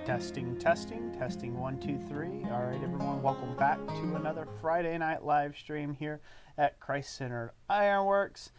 Testing, 1, 2, 3. All right, everyone, welcome back to another Friday night live stream here at Christ-Centered Ironworks.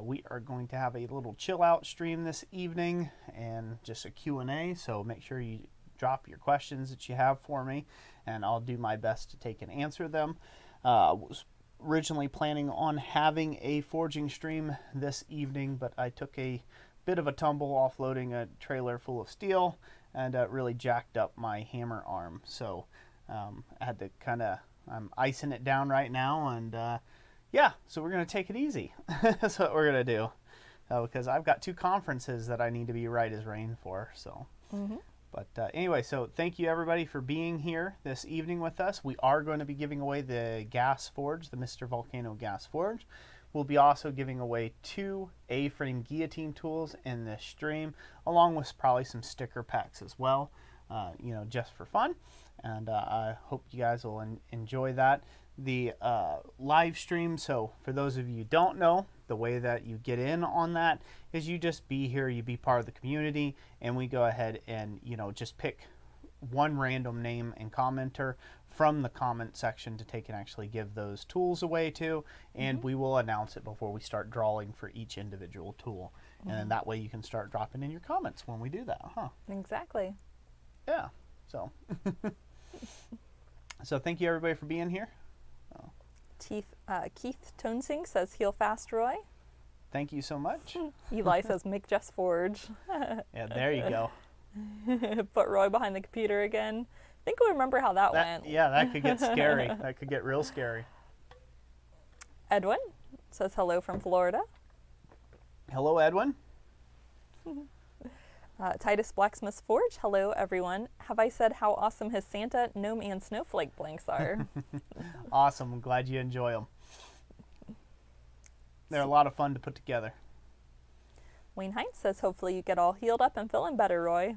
We are going to have a little chill out stream this evening and just a Q&A, so make sure you drop your questions that you have for me, and I'll do my best to take and answer them. Was originally planning on having a forging stream this evening, but I took a bit of a tumble offloading a trailer full of steel and really jacked up my hammer arm. So I had to I'm icing it down right now, and yeah, so we're going to take it easy. That's what we're going to do. Because I've got 2 conferences that I need to be right as rain for. So, But anyway, so thank you everybody for being here this evening with us. We are going to be giving away the gas forge, the Mr. Volcano gas forge. We'll be also giving away 2 A-frame guillotine tools in this stream, along with probably some sticker packs as well, just for fun. And I hope you guys will enjoy that. The live stream, so for those of you who don't know, the way that you get in on that is you just be here, you be part of the community, and we go ahead and, just pick one random name and commenter from the comment section to take and actually give those tools away to, and we will announce it before we start drawing for each individual tool. And then that way you can start dropping in your comments when we do that, huh? Exactly. Yeah, so. So thank you everybody for being here. Keith Tonesing says, heal fast, Roy. Thank you so much. Eli says, make just forge. Yeah, there you go. Put Roy behind the computer again. I think we remember how that went. Yeah, that could get scary. That could get real scary. Edwin says hello from Florida. Hello, Edwin. Titus Blacksmith Forge. Hello, everyone. Have I said how awesome his Santa, Gnome, and Snowflake blanks are? Awesome. I'm glad you enjoy them. They're a lot of fun to put together. Wayne Hines says, hopefully you get all healed up and feeling better, Roy.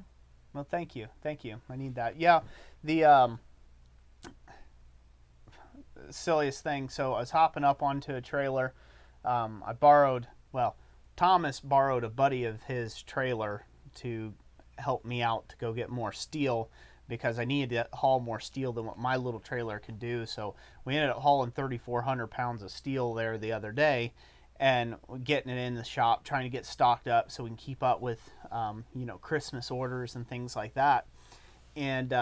Well, thank you. Thank you. I need that. Yeah, the silliest thing. So I was hopping up onto a trailer. Thomas borrowed a buddy of his trailer to help me out to go get more steel because I needed to haul more steel than what my little trailer could do. So we ended up hauling 3,400 pounds of steel there the other day and getting it in the shop, trying to get stocked up so we can keep up with, Christmas orders and things like that. And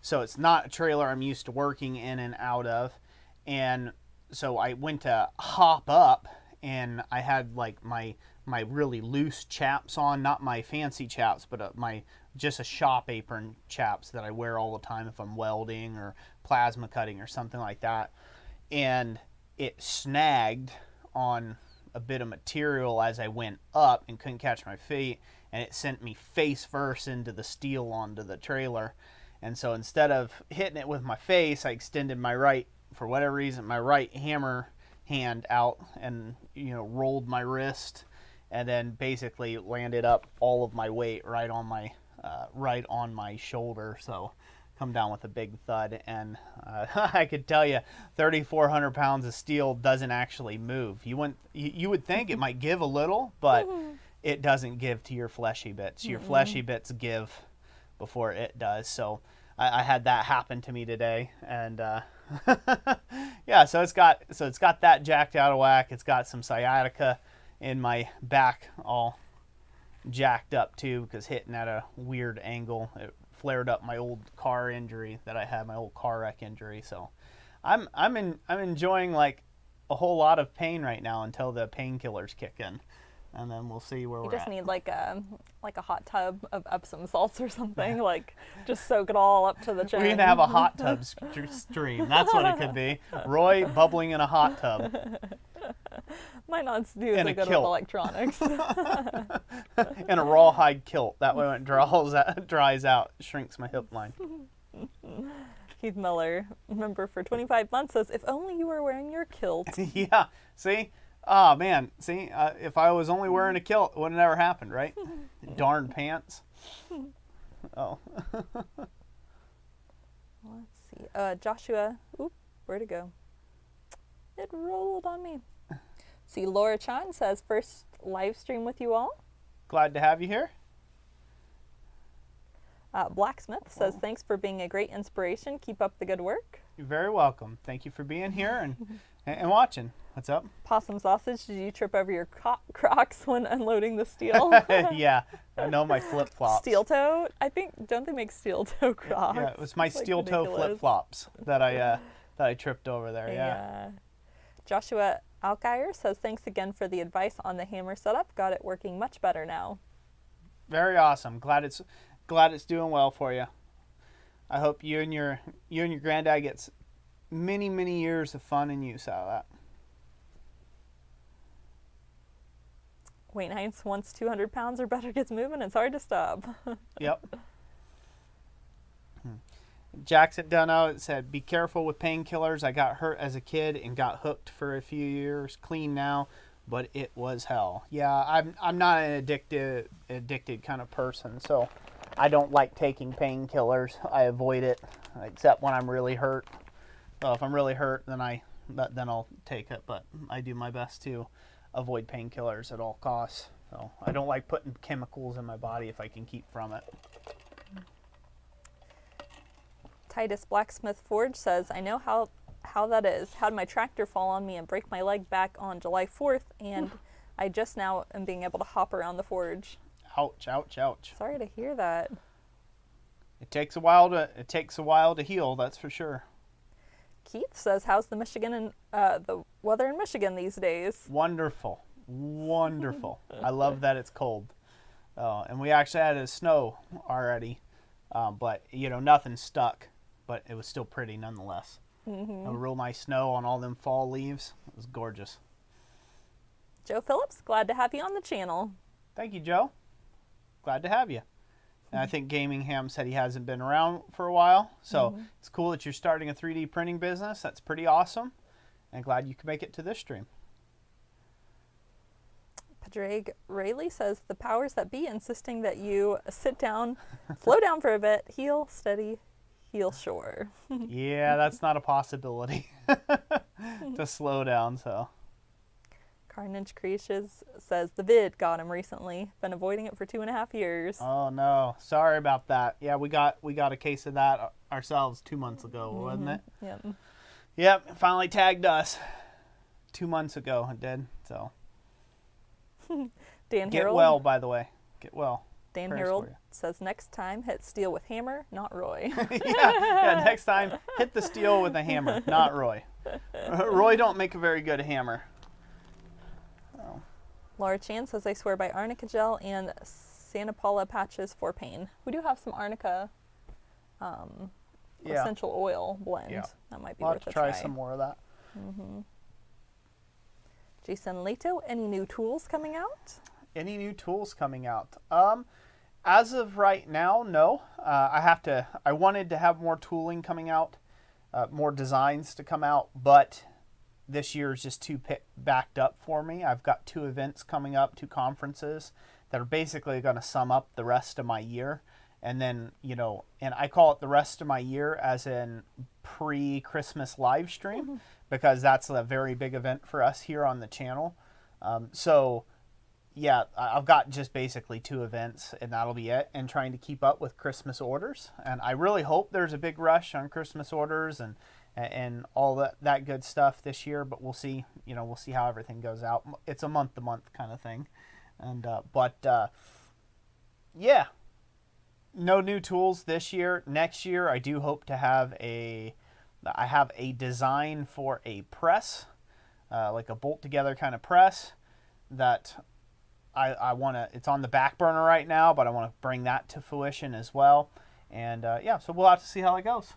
so it's not a trailer I'm used to working in and out of. And so I went to hop up and I had like my really loose chaps on, not my fancy chaps, but just a shop apron chaps that I wear all the time if I'm welding or plasma cutting or something like that. And it snagged on a bit of material as I went up and couldn't catch my feet, and it sent me face first into the steel onto the trailer. And so instead of hitting it with my face, I extended my right hammer hand out and rolled my wrist, and then basically landed up all of my weight right on my shoulder. So come down with a big thud, and I could tell you 3,400 pounds of steel doesn't actually move. You would think it might give a little, but it doesn't give to your fleshy bits. Your fleshy bits give before it does. So I had that happen to me today, and yeah, so it's got that jacked out of whack. It's got some sciatica in my back all jacked up too, because hitting at a weird angle, it flared up my old car injury that I had, my old car wreck injury. So I'm enjoying like a whole lot of pain right now until the painkillers kick in, and then we'll see where we're at. You just need like a hot tub of Epsom salts or something, like just soak it all up to the chin. We can have a hot tub stream. That's what it could be. Roy bubbling in a hot tub. Might not do so good with electronics. In a rawhide kilt. That way when it dries out, shrinks my hip line. Keith Miller, member for 25 months, says, if only you were wearing your kilt. Yeah, see? Oh, man. See, if I was only wearing a kilt, it would have never happened, right? Darn pants. Oh. Let's see. Joshua, where'd it go? It rolled on me. See, Laura Chan says, first live stream with you all. Glad to have you here. Blacksmith says, thanks for being a great inspiration. Keep up the good work. You're very welcome. Thank you for being here and watching. What's up? Possum Sausage, did you trip over your Crocs when unloading the steel? Yeah, I know my flip-flops. Steel toe? I think, don't they make steel toe Crocs? Yeah, it was my It's, like, steel toe ridiculous. flip-flops that I tripped over there. Yeah. Joshua Alkire says, thanks again for the advice on the hammer setup. Got it working much better now. Very awesome. Glad it's doing well for you. I hope you and your granddad gets many years of fun and use out of that. Wayne Heinz, once 200 pounds or better gets moving, it's hard to stop. Yep. Jackson Dunno said, be careful with painkillers. I got hurt as a kid and got hooked for a few years. Clean now, but it was hell. Yeah, I'm not an addicted kind of person, so I don't like taking painkillers. I avoid it, except when I'm really hurt. So if I'm really hurt, then I'll take it. But I do my best to avoid painkillers at all costs. So I don't like putting chemicals in my body if I can keep from it. Titus Blacksmith Forge says, I know how that is. Had my tractor fall on me and break my leg back on July 4th, and I just now am being able to hop around the forge. Ouch, ouch, ouch. Sorry to hear that. It takes a while to heal, that's for sure. Keith says, how's the the weather in Michigan these days? Wonderful. Wonderful. I love that it's cold. And we actually had a snow already, but nothing stuck, but it was still pretty nonetheless. A real nice snow on all them fall leaves. It was gorgeous. Joe Phillips, glad to have you on the channel. Thank you, Joe. Glad to have you. And I think Gamingham said he hasn't been around for a while, so it's cool that you're starting a 3D printing business. That's pretty awesome, and glad you could make it to this stream. Padraig Rayleigh says, the powers that be insisting that you sit down, slow down for a bit, heel steady, heel sure. Yeah, that's not a possibility to slow down, so. Carnage Creations says, the vid got him recently. Been avoiding it for 2.5 years. Oh no, sorry about that. Yeah, we got a case of that ourselves 2 months ago, wasn't it? Yep. Yep, it finally tagged us 2 months ago. It did. So. Dan Get Harold. well, by the way. Get well. Dan Prayers Harold for you. says, next time hit steel with hammer, not Roy. yeah. Next time, hit the steel with a hammer, not Roy. Roy don't make a very good hammer. Oh. Laura Chan says, I swear by arnica gel and Santa Paula patches for pain. We do have some arnica essential oil blend. Yeah. That might be I'll worth have a to try try. some more of that. Jason Leto, any new tools coming out? Any new tools coming out? As of right now, no. I wanted to have more tooling coming out, more designs to come out, but this year is just too backed up for me. I've got 2 events coming up, 2 conferences that are basically going to sum up the rest of my year. And then, and I call it the rest of my year as in pre-Christmas live stream, because that's a very big event for us here on the channel. So yeah, I've got just basically 2 events, and that'll be it, and trying to keep up with Christmas orders. And I really hope there's a big rush on Christmas orders and all that good stuff this year, but we'll see. We'll see how everything goes out. It's a month-to-month kind of thing. And yeah, no new tools this year. Next year, I do hope to have I have a design for a press, like a bolt-together kind of press that I want to, it's on the back burner right now, but I want to bring that to fruition as well. And yeah, so we'll have to see how it goes.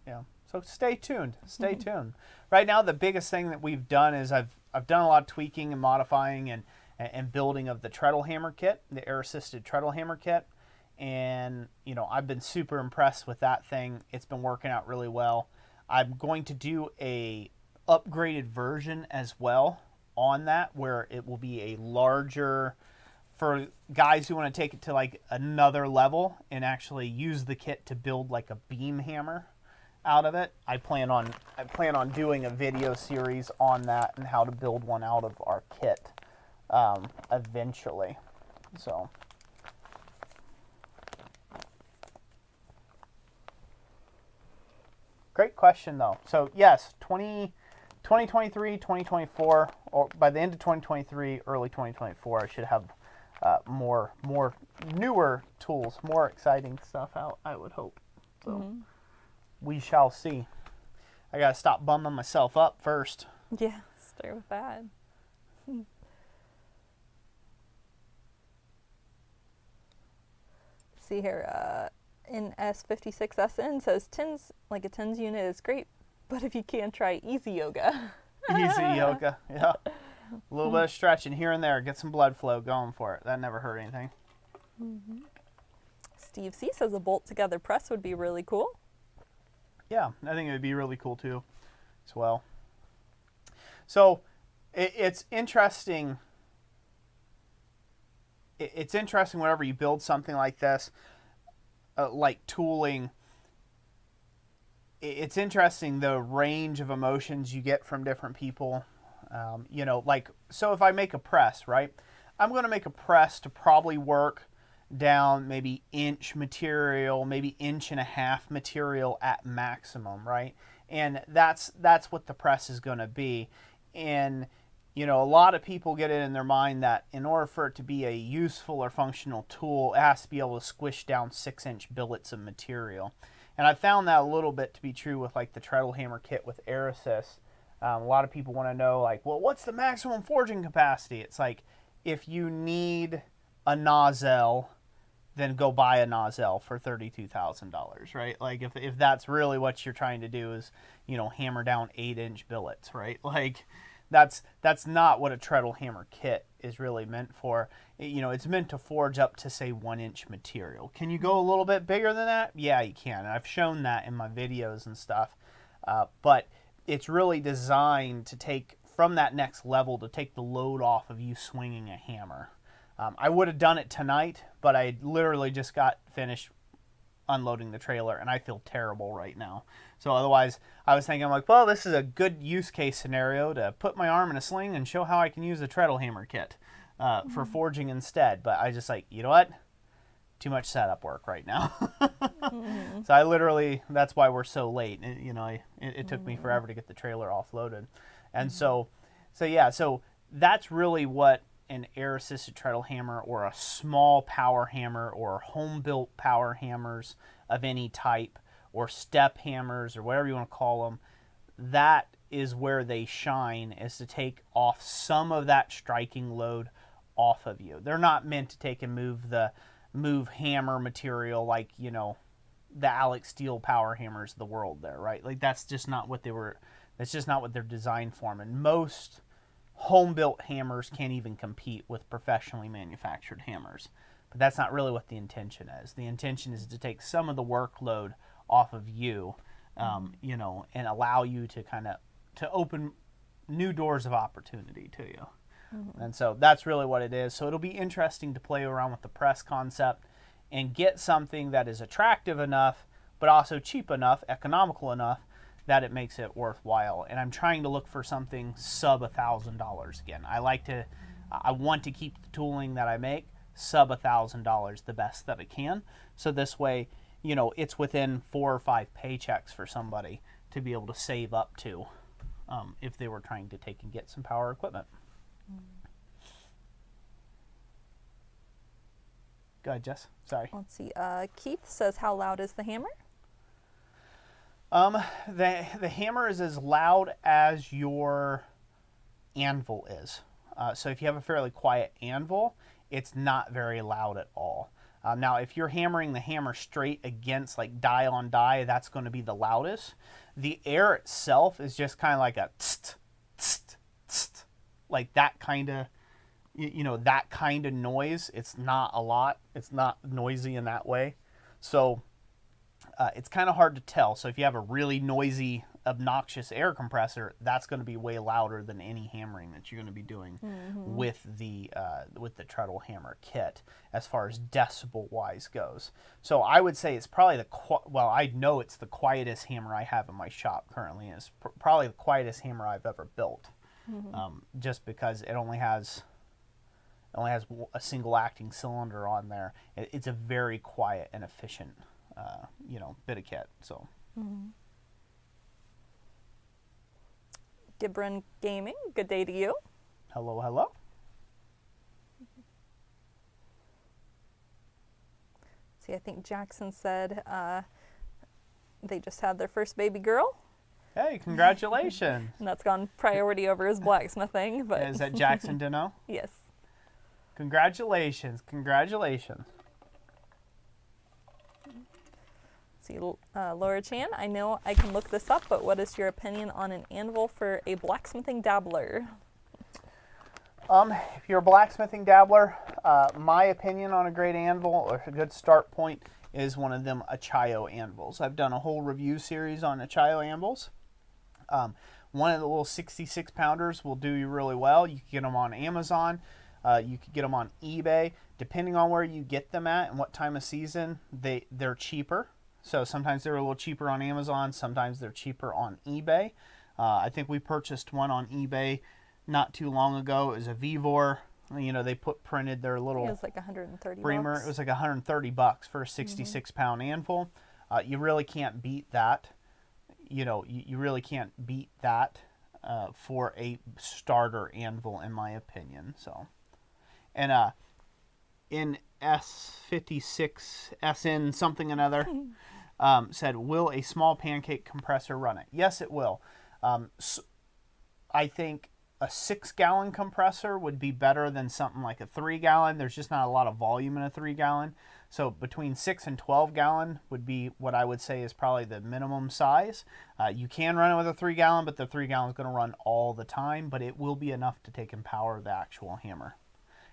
Yeah, so stay tuned. Stay tuned. Right now, the biggest thing that we've done is I've done a lot of tweaking and modifying and building of the treadle hammer kit, the air-assisted treadle hammer kit. And, I've been super impressed with that thing. It's been working out really well. I'm going to do a upgraded version as well on that, where it will be a larger, for guys who want to take it to like another level and actually use the kit to build like a beam hammer out of it. I plan on doing a video series on that and how to build one out of our kit eventually. So Great question, though. So, yes, 2023, 2024, or by the end of 2023, early 2024, I should have more newer tools, more exciting stuff out, I would hope. So, we shall see. I got to stop bumming myself up first. Yeah, start with that. See here, NS56SN says tins, like a tins unit is great, but if you can, try easy yoga. Easy yoga, yeah. A little bit of stretching here and there, get some blood flow going for it. That never hurt anything. Steve C says a bolt together press would be really cool. Yeah, I think it would be really cool too, as well. So, it's interesting. It's interesting whenever you build something like this, like tooling. It's interesting the range of emotions you get from different people. You know, like, so if I make a press, right? I'm going to make a press to probably work down maybe inch material, maybe 1.5 inch material at maximum, right? And that's what the press is going to be. And you know, a lot of people get it in their mind that in order for it to be a useful or functional tool, it has to be able to squish down 6-inch billets of material. And I found that a little bit to be true with like the treadle hammer kit with Aerosis. A lot of people want to know, like, well, what's the maximum forging capacity? It's like, if you need a nozzle, then go buy a nozzle for $32,000, right? Like, if that's really what you're trying to do is, you know, hammer down 8-inch billets, right? Like, that's not what a treadle hammer kit is really meant for. You know, it's meant to forge up to, say, 1-inch material. Can you go a little bit bigger than that? Yeah, you can. And I've shown that in my videos and stuff. But it's really designed to take, from that next level, to take the load off of you swinging a hammer. I would have done it tonight, but I literally just got finished unloading the trailer, and I feel terrible right now. So otherwise, I was thinking, I'm like, well, this is a good use case scenario to put my arm in a sling and show how I can use a treadle hammer kit for forging instead. But I just like, you know what? Too much setup work right now. So I literally, that's why we're so late. You know, it took me forever to get the trailer offloaded. And so that's really what an air-assisted treadle hammer or a small power hammer or home-built power hammers of any type or step hammers or whatever you want to call them, that is where they shine, is to take off some of that striking load off of you. They're not meant to take and move hammer material like, you know, the Alex Steel power hammers of the world there, right? Like, that's just not what they're designed for. And most home-built hammers can't even compete with professionally manufactured hammers. But that's not really what the intention is. The intention is to take some of the workload off of you, you know, and allow you to to open new doors of opportunity to you. And so that's really what it is. So it'll be interesting to play around with the press concept and get something that is attractive enough, but also cheap enough, economical enough, that it makes it worthwhile. And I'm trying to look for something sub $1,000 again. I want to keep the tooling that I make sub $1,000 the best that I can. So this way, you know, it's within 4 or 5 paychecks for somebody to be able to save up to if they were trying to take and get some power equipment. Go ahead, Jess. Sorry. Let's see. Keith says, how loud is the hammer? The hammer is as loud as your anvil is. So if you have a fairly quiet anvil, it's not very loud at all. Now, if you're hammering the hammer straight against, like, die on die, that's going to be the loudest. The air itself is just kind of like a tst, tst, tst, like that kind of, you know, that kind of noise. It's not a lot. It's not noisy in that way. So it's kind of hard to tell. So if you have a really noisy, obnoxious air compressor, that's going to be way louder than any hammering that you're going to be doing with the treadle hammer kit, as far as decibel wise goes. So I would say it's probably I know it's the quietest hammer I have in my shop currently. It's probably the quietest hammer I've ever built, just because it only has a single acting cylinder on there. It's a very quiet and efficient, you know, bit of kit. So. Gibran Gaming, good day to you. Hello, hello. See, I think Jackson said they just had their first baby girl. Hey, congratulations. And that's gone priority over his blacksmithing. But Is that Jackson Dano? Yes. Congratulations, congratulations. See, Laura Chan, I know I can look this up, but what is your opinion on an anvil for a blacksmithing dabbler? If you're a blacksmithing dabbler, my opinion on a great anvil or a good start point is one of them Achaio anvils. I've done a whole review series on Achaio anvils. One of the little 66 pounders will do you really well. You can get them on Amazon. You can get them on eBay. Depending on where you get them at and what time of season, they're cheaper. So sometimes they're a little cheaper on Amazon. Sometimes they're cheaper on eBay. I think we purchased one on eBay not too long ago. It was a Vivor. You know, they printed their little It was like 130 Bremer. bucks. It was like $130 for a 66 pound anvil. You really can't beat that. You know, you really can't beat that for a starter anvil, in my opinion. So, and in S56 SN something another said, will a small pancake compressor run it? Yes, it will. So I think a 6-gallon compressor would be better than something like a 3-gallon. There's just not a lot of volume in a 3-gallon. So between 6 and 12-gallon would be what I would say is probably the minimum size. You can run it with a 3-gallon, but the 3-gallon is going to run all the time, but it will be enough to take and power the actual hammer.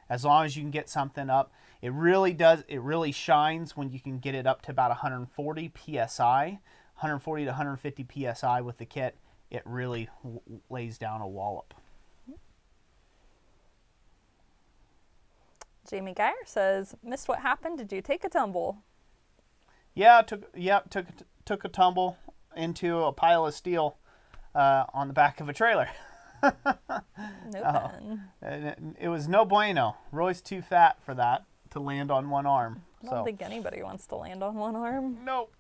As long as you can get something up, it really shines when you can get it up to about 140 PSI, 140 to 150 PSI with the kit. It really lays down a wallop. Jamie Geyer says, missed what happened. Did you take a tumble? Yeah, took a tumble into a pile of steel on the back of a trailer. No fun. It was no bueno. Roy's too fat for that to land on one arm. I don't think anybody wants to land on one arm. Nope.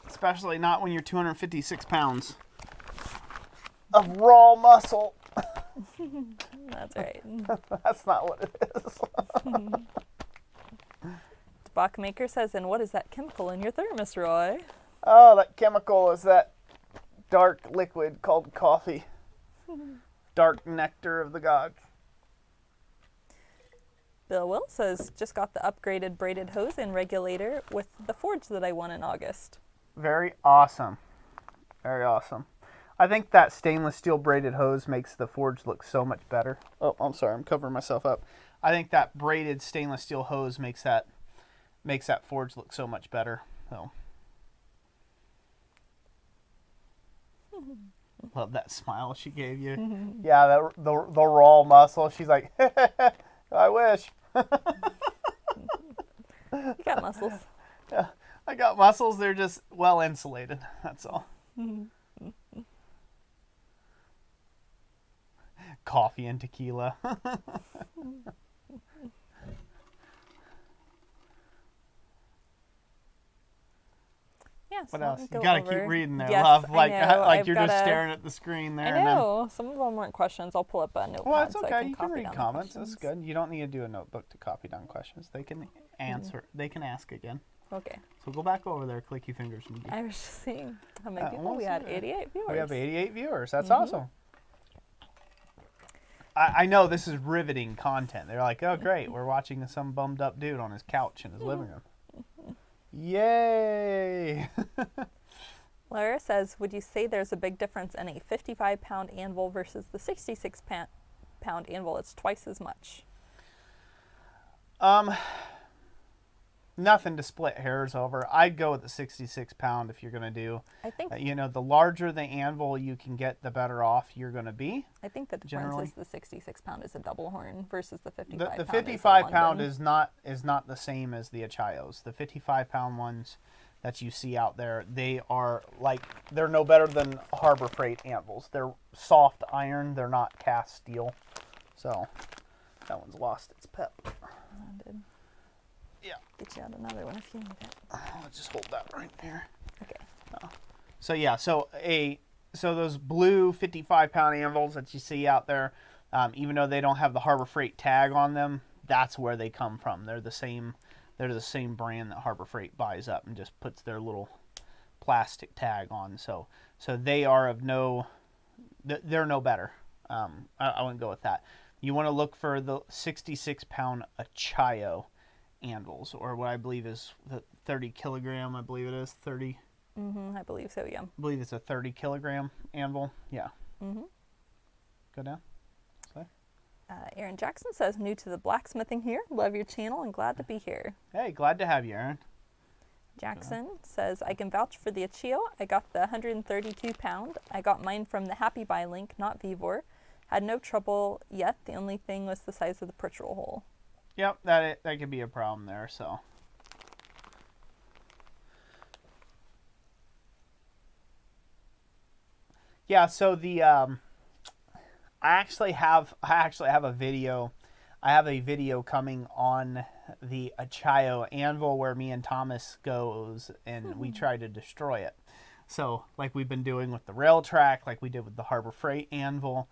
Especially not when you're 256 pounds of raw muscle. That's right. That's not what it is. The Bachmaker says, and what is that chemical in your thermos, Roy? Oh, that chemical is that dark liquid called coffee. Dark nectar of the gods. Bill Will says, just got the upgraded braided hose and regulator with the forge that I won in August. Very awesome. Very awesome. I think that stainless steel braided hose makes the forge look so much better. Oh, I'm sorry. I'm covering myself up. I think that braided stainless steel hose makes that forge look so much better. So. Love that smile she gave you. Yeah, the raw muscle. She's like, I wish. You got muscles. Yeah, I got muscles. They're just well insulated. That's all. Coffee and tequila. Yes. What else? You gotta keep reading there, yes, love. Like I've you're just staring at the screen there. I know. Some of them weren't questions. I'll pull up a notepad. Well, it's so okay. I can You can copy read down the comments. questions. That's good. You don't need to do a notebook to copy down questions. They can answer. They can ask again. Okay. So go back over there. Click your fingers. And I was just seeing how many people well, we had. 88 viewers. We have 88 viewers. That's awesome. I know this is riveting content. They're like, oh, great. We're watching some bummed up dude on his couch in his living room. Yay. Lara says, would you say there's a big difference in a 55-pound anvil versus the 66-pound anvil? It's twice as much. Nothing to split hairs over. I'd go with the 66 pound if you're going to do. I think the larger the anvil you can get, the better off you're going to be. I think the difference generally. is the 66 pound is a double horn versus the 55 pound. The 55 pound is not the same as the Achaios. The 55 pound ones that you see out there, they're no better than Harbor Freight anvils. They're soft iron. They're not cast steel. So that one's lost its pep. I did. Yeah. Get you out another one if you need it. Let's just hold that right there. Okay. So a So those blue 55-pound anvils that you see out there, even though they don't have the Harbor Freight tag on them, that's where they come from. They're the same brand that Harbor Freight buys up and just puts their little plastic tag on. So they are of no, they're no better. I wouldn't go with that. You want to look for the 66-pound Achaio anvils, or what I believe is the 30 kilogram. I believe it is 30. I believe so, yeah. I believe it's a 30 kilogram anvil. Yeah. Go down. Aaron Jackson says, new to the blacksmithing here. Love your channel and glad to be here. Hey, glad to have you, Aaron. Jackson says, I can vouch for the Achaio. I got the 132 pound. I got mine from the Happy Buy link, not Vivor. Had no trouble yet. The only thing was the size of the Pritchell hole. Yep, that could be a problem there, so. Yeah, so the I actually have a video. I have a video coming on the Achaio anvil where me and Thomas goes and we try to destroy it. So like we've been doing with the rail track, like we did with the Harbor Freight anvil.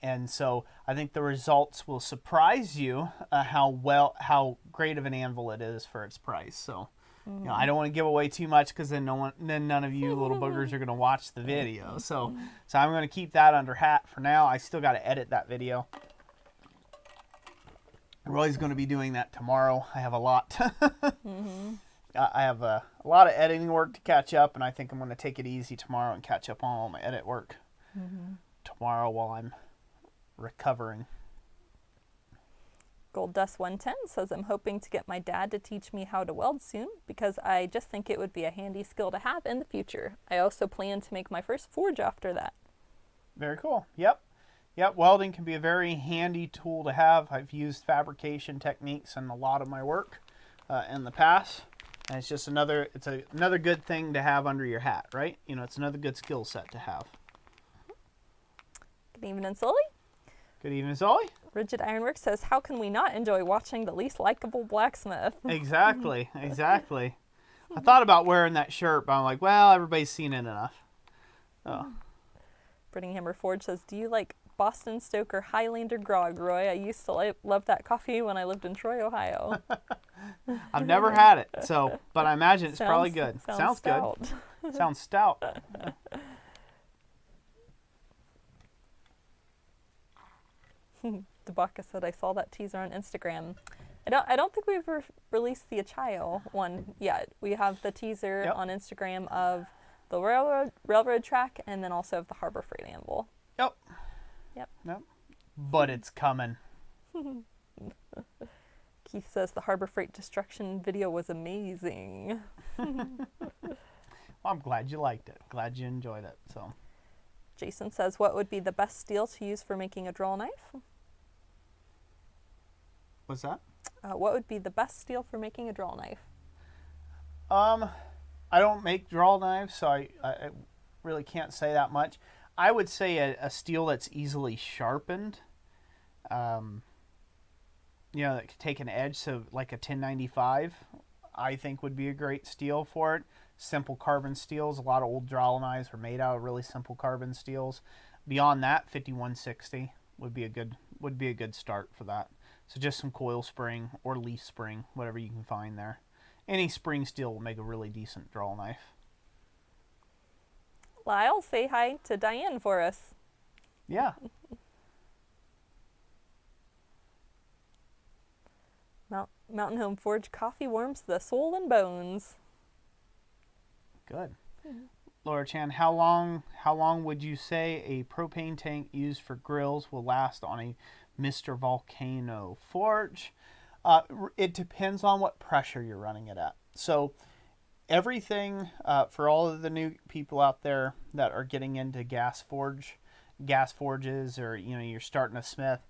And so I think the results will surprise you how great of an anvil it is for its price. So you know, I don't want to give away too much because then none of you little boogers are going to watch the video. So I'm going to keep that under hat for now. I still got to edit that video. Roy's going to be doing that tomorrow. I have a lot. I have a lot of editing work to catch up, and I think I'm going to take it easy tomorrow and catch up on all my edit work tomorrow while I'm recovering. Gold Dust 110 says, I'm hoping to get my dad to teach me how to weld soon because I just think it would be a handy skill to have in the future. I also plan to make my first forge after that. Very cool. Yep. Welding can be a very handy tool to have. I've used fabrication techniques in a lot of my work in the past. And it's just another good thing to have under your hat, right? You know, it's another good skill set to have. Good evening, Sully. Good evening, Sully. Rigid Ironworks says, how can we not enjoy watching the least likable blacksmith? Exactly. I thought about wearing that shirt, but I'm like, well, everybody's seen it enough. Oh. Brittinghammer Forge says, do you like Boston Stoker Highlander grog, Roy? I used to love that coffee when I lived in Troy, Ohio. I've never had it, but I imagine it's probably good. Sounds stout. Good. Sounds stout. Debaka said, I saw that teaser on Instagram. I don't think we've released the Achaio one yet. We have the teaser on Instagram of the railroad track and then also of the Harbor Freight anvil. Yep. But it's coming. Keith says the Harbor Freight destruction video was amazing. Well, I'm glad you liked it. Glad you enjoyed it. So. Jason says, what would be the best steel to use for making a draw knife? What's that? What would be the best steel for making a draw knife? I don't make draw knives, so I really can't say that much. I would say a steel that's easily sharpened. You know, that could take an edge, so like a 1095, I think would be a great steel for it. Simple carbon steels. A lot of old draw knives are made out of really simple carbon steels. Beyond that, 5160 would be a good start for that. So just some coil spring or leaf spring, whatever you can find there. Any spring steel will make a really decent draw knife. Lyle, say hi to Diane for us. Yeah. Mountain Home Forge coffee warms the soul and bones. Good. Laura Chan, how long would you say a propane tank used for grills will last on a Mr. Volcano forge? It depends on what pressure you're running it at. So everything for all of the new people out there that are getting into gas forges, or you're starting a smith,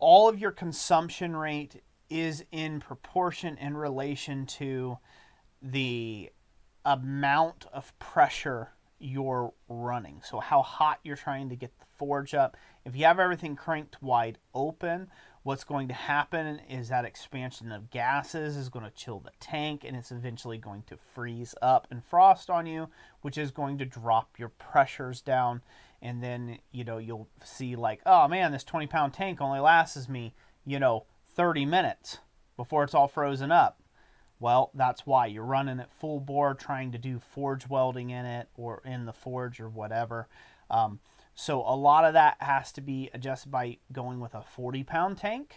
all of your consumption rate is in proportion in relation to the amount of pressure you're running. So how hot you're trying to get the forge up. If you have everything cranked wide open, what's going to happen is that expansion of gases is going to chill the tank, and it's eventually going to freeze up and frost on you, which is going to drop your pressures down. And then, you know, you'll see like, oh man, this 20-pound tank only lasts me, you know, 30 minutes before it's all frozen up. Well, that's why you're running it full bore, trying to do forge welding in it or in the forge or whatever. So a lot of that has to be adjusted by going with a 40-pound tank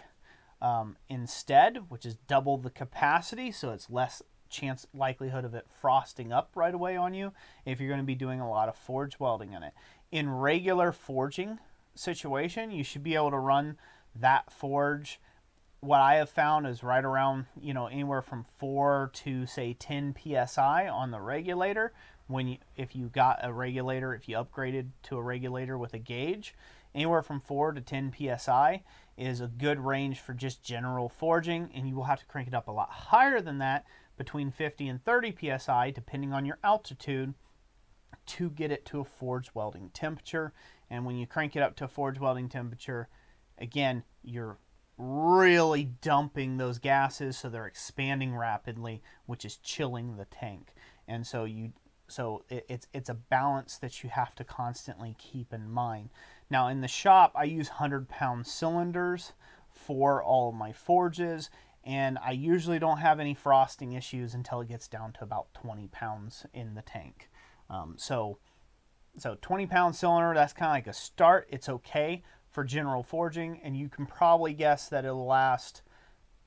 instead, which is double the capacity, so it's less likelihood of it frosting up right away on you if you're going to be doing a lot of forge welding in it. In regular forging situation, you should be able to run that forge. What I have found is right around, you know, anywhere from 4 to say 10 psi on the regulator. If you got a regulator, if you upgraded to a regulator with a gauge, anywhere from 4 to 10 psi is a good range for just general forging, and you will have to crank it up a lot higher than that, between 50 and 30 psi, depending on your altitude, to get it to a forge welding temperature. And when you crank it up to a forge welding temperature, again, you're really dumping those gases, so they're expanding rapidly, which is chilling the tank. And so it's a balance that you have to constantly keep in mind. Now in the shop, I use 100-pound cylinders for all of my forges, and I usually don't have any frosting issues until it gets down to about 20 pounds in the tank. So 20-pound cylinder, that's kind of like a start. It's okay for general forging, and you can probably guess that it'll last,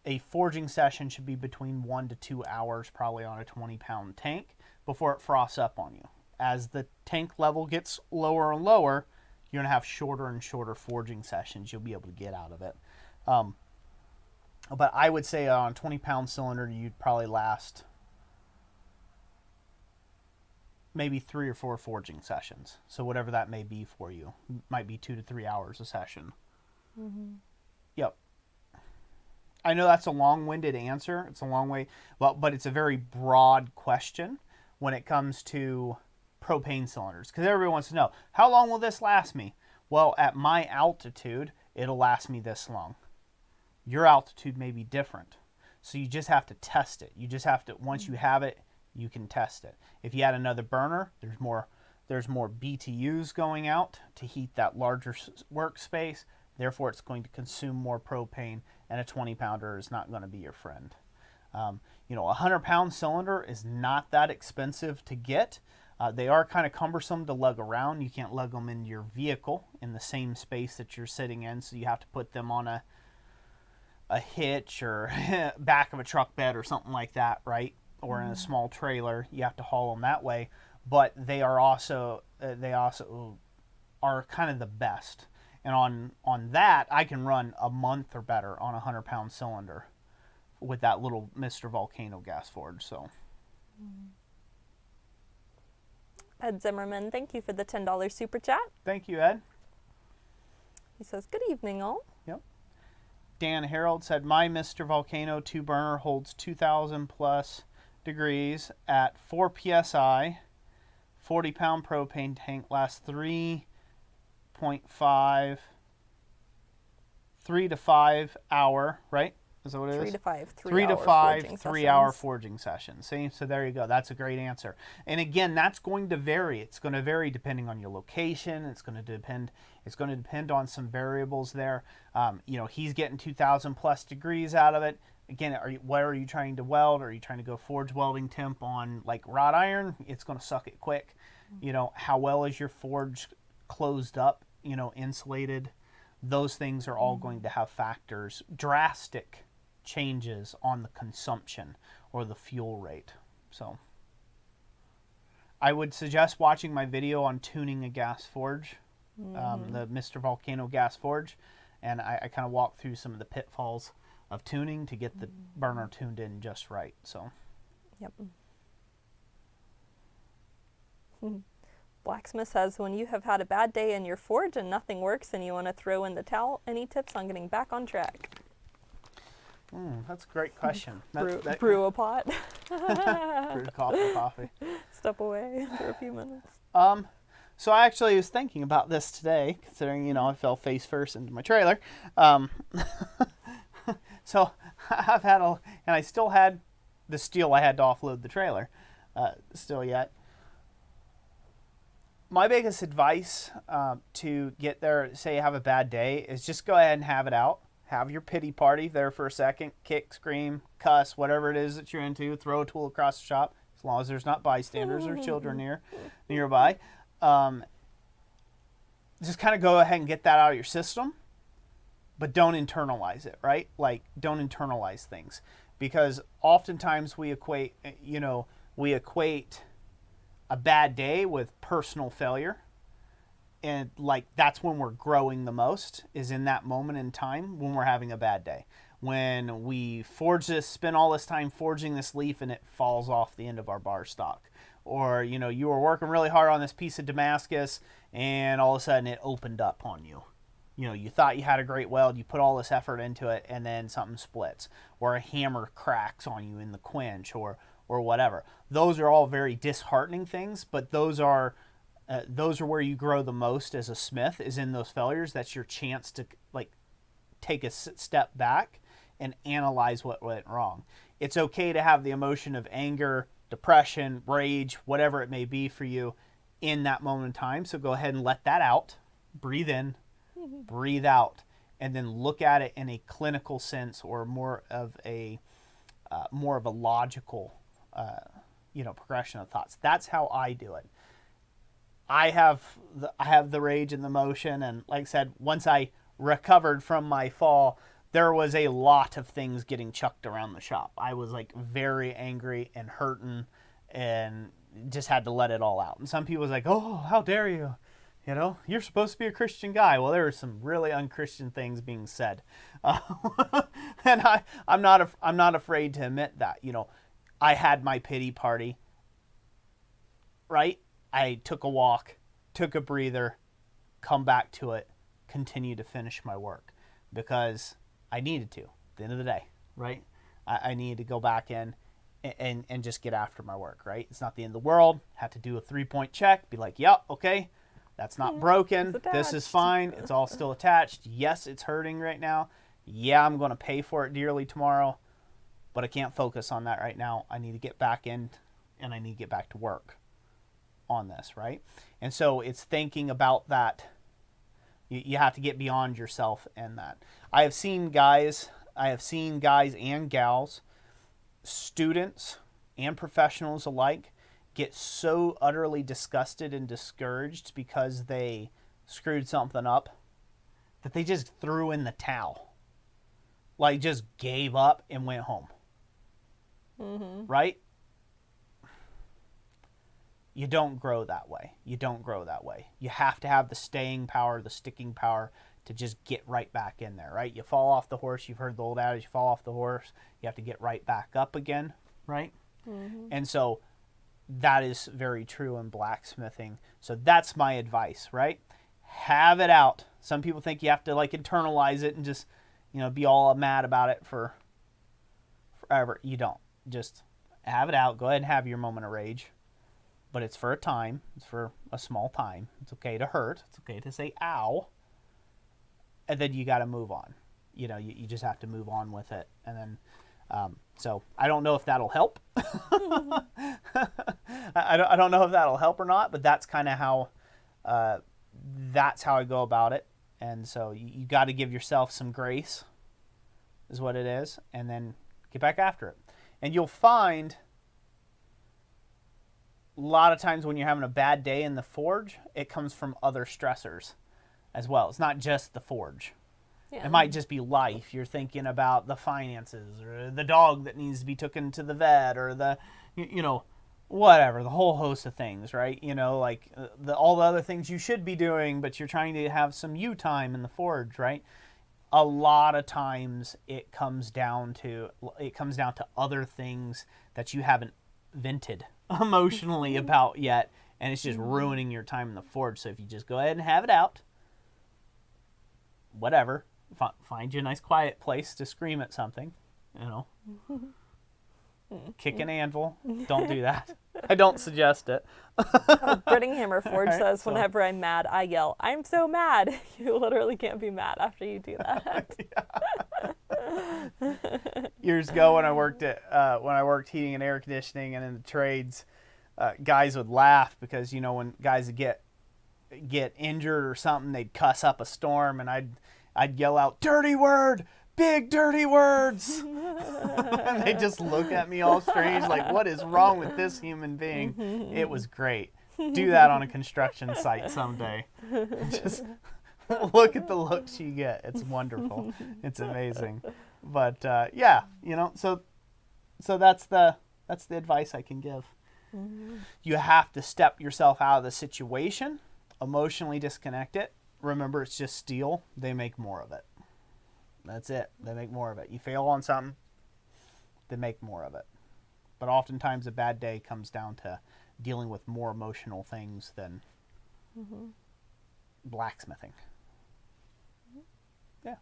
a forging session should be between 1 to 2 hours probably on a 20-pound tank before it frosts up on you. As the tank level gets lower and lower, you're going to have shorter and shorter forging sessions you'll be able to get out of it. But I would say on a 20-pound cylinder, you'd probably last maybe 3 or 4 forging sessions. So whatever that may be for you, might be 2 to 3 hours a session. Mm-hmm. Yep. I know that's a long-winded answer. It's a long way, but it's a very broad question when it comes to propane cylinders, because everybody wants to know, how long will this last me? Well, at my altitude, it'll last me this long. Your altitude may be different. So you just have to test it. You just have to, once you have it, you can test it. If you add another burner, there's more BTUs going out to heat that larger workspace. Therefore, it's going to consume more propane, and a 20-pounder is not going to be your friend. You know, a 100-pound cylinder is not that expensive to get. They are kind of cumbersome to lug around. You can't lug them into your vehicle in the same space that you're sitting in, so you have to put them on a hitch or back of a truck bed or something like that, right? Or in a small trailer. You have to haul them that way. But they are also are kind of the best. And on that, I can run a month or better on a 100-pound cylinder with that little Mr. Volcano gas forge. So, Ed Zimmerman, thank you for the $10 super chat. Thank you, Ed. He says, good evening, all. Yep. Dan Harold said, my Mr. Volcano 2-burner holds 2,000 plus degrees at 4 psi. 40-pound propane tank lasts 3 to 5 hour, right? Is that what it is? 3 to 5 3 to 5 3-hour forging sessions. See, so there you go. That's a great answer. And again, that's going to vary. It's going to vary depending on your location. It's going to depend on some variables there. You know, he's getting 2,000 plus degrees out of it. Again, what are you trying to weld? Are you trying to go forge welding temp on like wrought iron? It's going to suck it quick. You know, how well is your forge closed up? You know, insulated? Those things are all going to have factors, drastic changes on the consumption or the fuel rate. So I would suggest watching my video on tuning a gas forge, the Mr. Volcano gas forge, and I kind of walk through some of the pitfalls of tuning to get the burner tuned in just right. So, yep. Blacksmith says, when you have had a bad day in your forge and nothing works and you want to throw in the towel, any tips on getting back on track? That's a great question. Brew a pot? Brewed coffee. Step away for a few minutes. So I actually was thinking about this today, considering, I fell face first into my trailer. So I've had and I still had the steel I had to offload the trailer still yet. My biggest advice to get there, say you have a bad day, is just go ahead and have it out. Have your pity party there for a second. Kick, scream, cuss, whatever it is that you're into. Throw a tool across the shop, as long as there's not bystanders or children nearby. Just kind of go ahead and get that out of your system, but don't internalize it, right? Like, don't internalize things, because oftentimes we equate a bad day with personal failure. And like, that's when we're growing the most, is in that moment in time when we're having a bad day. When we spend all this time forging this leaf and it falls off the end of our bar stock. Or, you were working really hard on this piece of Damascus and all of a sudden it opened up on you. You thought you had a great weld, you put all this effort into it, and then something splits. Or a hammer cracks on you in the quench or whatever. Those are all very disheartening things, but those are where you grow the most as a smith, is in those failures. That's your chance to take a step back and analyze what went wrong. It's okay to have the emotion of anger, depression, rage, whatever it may be for you in that moment in time. So go ahead and let that out. Breathe in, breathe out, and then look at it in a clinical sense, or more of a logical progression of thoughts. That's how I do it. I have the rage and the emotion, and like I said, once I recovered from my fall, there was a lot of things getting chucked around the shop. I was very angry and hurting, and just had to let it all out. And some people was like, "Oh, how dare you? You're supposed to be a Christian guy." Well, there were some really unchristian things being said, and I'm not afraid to admit that. I had my pity party. Right? I took a walk, took a breather, come back to it, continue to finish my work, because I needed to, at the end of the day, right? I needed to go back in and just get after my work, right? It's not the end of the world. Have to do a 3-point check, be like, yep, okay, that's not broken. This is fine. It's all still attached. Yes, it's hurting right now. Yeah, I'm going to pay for it dearly tomorrow, but I can't focus on that right now. I need to get back in, and I need to get back to work on this, right? And so it's thinking about that. You have to get beyond yourself and that. I have seen guys and gals, students and professionals alike, get so utterly disgusted and discouraged because they screwed something up that they just threw in the towel. Just gave up and went home. Mm-hmm. Right? You don't grow that way. You have to have the staying power, the sticking power, to just get right back in there, right? You fall off the horse. You've heard the old adage, you fall off the horse, you have to get right back up again, right? Mm-hmm. And so that is very true in blacksmithing. So that's my advice, right? Have it out. Some people think you have to internalize it and just, be all mad about it forever. You don't. Just have it out. Go ahead and have your moment of rage. But it's for a time. It's for a small time. It's okay to hurt. It's okay to say, ow. And then you got to move on. You just have to move on with it. And then, so I don't know if that'll help. I don't know if that'll help or not, but that's kind of how, I go about it. And so you got to give yourself some grace, is what it is. And then get back after it. And you'll find a lot of times when you're having a bad day in the forge, it comes from other stressors as well. It's not just the forge. Yeah. It might just be life. You're thinking about the finances, or the dog that needs to be taken to the vet, or the, whatever, the whole host of things, right? All the other things you should be doing, but you're trying to have some you time in the forge, right? A lot of times it comes down to other things that you haven't vented emotionally about yet, and it's just ruining your time in the forge. So if you just go ahead and have it out, whatever, find you a nice quiet place to scream at something, Kick an anvil. Don't do that. I don't suggest it. Brittinghammer Forge Right, says, so- whenever I'm mad, I yell, "I'm so mad." You literally can't be mad after you do that. Years ago when I worked heating and air conditioning and in the trades, guys would laugh because, you know, when guys would get injured or something, they'd cuss up a storm, and I'd yell out, "Dirty word! Big dirty words!" And they just look at me all strange, like, what is wrong with this human being? It was great. Do that on a construction site someday. Just look at the looks you get. It's wonderful. It's amazing. But yeah, you know, so that's the advice I can give. You have to step yourself out of the situation, emotionally disconnect it. Remember, it's just steel. They make more of it. That's it. They make more of it. You fail on something, they make more of it. But oftentimes a bad day comes down to dealing with more emotional things than blacksmithing. Yeah.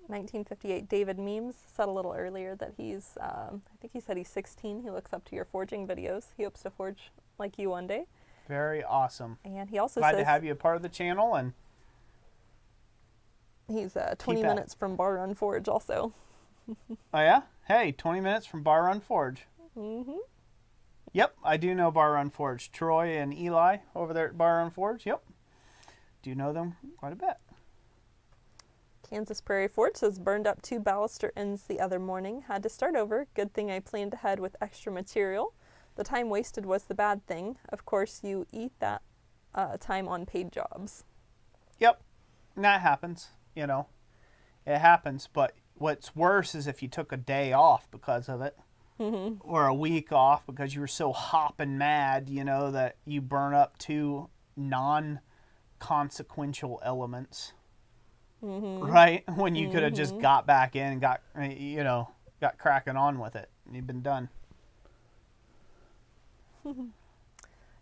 1958, David Memes said a little earlier that he's, I think he said he's 16. He looks up to your forging videos. He hopes to forge like you one day. Very awesome. And he also Glad says to have you a part of the channel, and he's 20 minutes from Bar Run Forge also. oh yeah? Hey, 20 minutes from Bar Run Forge. Yep, I do know Bar Run Forge. Troy and Eli over there at Bar Run Forge. Yep. Do know them quite a bit. Kansas Prairie Forge says, burned up 2 baluster ends the other morning. Had to start over. Good thing I planned ahead with extra material. The time wasted was the bad thing. Of course, you eat that time on paid jobs. Yep, and that happens, you know. It happens, but what's worse is if you took a day off because of it, or a week off because you were so hopping mad, you know, that you burn up 2 non-consequential elements, right? When you could have just got back in and got cracking on with it, and you've been done.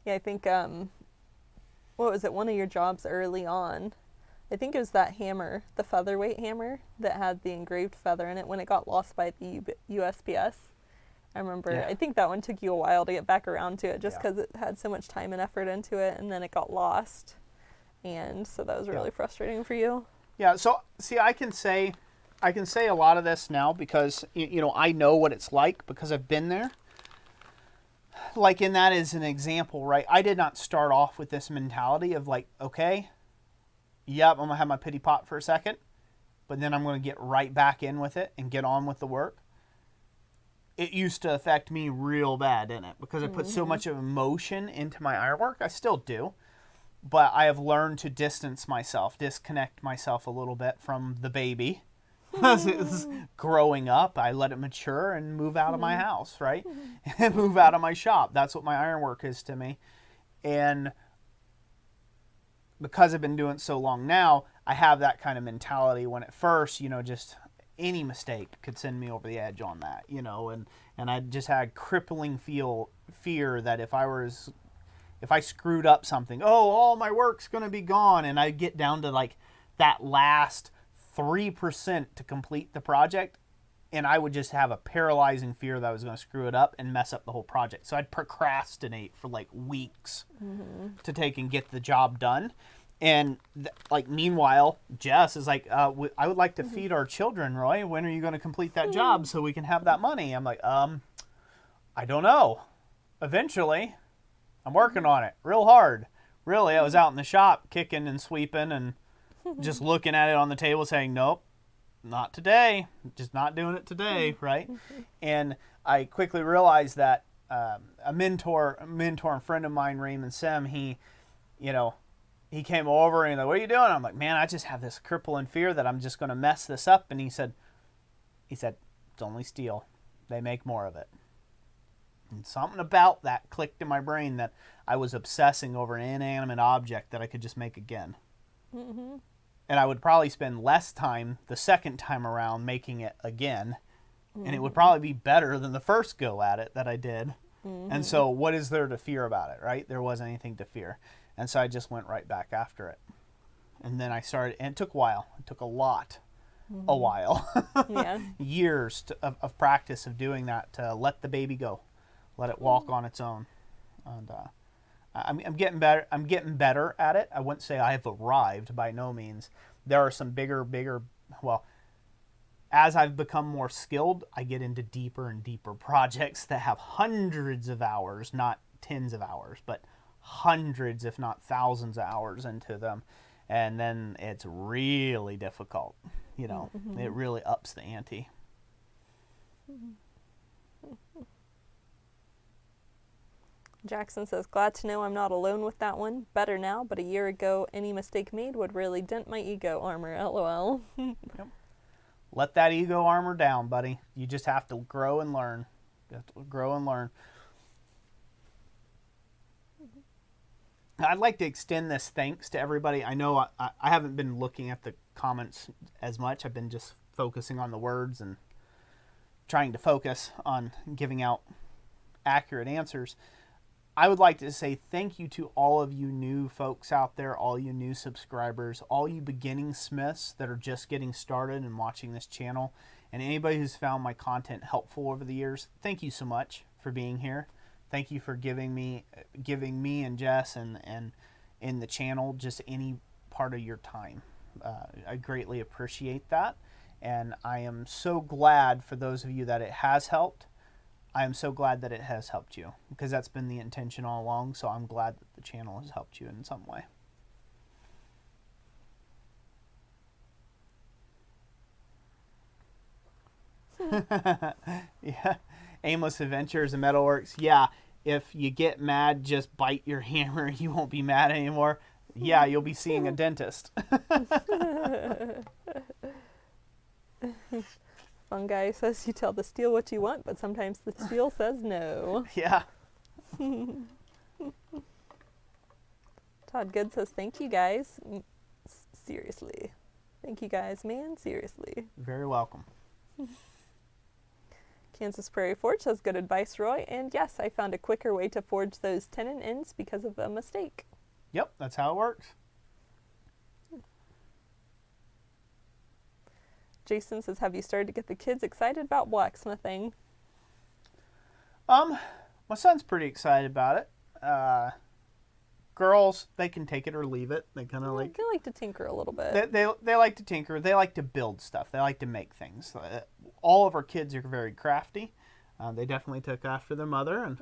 Yeah, I think, what was it, one of your jobs early on, I think it was that hammer, the featherweight hammer that had the engraved feather in it when it got lost by the USPS. I remember, I think that one took you a while to get back around to it just because it had so much time and effort into it, and then it got lost. And so that was really frustrating for you. Yeah, so see, I can say a lot of this now because, you know, I know what it's like because I've been there. Like, and that is an example, right? I did not start off with this mentality of like, okay, yep, I'm going to have my pity pot for a second, but then I'm going to get right back in with it and get on with the work. It used to affect me real bad, didn't it? Because I put so much of emotion into my ironwork. I still do. But I have learned to distance myself, disconnect myself a little bit from the baby. As it was growing up, I let it mature and move out of my house, right? And move out of my shop. That's what my ironwork is to me. And because I've been doing it so long now, I have that kind of mentality when at first, you know, just any mistake could send me over the edge on that, you know, and I just had crippling fear that if I screwed up something, all my work's going to be gone, and I get down to like that last 3% to complete the project, and I would just have a paralyzing fear that I was going to screw it up and mess up the whole project. So I'd procrastinate for like weeks to take and get the job done. And like, meanwhile, Jess is like, I would like to feed our children, Roy. When are you going to complete that job so we can have that money? I'm like, I don't know. Eventually. I'm working on it real hard. Really, I was out in the shop kicking and sweeping and just looking at it on the table saying, nope, not today. Just not doing it today, right? And I quickly realized that a mentor and friend of mine, Raymond Sim, he came over and he's like, what are you doing? I'm like, man, I just have this crippling fear that I'm just going to mess this up. And he said, it's only steel. They make more of it. And something about that clicked in my brain that I was obsessing over an inanimate object that I could just make again. And I would probably spend less time the second time around making it again. And it would probably be better than the first go at it that I did. And so what is there to fear about it, right? There wasn't anything to fear. And so I just went right back after it. And then I started, and it took a while. It took a lot. a while. Yeah. Years of practice of doing that to let the baby go, let it walk on its own. And I'm getting better. I'm getting better at it. I wouldn't say I've arrived, by no means. There are some bigger, well, as I've become more skilled, I get into deeper and deeper projects that have hundreds of hours, not tens of hours, but hundreds, if not thousands of hours into them. And then it's really difficult. You know, it really ups the ante. Jackson says, glad to know I'm not alone with that one. Better now, but a year ago, any mistake made would really dent my ego armor. LOL. Yep. Let that ego armor down, buddy. You just have to grow and learn. You have to grow and learn. I'd like to extend this thanks to everybody. I know I haven't been looking at the comments as much. I've been just focusing on the words and trying to focus on giving out accurate answers. I would like to say thank you to all of you new folks out there, all you new subscribers, all you beginning smiths that are just getting started and watching this channel, and anybody who's found my content helpful over the years. Thank you so much for being here. Thank you for giving me and Jess and in the channel just any part of your time. I greatly appreciate that, and I am so glad for those of you that it has helped. I am so glad that it has helped you, because that's been the intention all along. So I'm glad that the channel has helped you in some way. Yeah. Aimless Adventures and Metalworks. Yeah. If you get mad, just bite your hammer. You won't be mad anymore. Yeah, you'll be seeing a dentist. Fun guy says you tell the steel what you want, but sometimes the steel says no. Yeah. Todd Good says, thank you guys. Seriously. Thank you guys, man. Seriously. Very welcome. Kansas Prairie Forge says, good advice, Roy. And yes, I found a quicker way to forge those tenon ends because of a mistake. Yep, that's how it works. Jason says, have you started to get the kids excited about blacksmithing? My son's pretty excited about it. Girls, they can take it or leave it. They kind of They like to tinker a little bit. They like to tinker. They like to build stuff. They like to make things. All of our kids are very crafty. They definitely took after their mother and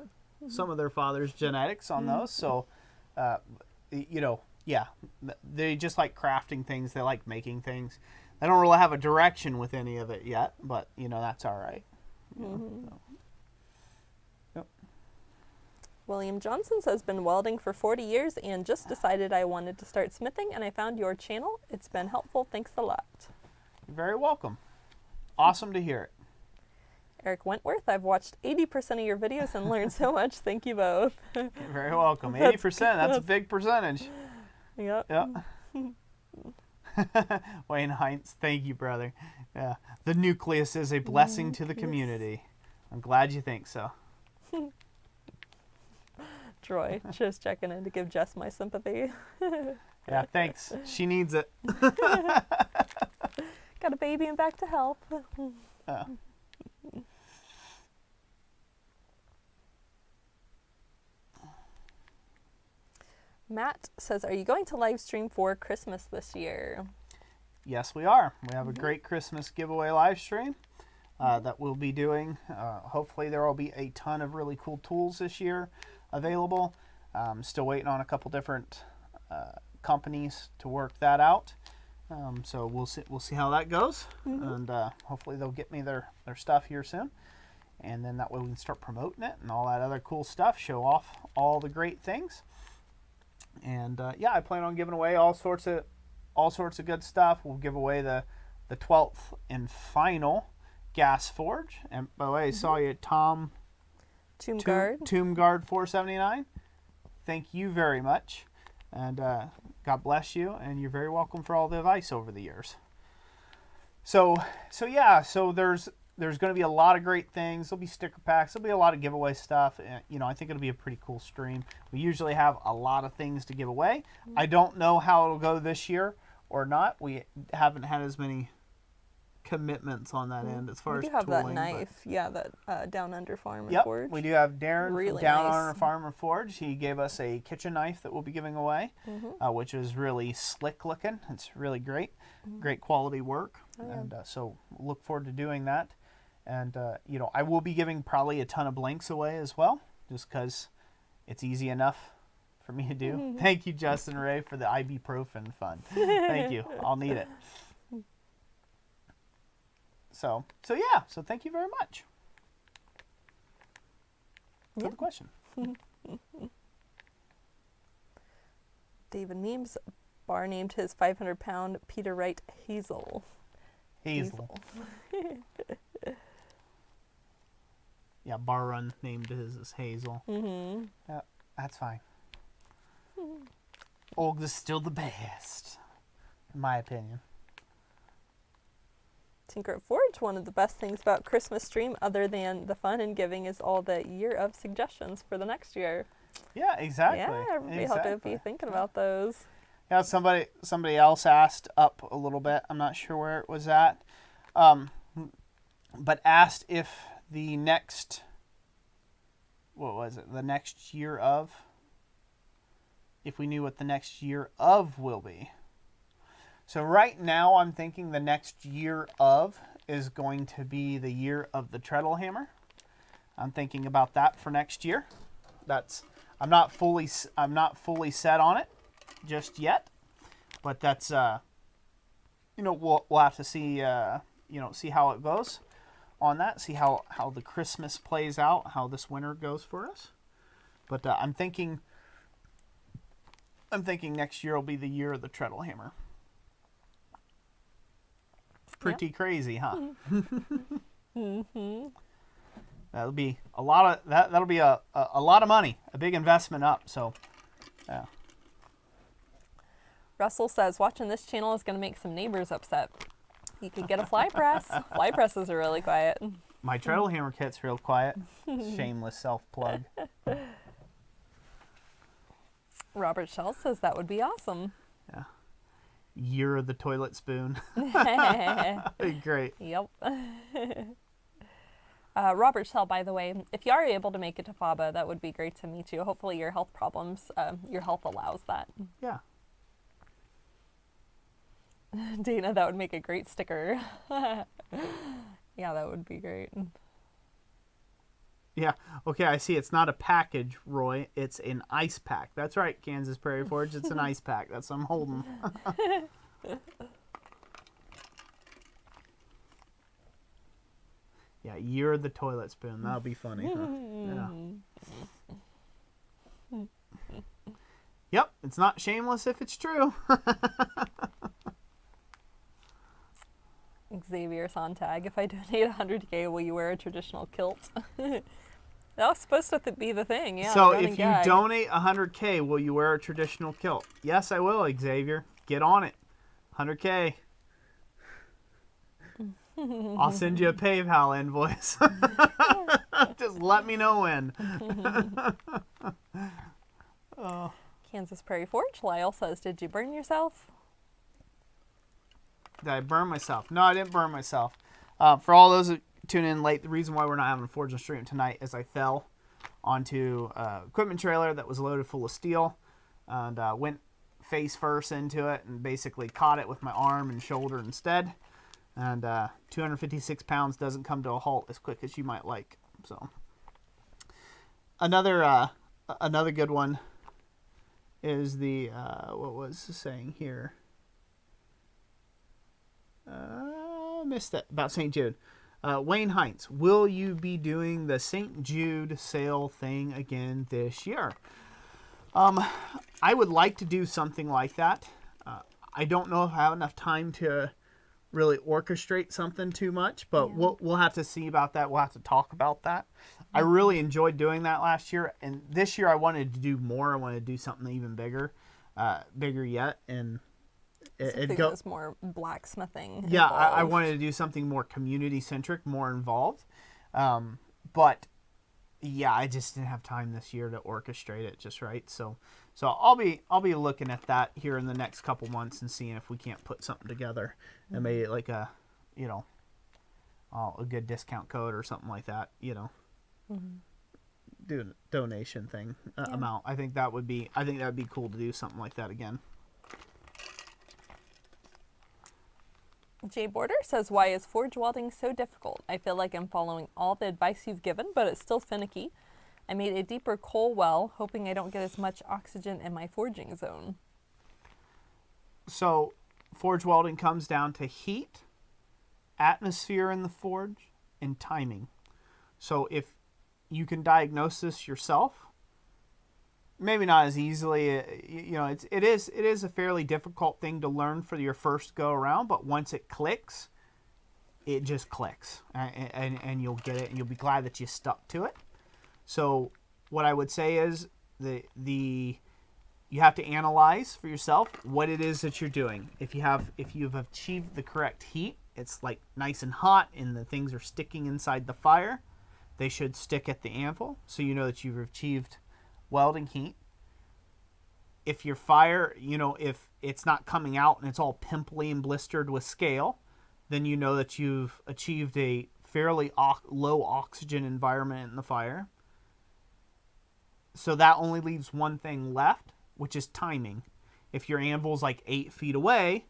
some of their father's genetics on those. So, you know, yeah, they just like crafting things. They like making things. They don't really have a direction with any of it yet, but, you know, that's all right. So. Yep. William Johnson says, been welding for 40 years and just decided I wanted to start smithing, and I found your channel. It's been helpful. Thanks a lot. You're very welcome. Awesome to hear it. Eric Wentworth, I've watched 80% of your videos and learned so much. Thank you both. You're very welcome. 80%, that's a big percentage. Yep. Yep. Wayne Heinz, thank you, brother. Yeah, the nucleus is a blessing to the community. I'm glad you think so. Troy, just checking in to give Jess my sympathy. Yeah, thanks. She needs it. Got a baby and back to help. Matt says, are you going to live stream for Christmas this year? Yes, we are. We have a great Christmas giveaway live stream that we'll be doing. Hopefully there will be a ton of really cool tools this year available. Still waiting on a couple different companies to work that out. So we'll see how that goes. And hopefully they'll get me their stuff here soon. And then that way we can start promoting it and all that other cool stuff, show off all the great things. And yeah, I plan on giving away all sorts of good stuff. We'll give away the 12th and final gas forge. And by the way, I saw you, Tom Tombguard 479. Thank you very much, and God bless you. And you're very welcome for all the advice over the years. So yeah, so there's going to be a lot of great things. There'll be sticker packs. There'll be a lot of giveaway stuff. You know, I think it'll be a pretty cool stream. We usually have a lot of things to give away. I don't know how it'll go this year or not. We haven't had as many commitments on that end as far we as do have tooling. that knife, yeah, that Down Under Farm and Yep, Forge. we do have Darren Really from Down nice. on our Farm and Forge. He gave us a kitchen knife that we'll be giving away, which is really slick looking. It's really great, great quality work, and so look forward to doing that. And you know, I will be giving probably a ton of blanks away as well, just because it's easy enough for me to do. Thank you, Justin Ray, for the ibuprofen fund. Thank you. I'll need it. So yeah. So thank you very much for the question. David Neems bar named his 500-pound Peter Wright Hazel. Hazel. Yeah, Bar Run named his as Hazel. Yeah, that's fine. Olga is still the best, in my opinion. Tinker at Forge, one of the best things about Christmas Stream, other than the fun and giving, is all the year of suggestions for the next year. Yeah, exactly. Yeah, everybody have to be thinking about those. Yeah, somebody else asked up a little bit. I'm not sure where it was at, but asked if the next, what was it? The next year of. If we knew what the next year of will be. So right now I'm thinking the next year of is going to be the year of the treadle hammer. I'm thinking about that for next year. I'm not fully set on it just yet, but that's you know, we'll have to see you know, see how it goes on that, see how the Christmas plays out, how this winter goes for us. But I'm thinking next year will be the year of the treadle hammer. Pretty crazy, huh? That'll be a lot of that'll be a lot of money, a big investment up. So, yeah. Russell says watching this channel is going to make some neighbors upset. You could get a fly press. Fly presses are really quiet. My treadle hammer kit's real quiet. Shameless self plug. Robert Shell says that would be awesome. Yeah. Year of the toilet spoon. Great. Yep. Robert Shell, by the way, if you are able to make it to FABA, that would be great to meet you. Hopefully your health problems, your health allows that. Yeah. Dana, that would make a great sticker. Yeah, that would be great. Yeah. Okay, I see. It's not a package, Roy. It's an ice pack. That's right, Kansas Prairie Forge. It's an ice pack. That's what I'm holding. Yeah, you're the toilet spoon. That'll be funny, huh? Yeah. Yep, it's not shameless if it's true. Xavier Sontag, if I donate 100K, will you wear a traditional kilt? That was supposed to be the thing, yeah. So if you donate 100K, will you wear a traditional kilt? Yes, I will, Xavier. Get on it. 100K. I'll send you a PayPal invoice. Just let me know when. Oh. Kansas Prairie Forge, Lyle says, did you burn yourself? Did I burn myself? No, I didn't burn myself. For all those that tune in late, the reason why we're not having a Forge and Stream tonight is I fell onto an equipment trailer that was loaded full of steel and went face first into it and basically caught it with my arm and shoulder instead. And 256 pounds doesn't come to a halt as quick as you might like. So another good one is the what was the saying here? Missed it about St. Jude. Wayne Heinz, will you be doing the St. Jude sale thing again this year? I would like to do something like that. I don't know if I have enough time to really orchestrate something too much, but yeah. We'll have to see about that. We'll have to talk about that. I really enjoyed doing that last year, and this year I wanted to do more. I wanted to do something even bigger yet, and it goes more blacksmithing. Yeah, I wanted to do something more community centric, more involved, but yeah, I just didn't have time this year to orchestrate it just right. So I'll be looking at that here in the next couple months and seeing if we can't put something together and maybe like a a good discount code or something like that, you know. Mm-hmm. Do a donation thing amount. I think that would be cool to do something like that again. Jay Border says, why is forge welding so difficult? I feel like I'm following all the advice you've given, but it's still finicky. I made a deeper coal well, hoping I don't get as much oxygen in my forging zone. So, forge welding comes down to heat, atmosphere in the forge, and timing. So, if you can diagnose this yourself, maybe not as easily, you know, it is a fairly difficult thing to learn for your first go around, but once it clicks, it just clicks, and you'll get it, and you'll be glad that you stuck to it. So what I would say is you have to analyze for yourself what it is that you're doing. If you've achieved the correct heat, it's like nice and hot, and the things are sticking inside the fire, they should stick at the anvil, so you know that you've achieved welding heat. If your fire, you know, if it's not coming out and it's all pimply and blistered with scale, then you know that you've achieved a fairly low oxygen environment in the fire. So that only leaves one thing left, which is timing. If your anvil's like 8 feet away,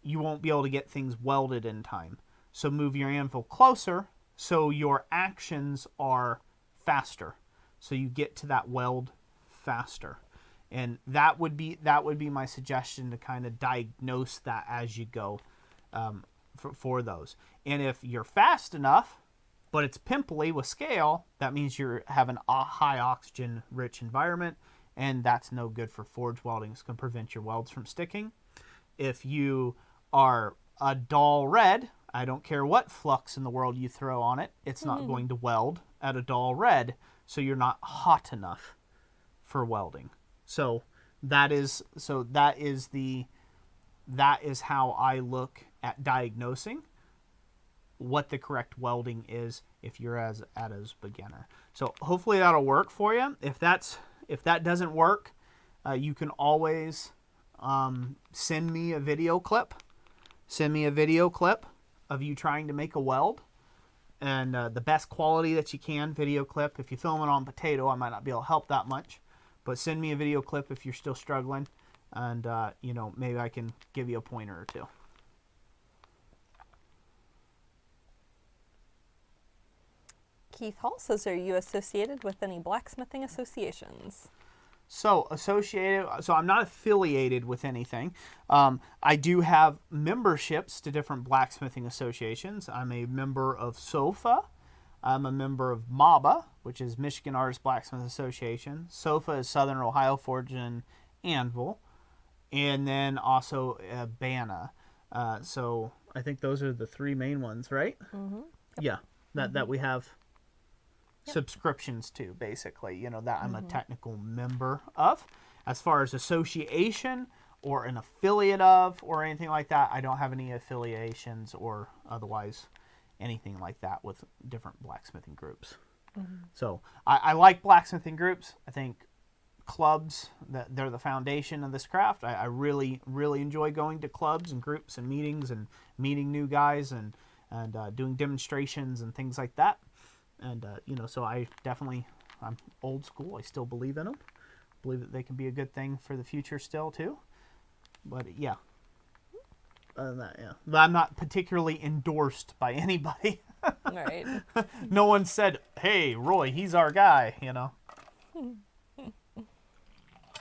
you won't be able to get things welded in time. So move your anvil closer so your actions are faster. So you get to that weld faster. And that would be my suggestion, to kind of diagnose that as you go for those. And if you're fast enough, but it's pimply with scale, that means you're having a high oxygen rich environment, and that's no good for forge welding. It's going to prevent your welds from sticking. If you are a dull red, I don't care what flux in the world you throw on it, it's not going to weld at a dull red. So you're not hot enough for welding. So that is how I look at diagnosing what the correct welding is if you're as beginner. So hopefully that'll work for you. If that doesn't work, you can always send me a video clip. Send me a video clip of you trying to make a weld. And the best quality that you can, video clip. If you film it on potato, I might not be able to help that much. But send me a video clip if you're still struggling. And, you know, maybe I can give you a pointer or two. Keith Hall says, are you associated with any blacksmithing associations? So I'm not affiliated with anything. I do have memberships to different blacksmithing associations. I'm a member of SOFA. I'm a member of MABA, which is Michigan Artist Blacksmith Association. SOFA is Southern Ohio Forge and Anvil. And then also BANA. So I think those are the three main ones, right? Mm-hmm. Yep. Yeah, that we have subscriptions to, basically, you know, that I'm a technical member of. As far as association or an affiliate of or anything like that, I don't have any affiliations or otherwise anything like that with different blacksmithing groups. So I like blacksmithing groups. I think clubs, they're the foundation of this craft. I really enjoy going to clubs and groups and meetings and meeting new guys and doing demonstrations and things like that. And, you know, so I'm old school. I still believe in them. Believe that they can be a good thing for the future still, too. But, yeah. But I'm not particularly endorsed by anybody. Right. No one said, hey, Roy, he's our guy, you know.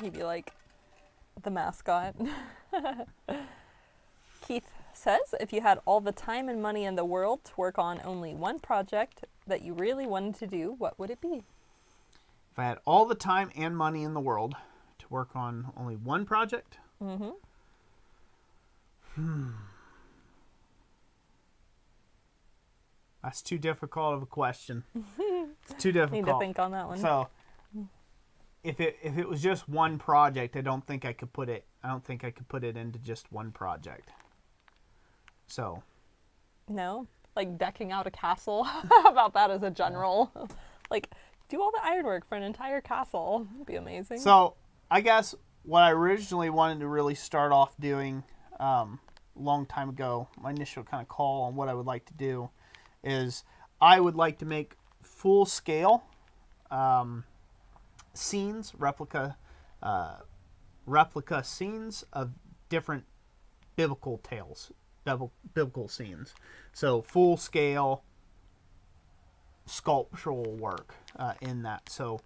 He'd be like the mascot. Keith says, if you had all the time and money in the world to work on only one project that you really wanted to do, what would it be? If I had all the time and money in the world to work on only one project? That's too difficult of a question. It's too difficult. Need to think on that one. So, if it was just one project, I don't think I could put it into just one project. So. No? Like decking out a castle? How about that as a general? Like, do all the ironwork for an entire castle. That'd be amazing. So, I guess what I originally wanted to really start off doing long time ago, my initial kind of call on what I would like to do is I would like to make full scale scenes, replica scenes of different biblical tales, biblical scenes. So full scale sculptural work in that. So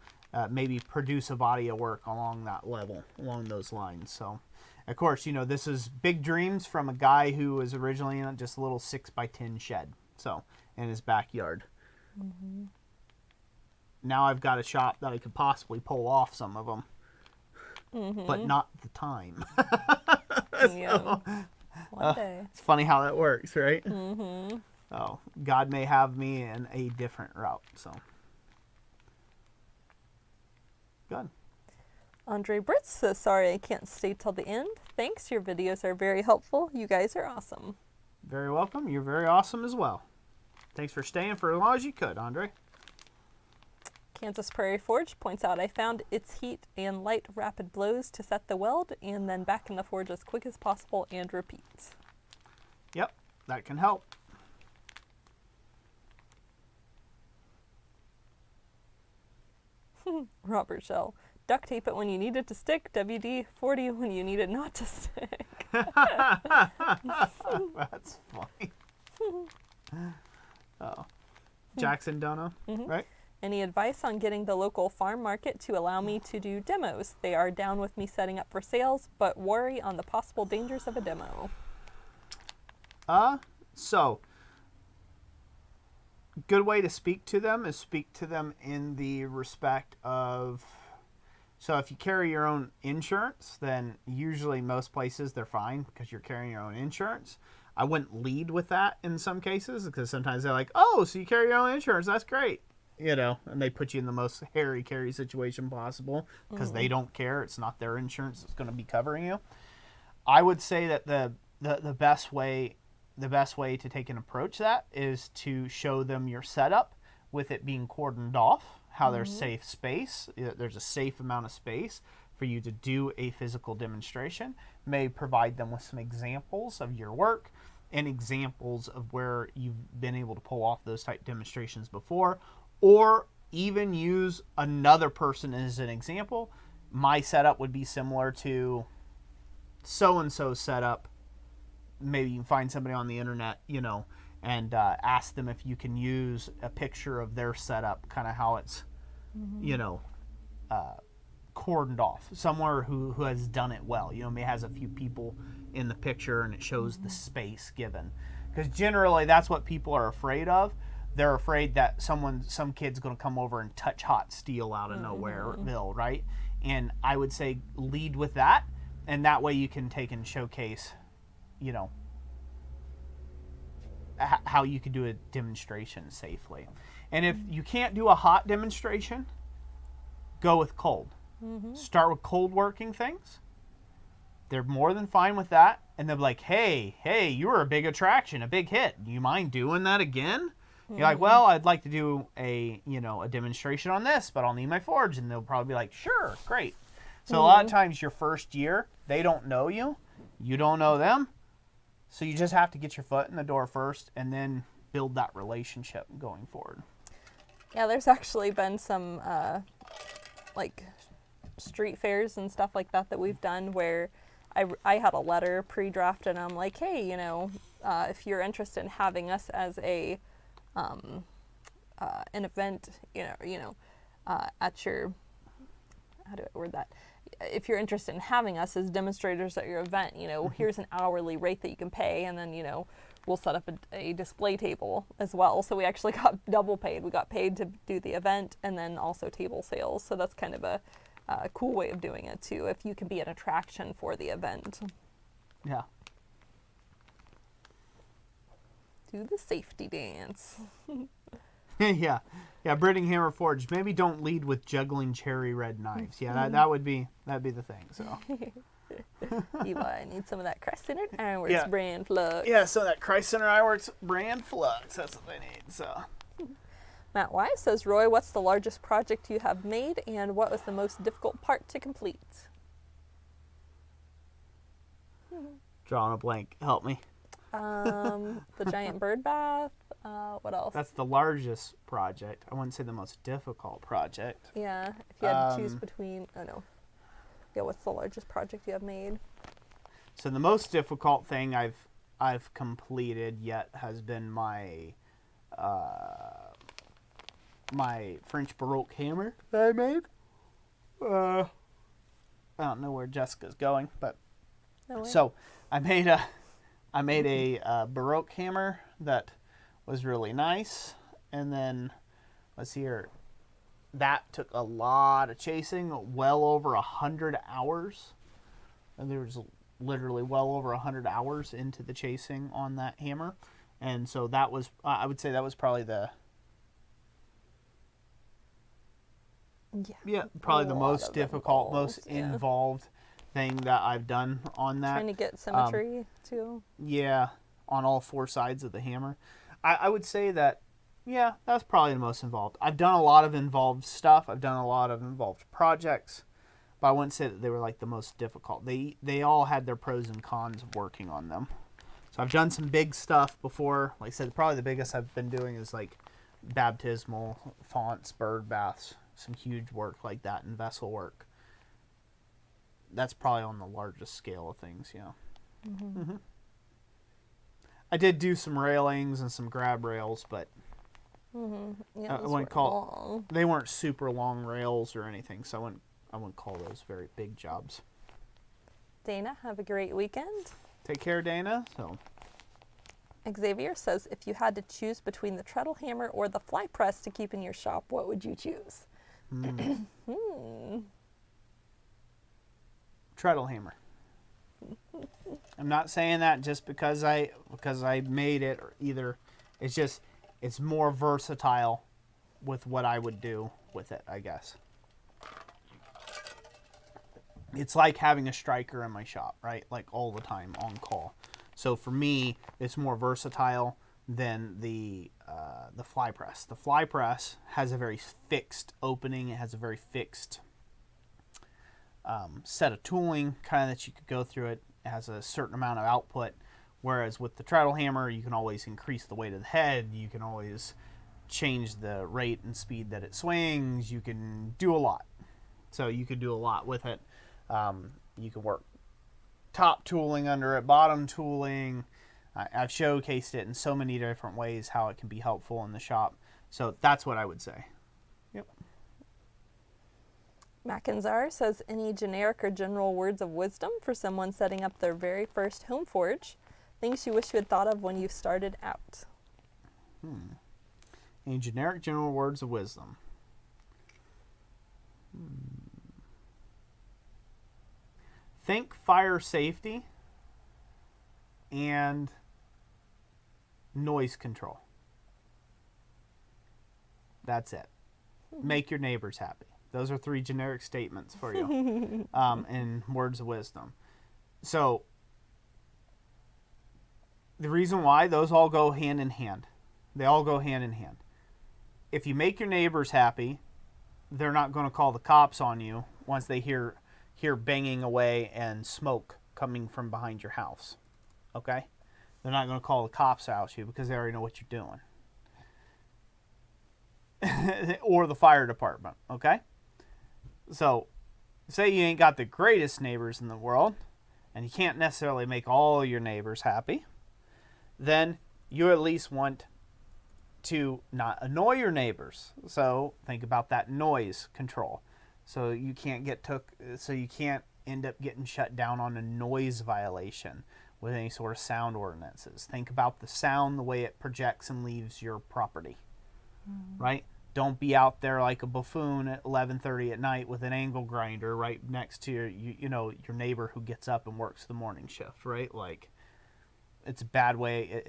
maybe produce a body of work along that level, along those lines. So of course, you know, this is big dreams from a guy who was originally in just a little 6x10 shed, so in his backyard. Mm-hmm. Now I've got a shop that I could possibly pull off some of them, but not the time. Yeah. One day. It's funny how that works, right? Mm-hmm. Oh, God may have me in a different route. So good. Andre Britz says, sorry I can't stay till the end. Thanks, your videos are very helpful. You guys are awesome. Very welcome. You're very awesome as well. Thanks for staying for as long as you could, Andre. Kansas Prairie Forge points out, I found its heat and light rapid blows to set the weld and then back in the forge as quick as possible and repeat. Yep, that can help. Robert Shell. Duct tape it when you need it to stick. WD-40 when you need it not to stick. That's funny. Oh, Jackson Dono, right? Any advice on getting the local farm market to allow me to do demos? They are down with me setting up for sales, but worry on the possible dangers of a demo. So good way to speak to them is speak to them in the respect of, so if you carry your own insurance, then usually most places they're fine because you're carrying your own insurance. I wouldn't lead with that in some cases because sometimes they're like, oh, so you carry your own insurance, that's great. You know, and they put you in the most hairy carry situation possible because they don't care. It's not their insurance that's going to be covering you. I would say that the best way to take an approach that is to show them your setup with it being cordoned off, how there's safe space. There's a safe amount of space for you to do a physical demonstration. May provide them with some examples of your work and examples of where you've been able to pull off those type demonstrations before, or even use another person as an example. My setup would be similar to so-and-so setup. Maybe you can find somebody on the internet, you know, and ask them if you can use a picture of their setup, kind of how it's, you know, cordoned off. Somewhere who has done it well. You know, maybe has a few people in the picture and it shows the space given. Because generally that's what people are afraid of. They're afraid that some kid's going to come over and touch hot steel out of nowhere, right? And I would say lead with that, and that way you can take and showcase, you know, how you can do a demonstration safely. And if you can't do a hot demonstration, go with cold. Start with cold working things. They're more than fine with that, and they'll be like, hey, you were a big attraction, a big hit. Do you mind doing that again? You're like, well, I'd like to do a demonstration on this, but I'll need my forge. And they'll probably be like, sure, great. So a lot of times your first year, they don't know you. You don't know them. So you just have to get your foot in the door first and then build that relationship going forward. Yeah, there's actually been some like street fairs and stuff like that we've done where I had a letter pre-drafted and I'm like, hey, you know, if you're interested in having us as a an event, at your, how do I word that? If you're interested in having us as demonstrators at your event, you know, here's an hourly rate that you can pay, and then, you know, we'll set up a display table as well. So we actually got double paid. We got paid to do the event and then also table sales. So that's kind of a cool way of doing it too, if you can be an attraction for the event. Yeah. Do the safety dance. Yeah. Brittinghammer Forge. Maybe don't lead with juggling cherry red knives. Yeah, that'd be the thing. So. Eli, I need some of that Christ-centered Ironworks brand Flux. Yeah, so that Christ-centered Ironworks brand Flux. That's what they need. So. Matt Wise says, Roy, what's the largest project you have made, and what was the most difficult part to complete? Drawing a blank. Help me. The giant bird bath. What else? That's the largest project. I wouldn't say the most difficult project. Yeah, if you had to choose between, oh no. Yeah, what's the largest project you have made? So the most difficult thing I've completed yet has been my my French Baroque hammer that I made. I don't know where Jessica's going, but No way. so I made a Baroque hammer that was really nice, and then let's see here. That took a lot of chasing, well over 100 hours, and there was literally well over 100 hours into the chasing on that hammer, and so that was, I would say that was probably probably the most difficult, most involved thing that I've done on that. Trying to get symmetry too. Yeah, on all four sides of the hammer. I would say that, yeah, that's probably the most involved. I've done a lot of involved stuff. I've done a lot of involved projects, but I wouldn't say that they were like the most difficult. They all had their pros and cons of working on them. So I've done some big stuff before. Like I said, probably the biggest I've been doing is like baptismal fonts, bird baths, some huge work like that, and vessel work. That's probably on the largest scale of things, yeah. Mm-hmm. Mm-hmm. I did do some railings and some grab rails, but yeah, I wouldn't call they weren't super long rails or anything, so I wouldn't call those very big jobs. Dana, have a great weekend. Take care, Dana. So Xavier says, if you had to choose between the treadle hammer or the fly press to keep in your shop, what would you choose? Treadle hammer. I'm not saying that just because I made it or either. It's more versatile with what I would do with it, I guess. It's like having a striker in my shop, right? Like all the time on call. So for me, it's more versatile than the fly press. The fly press has a very fixed opening. It has a very fixed set of tooling kind of that you could go through. It has a certain amount of output, whereas with the treadle hammer you can always increase the weight of the head, you can always change the rate and speed that it swings, you can do a lot. So you could do a lot with it. You can work top tooling under it, bottom tooling. I've showcased it in so many different ways how it can be helpful in the shop. So that's what I would say. Yep. Mackinzar says, any generic or general words of wisdom for someone setting up their very first home forge? Things you wish you had thought of when you started out. Any generic general words of wisdom? Think fire safety and noise control. That's it. Make your neighbors happy. Those are 3 generic statements for you in words of wisdom. So the reason why, those all go hand in hand. They all go hand in hand. If you make your neighbors happy, they're not going to call the cops on you once they hear banging away and smoke coming from behind your house. Okay? They're not going to call the cops out at you because they already know what you're doing. Or the fire department. Okay? So, say you ain't got the greatest neighbors in the world, and you can't necessarily make all your neighbors happy, then you at least want to not annoy your neighbors. So think about that noise control. So you can't end up getting shut down on a noise violation with any sort of sound ordinances. Think about the sound, the way it projects and leaves your property. Right? Don't be out there like a buffoon at 11:30 at night with an angle grinder right next to your neighbor who gets up and works the morning shift, right? Like, it's a bad way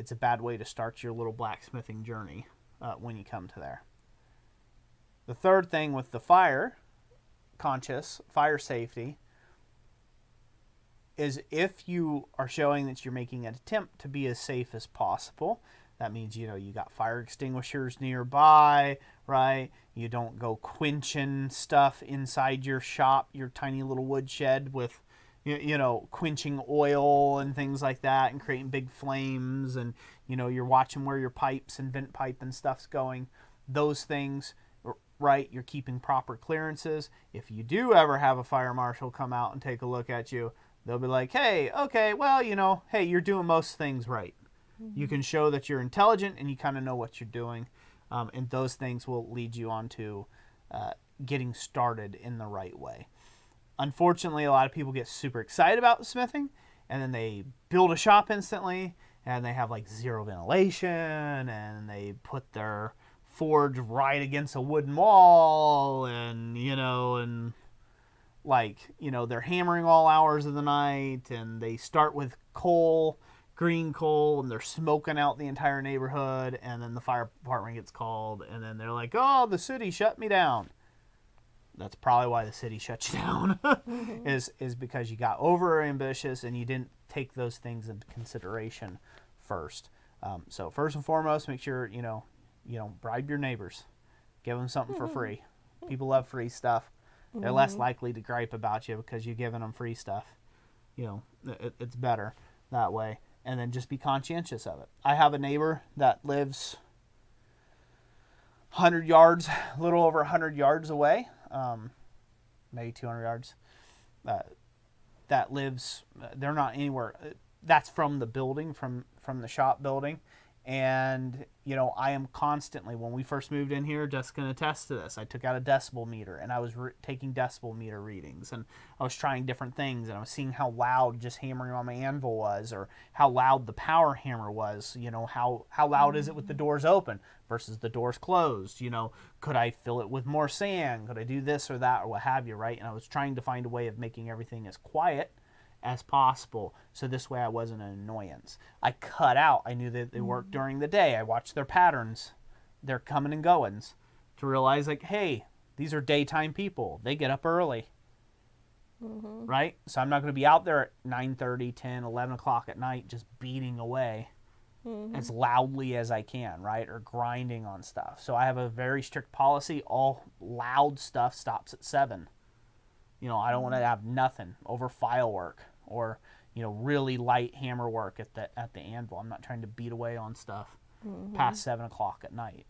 to start your little blacksmithing journey when you come to there. The third thing with the fire safety is, if you are showing that you're making an attempt to be as safe as possible, that means, you got fire extinguishers nearby, right? You don't go quenching stuff inside your shop, your tiny little woodshed with, you know, quenching oil and things like that and creating big flames, and, you know, you're watching where your pipes and vent pipe and stuff's going. Those things, right? You're keeping proper clearances. If you do ever have a fire marshal come out and take a look at you, they'll be like, hey, okay, well, you know, hey, you're doing most things right. You can show that you're intelligent and you kind of know what you're doing. And those things will lead you on to getting started in the right way. Unfortunately, a lot of people get super excited about smithing, and then they build a shop instantly, and they have like zero ventilation, and they put their forge right against a wooden wall, and, you know, and like, you know, they're hammering all hours of the night, and they start with coal, green coal, and they're smoking out the entire neighborhood, and then the fire department gets called, and then they're like, oh, the city shut me down. That's probably why the city shut you down, is because you got over ambitious and you didn't take those things into consideration first. So first and foremost, make sure, you know, bribe your neighbors. Give them something for free. People love free stuff. They're less likely to gripe about you because you're giving them free stuff. You know, it's better that way. And then just be conscientious of it. I have a neighbor that lives 100 yards, a little over 100 yards away, maybe 200 yards, that lives, they're not anywhere, that's from the building, from the shop building. And, you know, I am constantly, when we first moved in here, Jessica can attest to this, I took out a decibel meter, and I was taking decibel meter readings, and I was trying different things, and I was seeing how loud just hammering on my anvil was, or how loud the power hammer was, you know, how loud is it with the doors open versus the doors closed, you know, could I fill it with more sand, could I do this or that, or what have you, right? And I was trying to find a way of making everything as quiet as possible, so this way I wasn't an annoyance. I cut out, I knew that they worked during the day, I watched their patterns, their coming and goings, to realize, like, hey, these are daytime people, they get up early, right? So I'm not going to be out there at 9:30, 10, 11 o'clock at night just beating away as loudly as I can, right? Or grinding on stuff. So I have a very strict policy, all loud stuff stops at 7. You know, I don't want to have nothing over file work or, you know, really light hammer work at the anvil. I'm not trying to beat away on stuff past 7 o'clock at night.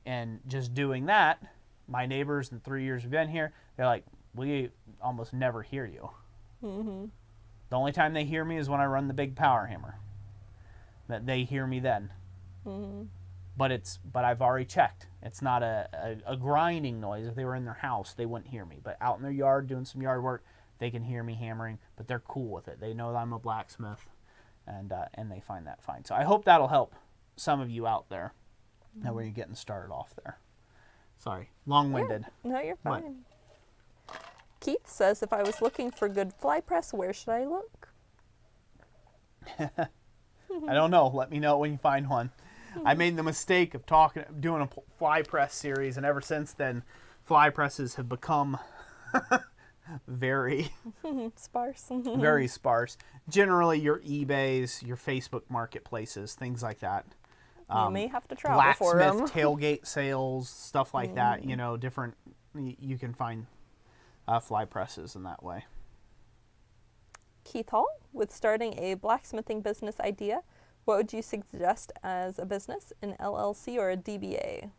And just doing that, my neighbors in 3 years we've been here, they're like, we almost never hear you. The only time they hear me is when I run the big power hammer. That they hear me then. But I've already checked. It's not a grinding noise. If they were in their house, they wouldn't hear me. But out in their yard doing some yard work, they can hear me hammering. But they're cool with it. They know that I'm a blacksmith, and they find that fine. So I hope that'll help some of you out there. Now when you're getting started off there. Sorry, long-winded. Yeah. No, you're fine. What? Keith says, if I was looking for good fly press, where should I look? I don't know. Let me know when you find one. I made the mistake of doing a fly press series, and ever since then, fly presses have become very sparse. Very sparse. Generally, your eBays, your Facebook marketplaces, things like that. You may have to travel for them. Blacksmith tailgate sales, stuff like that. You know, different. You can find fly presses in that way. Keith Hall, with starting a blacksmithing business idea, what would you suggest as a business, an LLC or a DBA?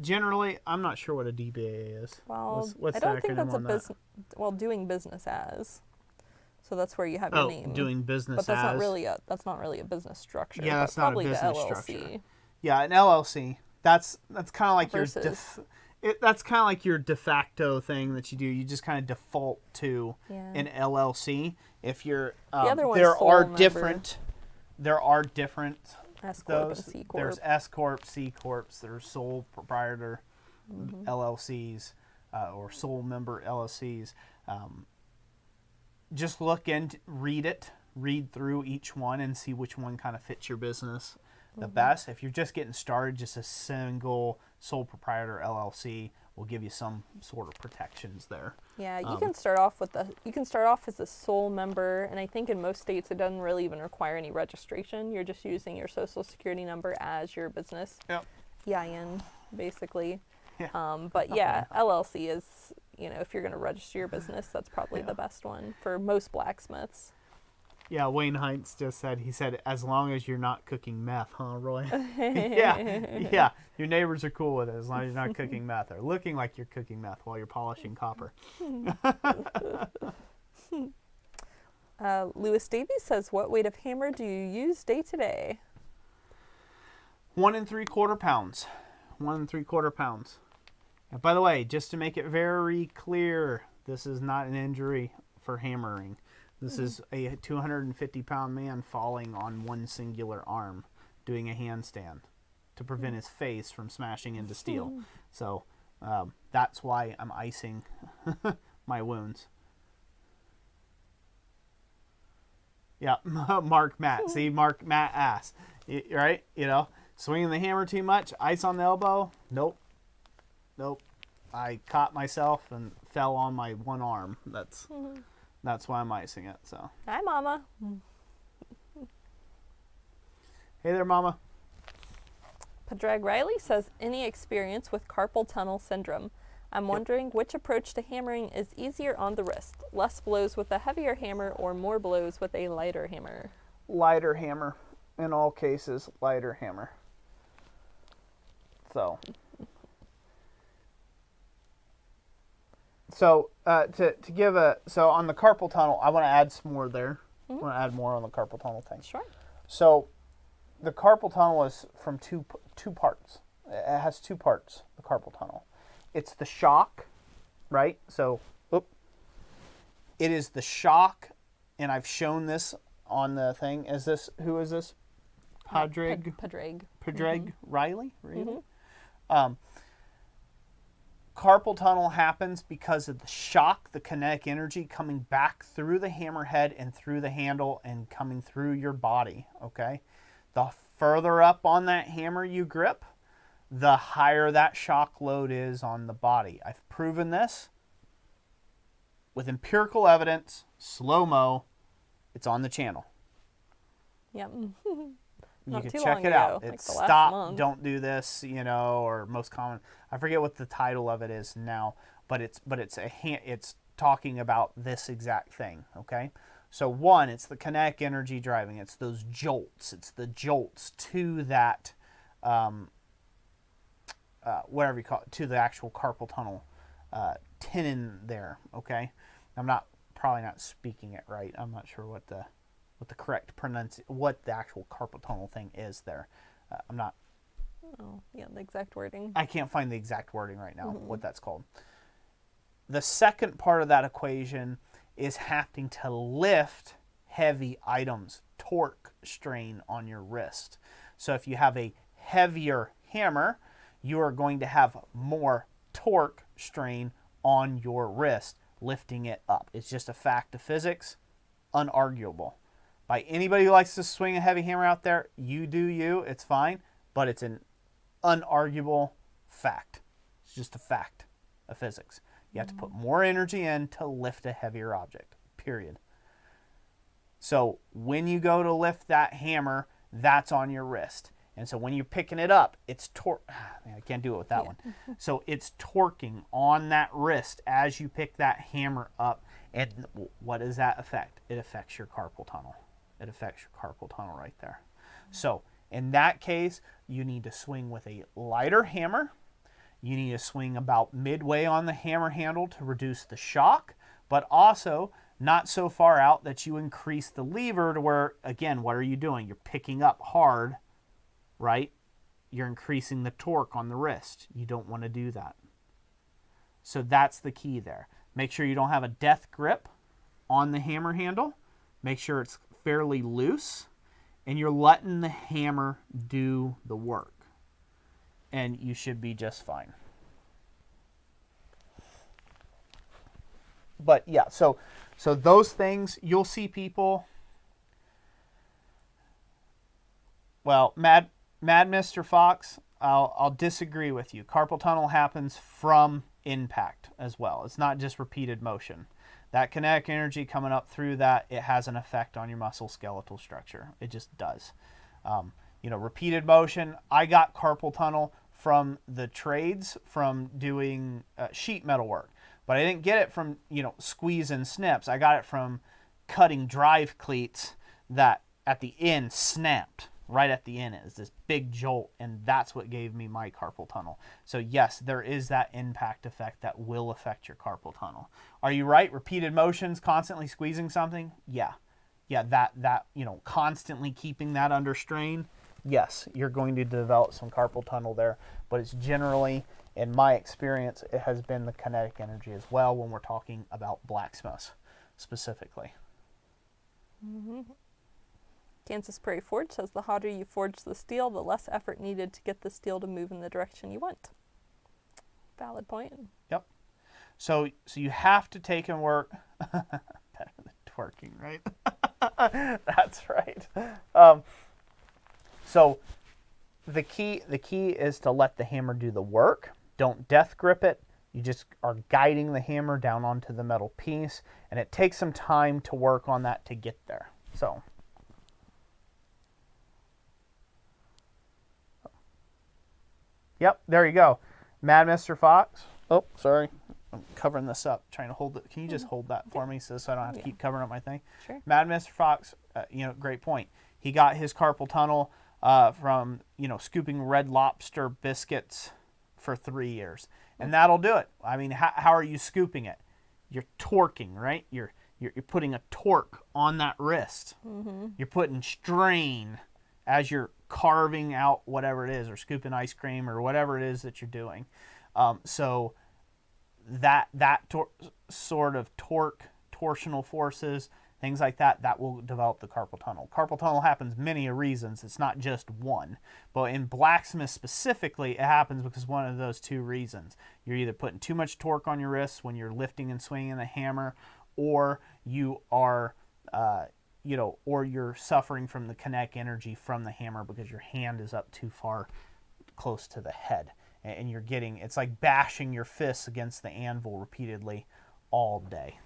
Generally, I'm not sure what a DBA is. Well, what's I don't think that's a business. Well, doing business as. So that's where you have your name. Doing business but that's as. not really a business structure. Yeah, that's not a business structure. LLC. Yeah, an LLC. That's kind of like Versus. that's kind of like your de facto thing that you do. You just kind of default to an LLC. If you're the other one's there sole are member. different S corp and those. C corp. There's S corp, C corps. There's sole proprietor LLCs or sole member LLCs. Just look and read through each one and see which one kind of fits your business the best. If you're just getting started, just a single sole proprietor LLC will give you some sort of protections there. Yeah, you can start off as a sole member, and I think in most states it doesn't really even require any registration. You're just using your social security number as your business EIN, basically. Yeah. But yeah, LLC is, if you're going to register your business, that's probably the best one for most blacksmiths. Yeah, Wayne Heinz just said, as long as you're not cooking meth, huh, Roy? yeah, your neighbors are cool with it as long as you're not cooking meth or looking like you're cooking meth while you're polishing copper. Lewis Davies says, what weight of hammer do you use day to day? 1 3/4 pounds. 1 3/4 pounds. And by the way, just to make it very clear, this is not an injury for hammering. This is a 250-pound man falling on one singular arm, doing a handstand to prevent his face from smashing into steel. So that's why I'm icing my wounds. Yeah, Mark Matt. See, Mark Matt ass. Right? Swinging the hammer too much, ice on the elbow. Nope. I caught myself and fell on my one arm. That's why I'm icing it. So. Hi, Mama. Hey there, Mama. Padraig Riley says, any experience with carpal tunnel syndrome? I'm wondering which approach to hammering is easier on the wrist. Less blows with a heavier hammer or more blows with a lighter hammer? Lighter hammer. In all cases, lighter hammer. So on the carpal tunnel, I want to add some more there. I want to add more on the carpal tunnel thing. Sure. So the carpal tunnel is from two parts. It has two parts, the carpal tunnel. It's the shock, right? So, it is the shock, and I've shown this on the thing. Who is this? Padraig Riley? Carpal tunnel happens because of the shock, the kinetic energy coming back through the hammerhead and through the handle and coming through your body, okay? The further up on that hammer you grip, the higher that shock load is on the body. I've proven this with empirical evidence, slow-mo. It's on the channel. Yep. You can check it out. It's Stop, Don't Do This, or most common. I forget what the title of it is now, but it's talking about this exact thing, okay? So one, it's the kinetic energy driving. It's those jolts. It's the jolts to that, whatever you call it, to the actual carpal tunnel tenon there, okay? I'm probably not speaking it right. I'm not sure what the correct what the actual carpal tunnel thing is there. I'm not. Oh, yeah, the exact wording. I can't find the exact wording right now, what that's called. The second part of that equation is having to lift heavy items, torque strain on your wrist. So if you have a heavier hammer, you are going to have more torque strain on your wrist, lifting it up. It's just a fact of physics, unarguable. By anybody who likes to swing a heavy hammer out there, you do you, it's fine, but it's an unarguable fact. It's just a fact of physics. You have to put more energy in to lift a heavier object, period. So when you go to lift that hammer, that's on your wrist. And so when you're picking it up, it's I can't do it with that one. So it's torquing on that wrist as you pick that hammer up. And what does that affect? It affects your carpal tunnel. It affects your carpal tunnel right there. So in that case, you need to swing with a lighter hammer. You need to swing about midway on the hammer handle to reduce the shock, but also not so far out that you increase the lever to where, again, what are you doing? You're picking up hard, right? You're increasing the torque on the wrist. You don't want to do that. So that's the key there. Make sure you don't have a death grip on the hammer handle. Make sure it's fairly loose, and you're letting the hammer do the work. And you should be just fine. But yeah, so those things, you'll see people. Well, Mad Mr. Fox, I'll disagree with you. Carpal tunnel happens from impact as well. It's not just repeated motion. That kinetic energy coming up through that, it has an effect on your muscle skeletal structure. It just does. Repeated motion. I got carpal tunnel from the trades, from doing sheet metal work. But I didn't get it from, squeezing snips. I got it from cutting drive cleats that at the end snapped. Right at the end is this big jolt, and that's what gave me my carpal tunnel. So yes, there is that impact effect that will affect your carpal tunnel. Are you right? Repeated motions, constantly squeezing something? Yeah, that constantly keeping that under strain. Yes, you're going to develop some carpal tunnel there, but it's generally, in my experience, it has been the kinetic energy as well when we're talking about blacksmiths specifically. Mm-hmm. Kansas Prairie Forge says the hotter you forge the steel, the less effort needed to get the steel to move in the direction you want. Valid point. Yep. So you have to take and work better than twerking, right? That's right. So the key is to let the hammer do the work. Don't death grip it. You just are guiding the hammer down onto the metal piece, and it takes some time to work on that to get there. So. Yep, there you go. Mad Mr. Fox. Oh, sorry. I'm covering this up, trying to hold it. Can you just hold that for me so I don't have to keep covering up my thing? Sure. Mad Mr. Fox, great point. He got his carpal tunnel from, scooping Red Lobster biscuits for 3 years. And that'll do it. I mean, how are you scooping it? You're torquing, right? You're putting a torque on that wrist. Mm-hmm. You're putting strain as you're carving out whatever it is, or scooping ice cream, or whatever it is that you're doing. So that sort of torque, torsional forces, things like that will develop the carpal tunnel. Carpal tunnel happens many reasons. It's not just one. But in blacksmith specifically, it happens because one of those two reasons. You're either putting too much torque on your wrists when you're lifting and swinging the hammer, or you are or you're suffering from the kinetic energy from the hammer because your hand is up too far close to the head. And you're it's like bashing your fists against the anvil repeatedly all day.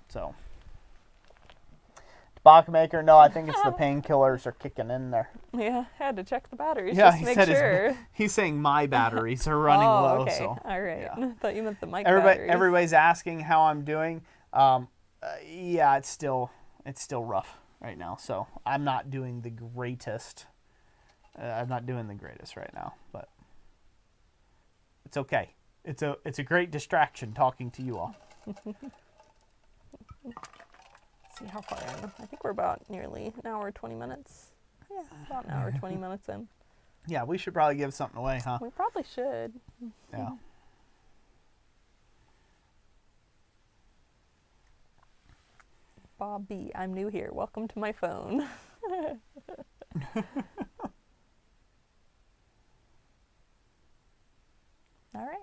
So, tobacco maker, no, I think it's the painkillers are kicking in there. Yeah, I had to check the batteries yeah, just to make sure. He's saying my batteries are running low. Okay. So, all right. Yeah. I thought you meant the mic batteries. Everybody's asking how I'm doing. Yeah, it's still rough right now. So I'm not doing the greatest. I'm not doing the greatest right now, but it's okay. It's a great distraction talking to you all. See how far in. I think we're about nearly an hour, 20 minutes. Yeah, about an hour, 20 minutes in. Yeah, we should probably give something away, huh? We probably should. Yeah. Bob B, I'm new here. Welcome to my phone. All right.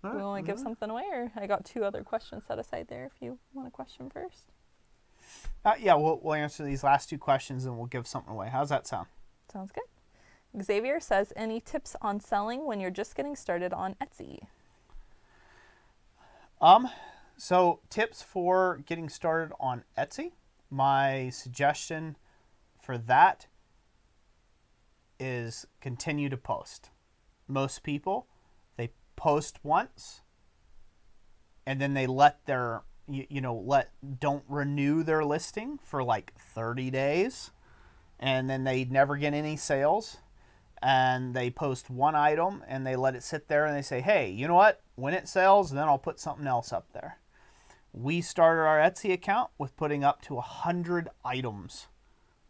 Do we want to give something away, or I got 2 other questions set aside there if you want a question first? Yeah, we'll answer these last 2 questions and we'll give something away. How's that sound? Sounds good. Xavier says, any tips on selling when you're just getting started on Etsy? So tips for getting started on Etsy. My suggestion for that is continue to post. Most people, they post once and then they let their don't renew their listing for like 30 days, and then they never get any sales, and they post one item and they let it sit there and they say, hey, you know what, when it sells, then I'll put something else up there. We started our Etsy account with putting up to 100 items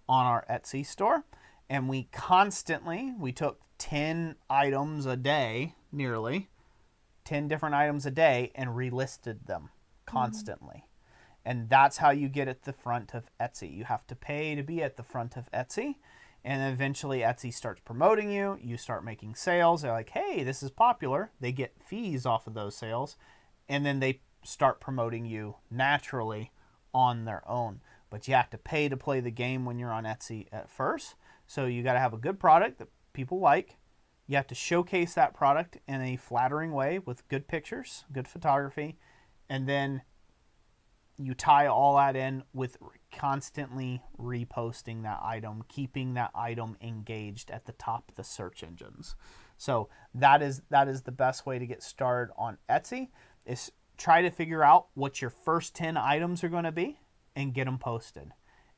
on our Etsy store, and we took 10 items a day, nearly 10 different items a day, and relisted them constantly. And that's how you get at the front of Etsy. You have to pay to be at the front of Etsy, and eventually Etsy starts promoting you. You start making sales. They're like, hey, this is popular. They get fees off of those sales, and then they start promoting you naturally on their own. But you have to pay to play the game when you're on Etsy at first. So you got to have a good product that people like. You have to showcase that product in a flattering way with good pictures, good photography, and then you tie all that in with constantly reposting that item, keeping that item engaged at the top of the search engines. So that is the best way to get started on Etsy, is try to figure out what your first 10 items are going to be and get them posted.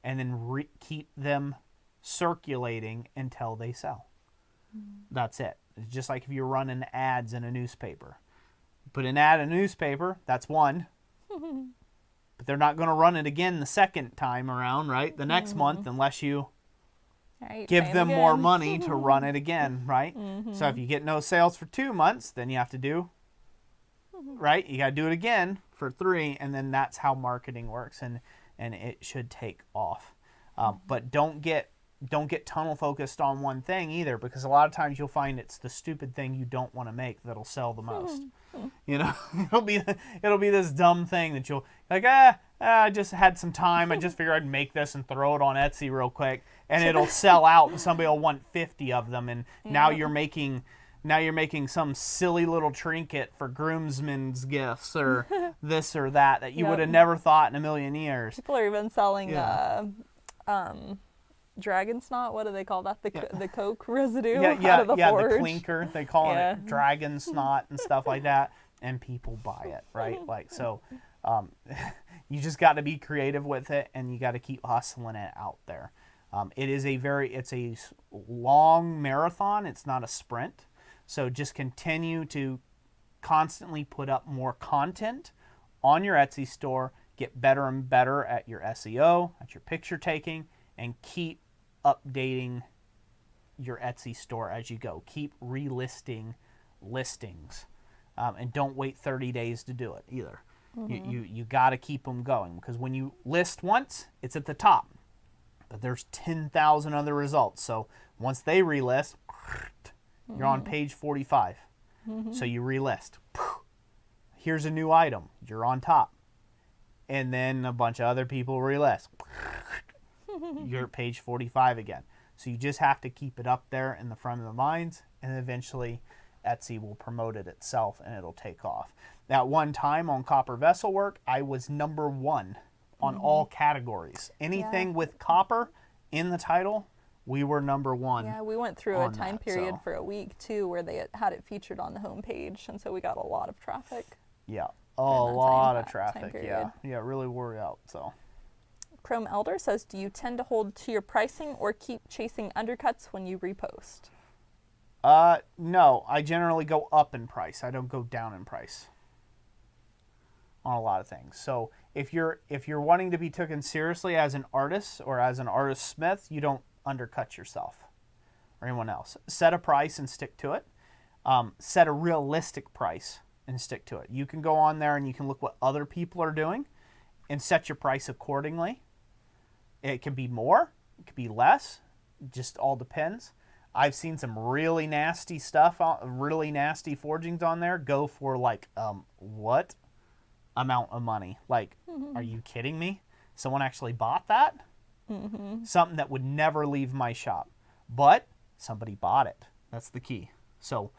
And then keep them circulating until they sell. That's it. It's just like if you're running ads in a newspaper. Put an ad in a newspaper, that's one. But they're not going to run it again the second time around, right? The next month, unless you give them more money to run it again, right? So if you get no sales for 2 months, then you have to do, right? You got to do it again for 3, and then that's how marketing works, and it should take off. But don't get tunnel focused on one thing either, because a lot of times you'll find it's the stupid thing you don't want to make that'll sell the most. You know, it'll be this dumb thing that you'll like, I just had some time. I just figured I'd make this and throw it on Etsy real quick, and it'll sell out, and somebody will want 50 of them, and now you're making some silly little trinket for groomsmen's gifts or this or that you would have never thought in a million years. People are even selling dragon snot. What do they call that? The coke residue out of the forge. The clinker. They call it dragon snot and stuff like that, and people buy it, right? Like so, you just got to be creative with it, and you got to keep hustling it out there. It's a long marathon. It's not a sprint. So just continue to constantly put up more content on your Etsy store. Get better and better at your SEO, at your picture taking, and keep updating your Etsy store as you go. Keep relisting listings, and don't wait 30 days to do it either. You got to keep them going, because when you list once, it's at the top, but there's 10,000 other results. So once they relist, you're on page 45. So you relist. Here's a new item. You're on top. And then a bunch of other people relist. You're at page 45 again. So you just have to keep it up there in the front of the minds, and eventually Etsy will promote it itself and it'll take off. At one time on copper vessel work, I was number 1 on all categories. Anything with copper in the title, we were number 1. Yeah, we went through a time period for a week too where they had it featured on the homepage, and so we got a lot of traffic. Yeah, a lot of traffic. Yeah, really wore out. So, Chrome Elder says, do you tend to hold to your pricing or keep chasing undercuts when you repost? No, I generally go up in price. I don't go down in price on a lot of things. So if you're wanting to be taken seriously as an artist or as an artist smith, you don't undercut yourself or anyone else. Set a price and stick to it. Set a realistic price and stick to it. You can go on there and you can look what other people are doing and set your price accordingly. It can be more, it could be less, just all depends. I've seen some really nasty stuff, really nasty forgings on there go for like, what amount of money? Like, are you kidding me? Someone actually bought that? Something that would never leave my shop. But somebody bought it. That's the key. So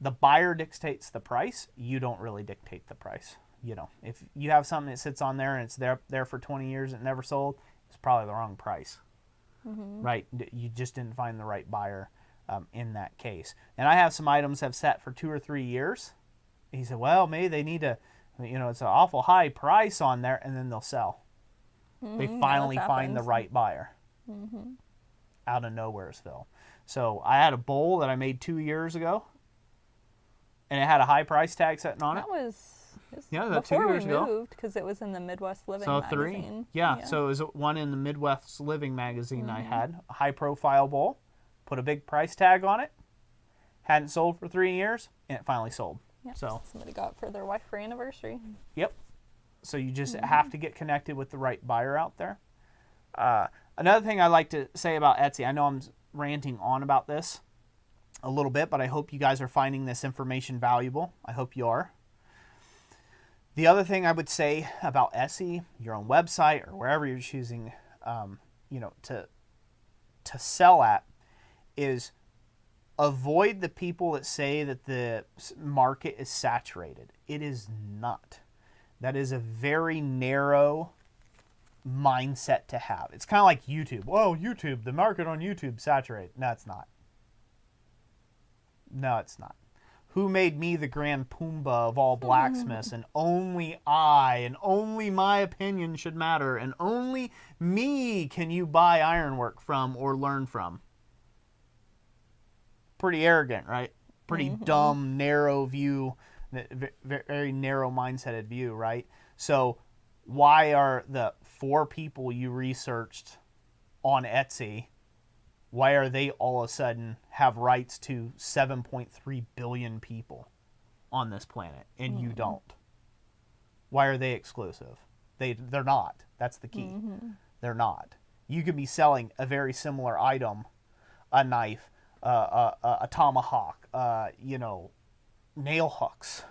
the buyer dictates the price. You don't really dictate the price. You know, if you have something that sits on there and it's there for 20 years and it never sold, it's probably the wrong price. Right? You just didn't find the right buyer in that case. And I have some items have sat for 2 or 3 years. He said, well, maybe they need to, it's an awful high price on there, and then they'll sell. They finally find the right buyer out of Nowheresville. So I had a bowl that I made 2 years ago, and it had a high price tag sitting on it. That was before 2 years we ago. moved, because it was in the Midwest Living magazine. So it was one in the Midwest Living magazine I had, a high profile bowl, put a big price tag on it, hadn't sold for 3 years, and it finally sold. Yep. So somebody got it for their wife for anniversary. Yep. So you just have to get connected with the right buyer out there. Another thing I like to say about Etsy, I know I'm ranting on about this a little bit, but I hope you guys are finding this information valuable. I hope you are. The other thing I would say about Etsy, your own website, or wherever you're choosing, to sell at, is avoid the people that say that the market is saturated. It is not. That is a very narrow mindset to have. It's kind of like YouTube. Whoa, YouTube, the market on YouTube saturated. No, it's not. No, it's not. who made me the grand Pumbaa of all blacksmiths, and only I and only my opinion should matter, and only me can you buy ironwork from or learn from. Pretty arrogant, right? Pretty dumb, narrow view, very narrow mindseted view, right? So why are the 4 people you researched on Etsy, why are they all of a sudden have rights to 7.3 billion people on this planet and you don't? Why are they exclusive? They're not. That's the key. They're not. You could be selling a very similar item, a knife, a tomahawk, nail hooks.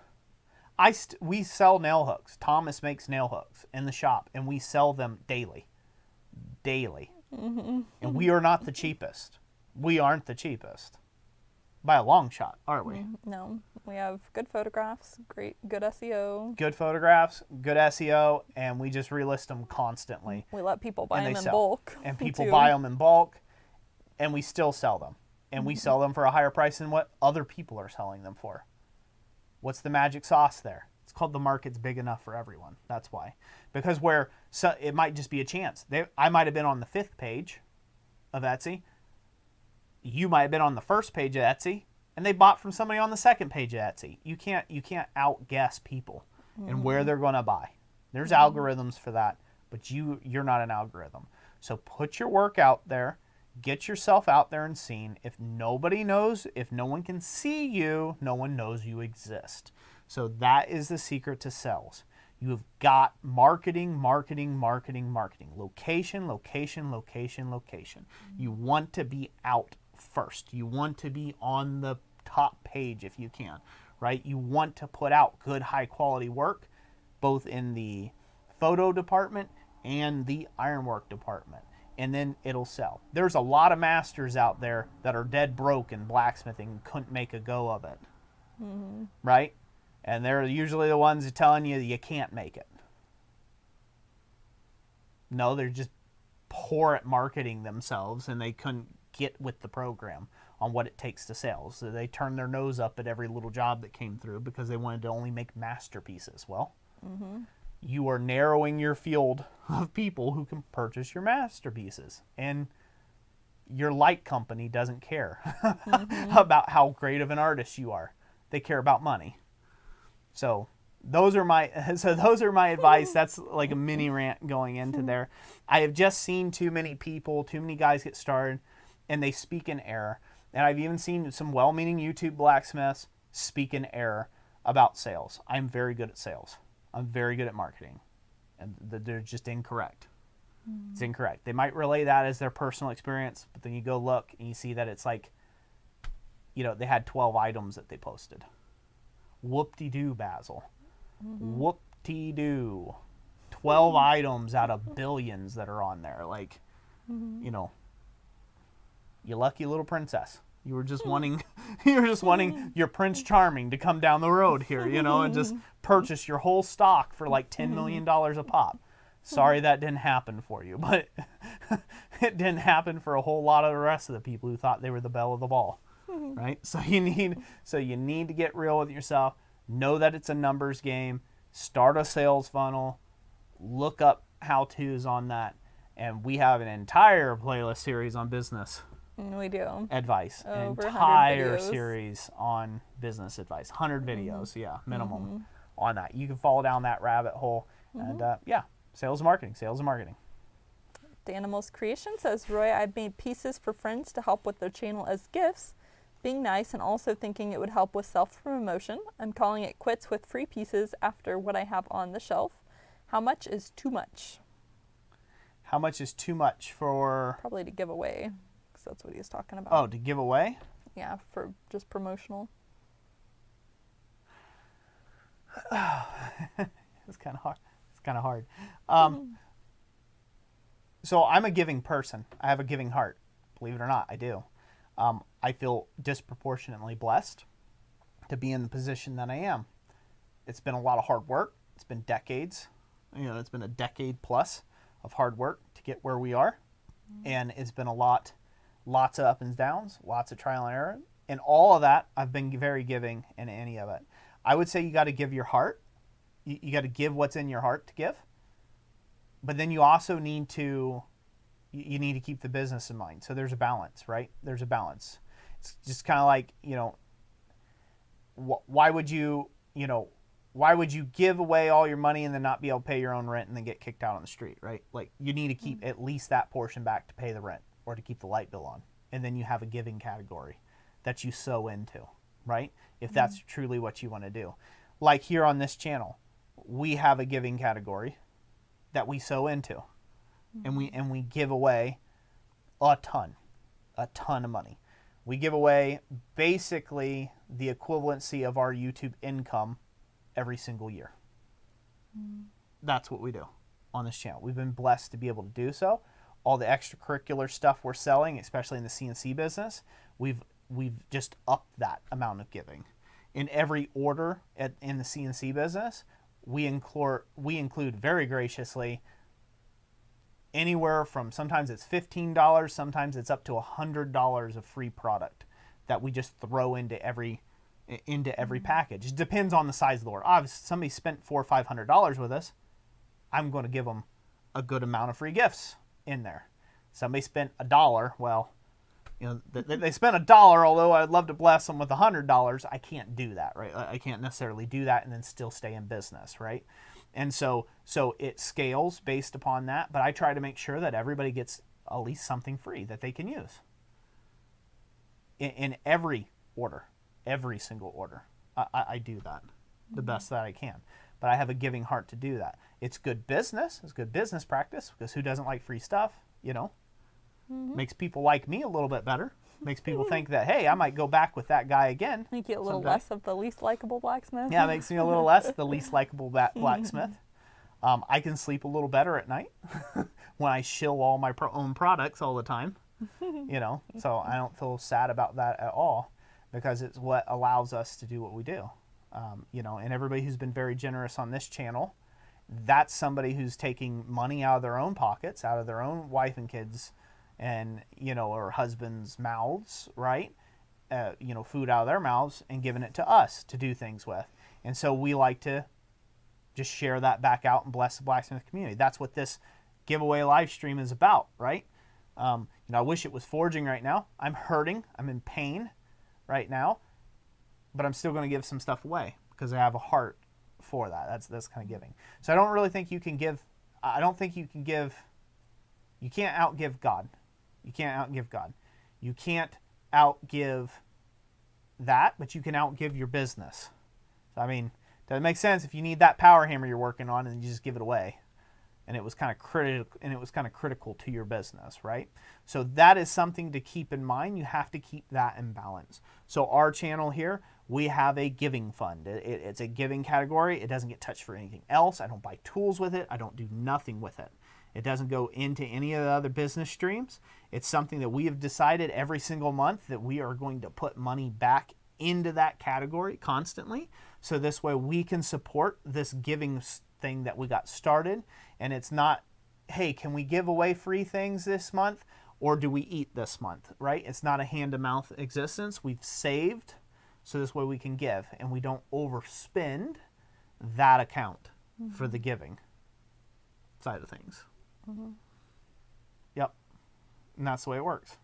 We sell nail hooks. Thomas makes nail hooks in the shop, and we sell them daily. And we are not the cheapest. We aren't the cheapest by a long shot, are we? No, we have good photographs, good SEO. Good photographs, good SEO, and we just relist them constantly. We let people buy them in bulk. And people buy them in bulk, and we still sell them. And we sell them for a higher price than what other people are selling them for. What's the magic sauce there? It's called the market's big enough for everyone. That's why. Because it might just be a chance. I might have been on the 5th page of Etsy. You might have been on the 1st page of Etsy, and they bought from somebody on the 2nd page of Etsy. You can't outguess people and where they're going to buy. There's algorithms for that, but you're not an algorithm. So put your work out there. Get yourself out there and seen. If nobody knows, if no one can see you, no one knows you exist. So that is the secret to sales. You've got marketing. Location. You want to be out first. You want to be on the top page if you can, right? You want to put out good, high quality work, both in the photo department and the ironwork department. And then it'll sell. There's a lot of masters out there that are dead broke in blacksmithing and couldn't make a go of it. Right? And they're usually the ones telling you can't make it. No, they're just poor at marketing themselves, and they couldn't get with the program on what it takes to sell. So they turned their nose up at every little job that came through because they wanted to only make masterpieces. Well, you are narrowing your field of people who can purchase your masterpieces. And your light company doesn't care about how great of an artist you are. They care about money. So those are my advice. That's like a mini rant going into there. I have just seen too many guys get started, and they speak in error. And I've even seen some well-meaning YouTube blacksmiths speak in error about sales. I'm very good at sales. I'm very good at marketing, and they're just incorrect. It's incorrect. They might relay that as their personal experience, but then you go look and you see that it's like, they had 12 items that they posted. Whoop-de-doo, Basil. Whoop-de-doo. 12 items out of billions that are on there. Like, you lucky little princess. You were just wanting your Prince Charming to come down the road here, and just purchase your whole stock for like $10 million a pop. Sorry that didn't happen for you, but it didn't happen for a whole lot of the rest of the people who thought they were the belle of the ball, right? So you need to get real with yourself. Know that it's a numbers game. Start a sales funnel. Look up how-tos on that. And we have an entire playlist series on business. We do. Advice. Over an entire 100 videos. Series on business advice. 100 videos, minimum on that. You can fall down that rabbit hole. And sales and marketing. Danimal's Creation says, Roy, I've made pieces for friends to help with their channel as gifts, being nice and also thinking it would help with self-promotion. I'm calling it quits with free pieces after what I have on the shelf. How much is too much? How much is too much for... Probably to give away, because that's what he was talking about. Oh, to give away? Yeah, for just promotional. It's kind of hard. So I'm a giving person. I have a giving heart. Believe it or not, I do. I feel disproportionately blessed to be in the position that I am. It's been a lot of hard work. It's been decades. It's been a decade plus of hard work to get where we are. And it's been lots of ups and downs, lots of trial and error, in all of that, I've been very giving in any of it. I would say you got to give your heart. You got to give what's in your heart to give. But then you also need to keep the business in mind. So there's a balance, right? There's a balance. It's just kind of like, why would you give away all your money and then not be able to pay your own rent and then get kicked out on the street, right? Like, you need to keep at least that portion back to pay the rent or to keep the light bill on. And then you have a giving category that you sow into, right? If that's truly what you want to do. Like here on this channel, we have a giving category that we sow into. And we give away a ton of money. We give away basically the equivalency of our YouTube income every single year. That's what we do on this channel. We've been blessed to be able to do so. All the extracurricular stuff we're selling, especially in the CNC business, we've just upped that amount of giving. In every order in the CNC business, we include very graciously anywhere from, sometimes it's $15, sometimes it's up to $100 of free product that we just throw into every package. It depends on the size of the order. Obviously, somebody spent $400 or $500 with us, I'm going to give them a good amount of free gifts in there. Somebody spent $1, well, they spent $1, although I'd love to bless them with $100. I can't do that, right? I can't necessarily do that and then still stay in business, right? And so it scales based upon that, but I try to make sure that everybody gets at least something free that they can use in every order, every single order. I do that the best that I can, but I have a giving heart to do that. It's good business. It's good business practice, because who doesn't like free stuff, Makes people like me a little bit better. Makes people think that, hey, I might go back with that guy again. Make you a little less of the least likable blacksmith. Yeah, it makes me a little less the least likable blacksmith. I can sleep a little better at night when I shill all my own products all the time. So I don't feel sad about that at all, because it's what allows us to do what we do. And everybody who's been very generous on this channel, that's somebody who's taking money out of their own pockets, out of their own wife and kids, and or husband's mouths, right? Food out of their mouths, and giving it to us to do things with. And so we like to just share that back out and bless the blacksmith community. That's what this giveaway live stream is about, right? I wish it was forging right now. I'm hurting. I'm in pain right now, but I'm still going to give some stuff away because I have a heart for that. That's kind of giving. So I don't really think you can give. I don't think you can give. You can't outgive God. You can't outgive God. You can't outgive that, but you can outgive your business. So, I mean, does it make sense if you need that power hammer you're working on and you just give it away? And it was kind of critical to your business, right? So that is something to keep in mind. You have to keep that in balance. So our channel here, we have a giving fund. It's a giving category. It doesn't get touched for anything else. I don't buy tools with it. I don't do nothing with it. It doesn't go into any of the other business streams. It's something that we have decided every single month that we are going to put money back into that category constantly. So this way we can support this giving thing that we got started. And it's not, hey, can we give away free things this month, or do we eat this month, right? It's not a hand-to-mouth existence. We've saved, so this way we can give, and we don't overspend that account for the giving side of things. Yep. And that's the way it works.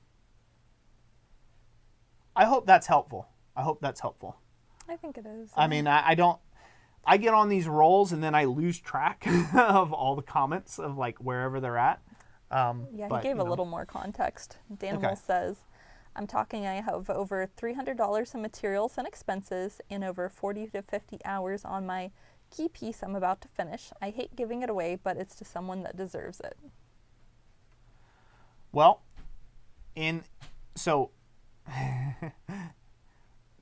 I hope that's helpful. I think it is. I mean, I get on these rolls and then I lose track of all the comments of like wherever they're at. He gave a little more context. Danimal says, I'm talking, I have over $300 in materials and expenses and over 40 to 50 hours on my key piece I'm about to finish. I hate giving it away, but it's to someone that deserves it. Well, so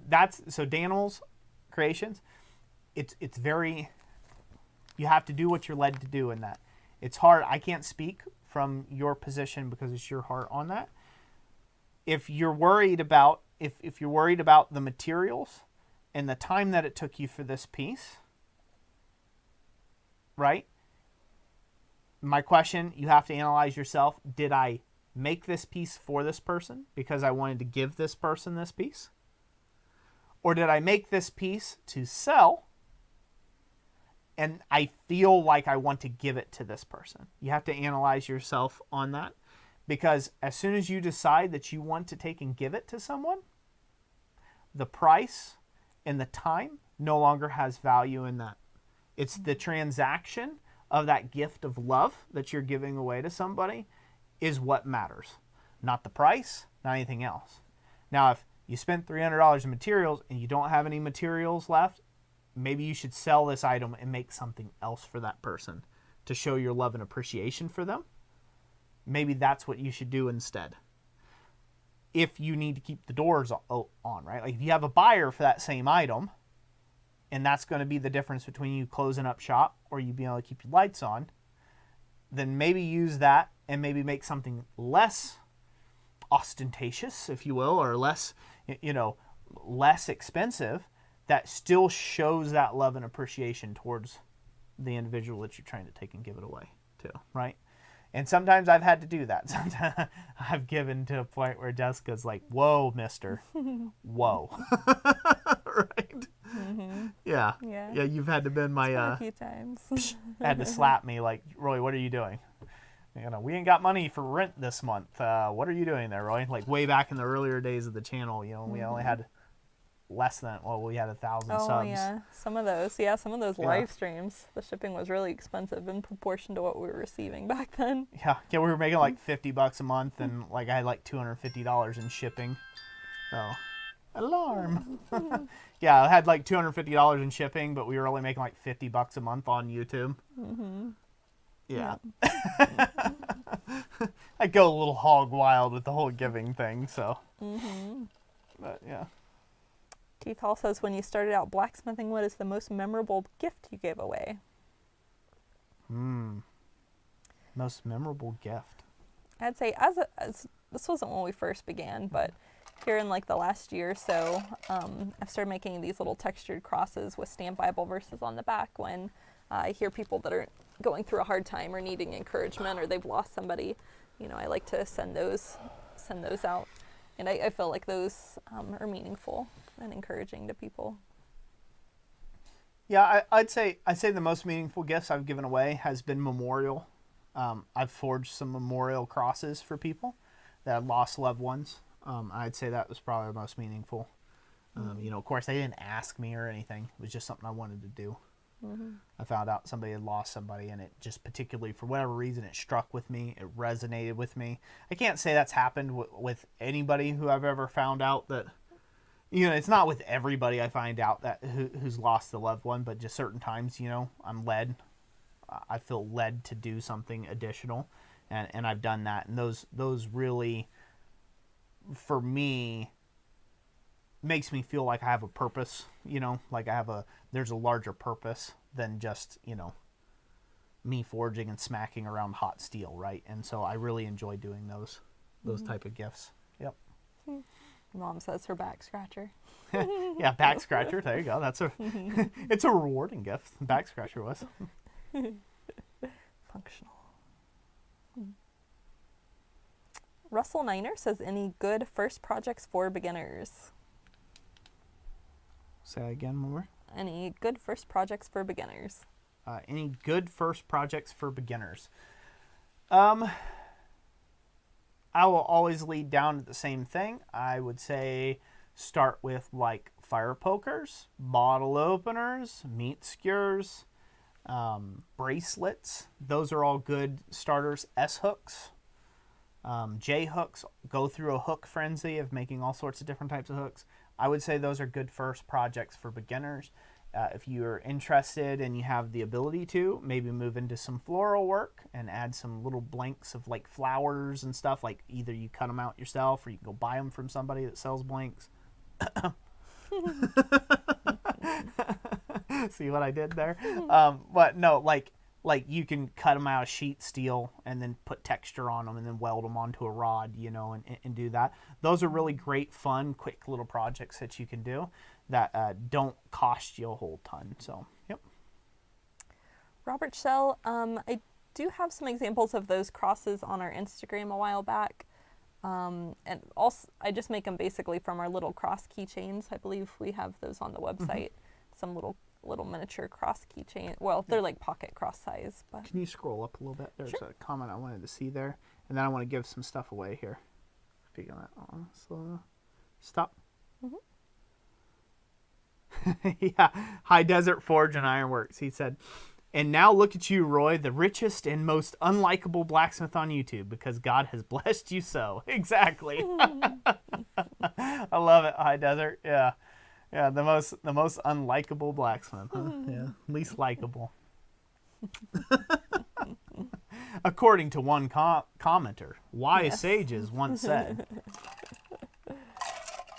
Danimal's creations, it's very, you have to do what you're led to do in that. It's hard. I can't speak from your position because it's your heart on that. If you're worried about if you're worried about the materials and the time that it took you for this piece, right? My question, you have to analyze yourself. Did I make this piece for this person because I wanted to give this person this piece? Or did I make this piece to sell and I feel like I want to give it to this person? You have to analyze yourself on that, because as soon as you decide that you want to take and give it to someone, the price and the time no longer has value in that. It's the transaction of that gift of love that you're giving away to somebody is what matters, not the price, not anything else. Now, if you spent $300 in materials and you don't have any materials left, maybe you should sell this item and make something else for that person to show your love and appreciation for them. Maybe that's what you should do instead. If you need to keep the doors on, right? Like if you have a buyer for that same item, and that's going to be the difference between you closing up shop or you being able to keep your lights on, then maybe use that and maybe make something less ostentatious, if you will, or less, less expensive, that still shows that love and appreciation towards the individual that you're trying to take and give it away to, right? And sometimes I've had to do that. Sometimes I've given to a point where Jessica's like, whoa, mister. Whoa. Right? Mm-hmm. Yeah. Yeah. Yeah, you've had to bend my... a few times. had to slap me like, Roy, what are you doing? We ain't got money for rent this month. What are you doing there, Roy? Like way back in the earlier days of the channel, we only had less than, we had 1,000 subs. Oh, yeah. Some of those live streams, the shipping was really expensive in proportion to what we were receiving back then. Yeah, we were making like $50 a month, and like I had like $250 in shipping. So, alarm. Yeah, I had like $250 in shipping, but we were only making like $50 a month on YouTube. Mm-hmm. Yeah. I go a little hog wild with the whole giving thing, so. Mm-hmm. But yeah. Keith Hall says, when you started out blacksmithing, what is the most memorable gift you gave away? Most memorable gift. I'd say as this wasn't when we first began, but here in like the last year or so, I've started making these little textured crosses with stamped Bible verses on the back when I hear people that are going through a hard time or needing encouragement or they've lost somebody. I like to send those out. And I feel like those are meaningful and encouraging to people. Yeah, I'd say the most meaningful gifts I've given away has been memorial. I've forged some memorial crosses for people that have lost loved ones. I'd say that was probably the most meaningful. Of course, they didn't ask me or anything. It was just something I wanted to do. Mm-hmm. I found out somebody had lost somebody, and it just particularly, for whatever reason, it struck with me. It resonated with me. I can't say that's happened with anybody who I've ever found out that, it's not with everybody I find out that who's lost a loved one, but just certain times, I'm led. I feel led to do something additional, and I've done that. And those really, for me, makes me feel like I have a purpose, like there's a larger purpose than just, me forging and smacking around hot steel, right? And so I really enjoy doing those type of gifts. Yep. Mom says her back scratcher. Yeah, back scratcher. There you go. It's a rewarding gift. Back scratcher was. Functional. Russell Niner says, any good first projects for beginners? Say that again more. Any good first projects for beginners? Any good first projects for beginners? I will always lead down to the same thing. I would say start with like fire pokers, bottle openers, meat skewers, bracelets. Those are all good starters. S-hooks, J-hooks. Go through a hook frenzy of making all sorts of different types of hooks. I would say those are good first projects for beginners. If you're interested and you have the ability to, maybe move into some floral work and add some little blanks of like flowers and stuff. Like either you cut them out yourself or you can go buy them from somebody that sells blanks. See what I did there? But no, like you can cut them out of sheet steel and then put texture on them and then weld them onto a rod, and do that. Those are really great, fun, quick little projects that you can do that don't cost you a whole ton. So, yep. Robert Shell, I do have some examples of those crosses on our Instagram a while back. And also, I just make them basically from our little cross keychains. I believe we have those on the website. Some little miniature cross keychain. Well, they're like pocket cross size. But can you scroll up a little bit? There's sure. a comment I wanted to see there, and then I want to give some stuff away here. Speaking of that, slow. Stop. Yeah, High Desert Forge and Ironworks. He said, and now look at you, Roy, the richest and most unlikable blacksmith on YouTube because God has blessed you so. Exactly. I love it, High Desert. Yeah. Yeah, the most unlikable blacksmith, huh? Yeah, least likable. According to one commenter, wise sages once said.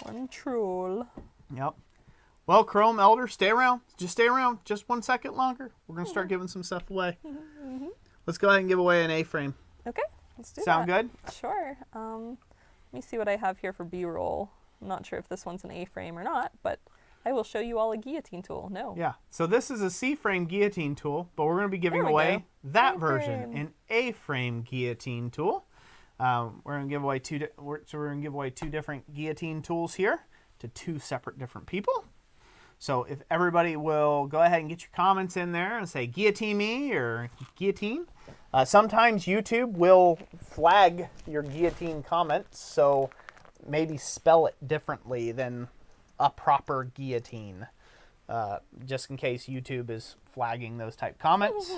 One troll. Yep. Well, Chrome Elder, stay around. Just stay around. Just 1 second longer. We're going to start giving some stuff away. Let's go ahead and give away an A-frame. Okay, let's do Sound that. good? Sure. Let me see what I have here for B-roll. I'm not sure if this one's an A-frame or not, but I will show you all a guillotine tool. No. Yeah. So this is a C-frame guillotine tool, but we're going to be giving away that version, an A-frame guillotine tool. We're going to give away two different guillotine tools here to 2 separate different people. So if everybody will go ahead and get your comments in there and say guillotine me or guillotine. Sometimes YouTube will flag your guillotine comments, so maybe spell it differently than a proper guillotine, just in case YouTube is flagging those type comments,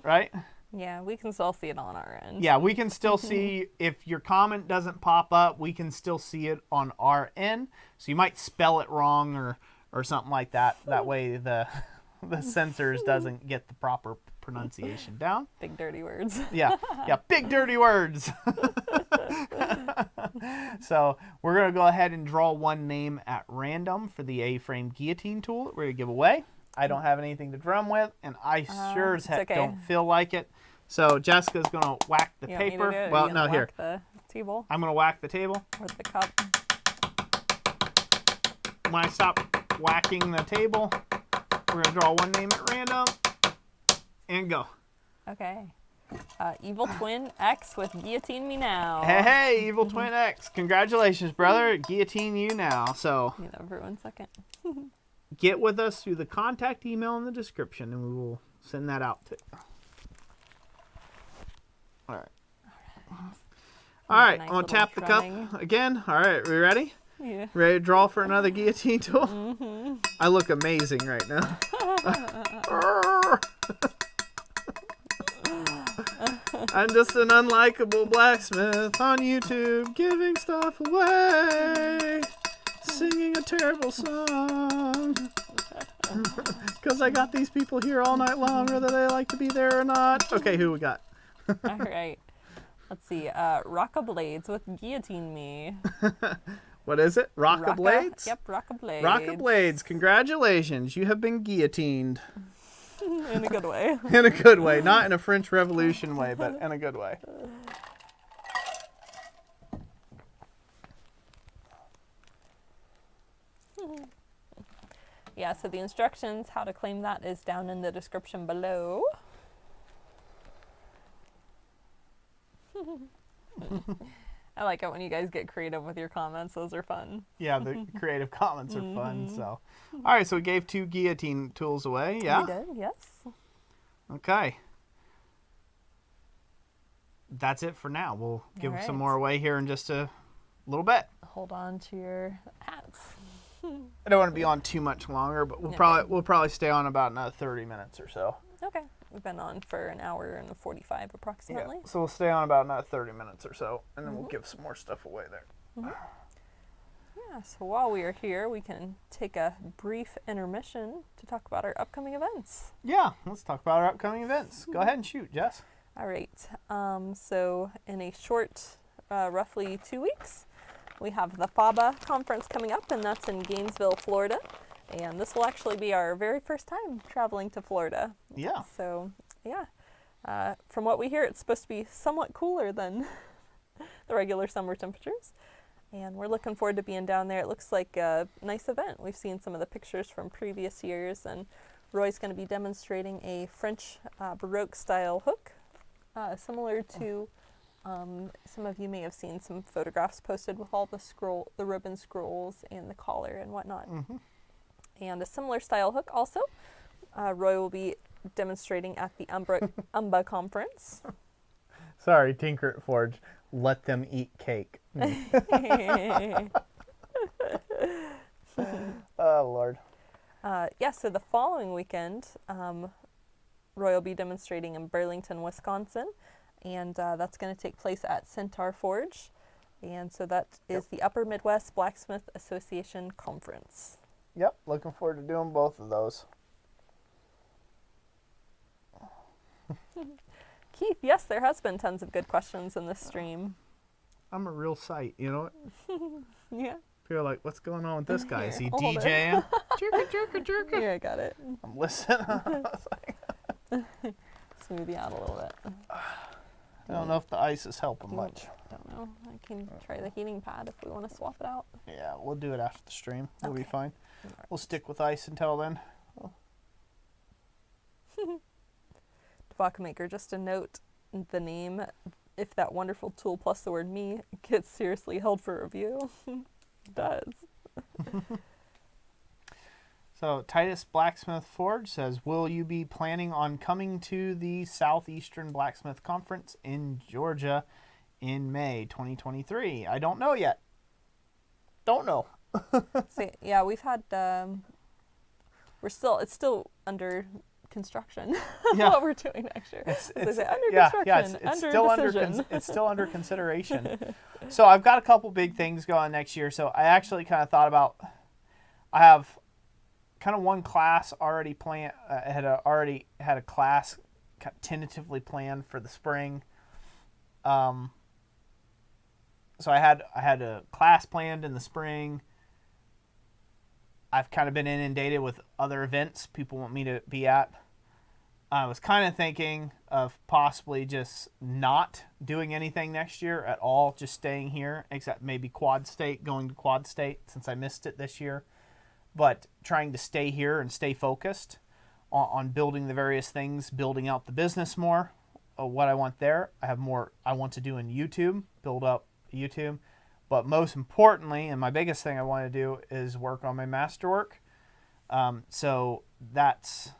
right? Yeah, we can still see it on our end. Yeah, we can still see, if your comment doesn't pop up, we can still see it on our end. So you might spell it wrong or something like that. That way the censors doesn't get the proper pronunciation down. Big dirty words. Yeah, big dirty words. So we're going to go ahead and draw one name at random for the A-frame guillotine tool that we're going to give away. I don't have anything to drum with, and I sure as heck don't feel like it. So Jessica's going to whack the paper. Well, no, here. The table? I'm going to whack the table. Or the cup. When I stop whacking the table, we're going to draw one name at random and go. Okay. Evil Twin X with Guillotine Me Now. Hey, Evil Twin X. Congratulations, brother. Guillotine you now. So, you know, for 1 second. Get with us through the contact email in the description, and we will send that out to you. All right. All right. I'm going to tap the cup again. All right. We ready? Yeah. Ready to draw for another guillotine tool? I look amazing right now. I'm just an unlikable blacksmith on YouTube, giving stuff away, singing a terrible song. Because I got these people here all night long, whether they like to be there or not. Okay, who we got? All right. Let's see. Rockablades with Guillotine Me. What is it? Rockablades? Yep, Rockablades. Rockablades, congratulations. You have been guillotined. In a good way. In a good way. Not in a French Revolution way, but in a good way. Yeah, so the instructions, how to claim that, is down in the description below. I like it when you guys get creative with your comments. Those are fun. Yeah, the creative comments are fun. So, all right, so we gave 2 guillotine tools away. Yeah? We did, yes. Okay. That's it for now. We'll give some more away here in just a little bit. Hold on to your hats. I don't want to be on too much longer, but we'll probably stay on about another 30 minutes or so. Okay. We've been on for an hour and 45 approximately. Yeah, so we'll stay on about another 30 minutes or so, and then we'll give some more stuff away there. Yeah, so while we are here, we can take a brief intermission to talk about our upcoming events. Yeah, let's talk about our upcoming events. Go ahead and shoot, Jess. All right. So in a short, roughly 2 weeks, we have the FABA conference coming up, and that's in Gainesville, Florida. And this will actually be our very first time traveling to Florida. Yeah. So, yeah. From what we hear, it's supposed to be somewhat cooler than the regular summer temperatures. And we're looking forward to being down there. It looks like a nice event. We've seen some of the pictures from previous years, and Roy's going to be demonstrating a French Baroque style hook, similar to Some of you may have seen some photographs posted with all the ribbon scrolls and the collar and whatnot. Mm-hmm. And a similar style hook also. Roy will be demonstrating at the Umba conference. Sorry, Tinker at Forge. Let them eat cake. Oh, Lord. So the following weekend, Roy will be demonstrating in Burlington, Wisconsin, and that's going to take place at Centaur Forge. And so that is the Upper Midwest Blacksmith Association Conference. Yep, looking forward to doing both of those. Keith, yes, there has been tons of good questions in this stream. I'm a real sight, you know? Yeah. People are like, what's going on with this guy? Is he DJing? Jerka. Yeah, I got it. I'm listening. Smooth you out a little bit. I don't know if the ice is helping much. Don't know. I can try the heating pad if we want to swap it out. Yeah, we'll do it after the stream. We'll be fine. Right. We'll stick with ice until then. Maker, just a note, the name, if that wonderful tool plus the word me gets seriously held for review. It does. So Titus Blacksmith Forge says, will you be planning on coming to the Southeastern Blacksmith Conference in Georgia in May 2023? I don't know yet. Don't know. So, yeah, we've had, it's still under construction. Yeah. What we're doing next year. It's still under consideration. So I've got a couple big things going next year. So I actually kind of thought about, I have kind of one class already planned. Already had a class tentatively planned for the spring. So I had a class planned in the spring. I've kind of been inundated with other events people want me to be at. I was kind of thinking of possibly just not doing anything next year at all, just staying here, except maybe Quad State, going to Quad State since I missed it this year. But trying to stay here and stay focused on building the various things, building out the business more, what I want there. I have more I want to do in YouTube, build up YouTube. But most importantly, and my biggest thing I want to do is work on my masterwork. So that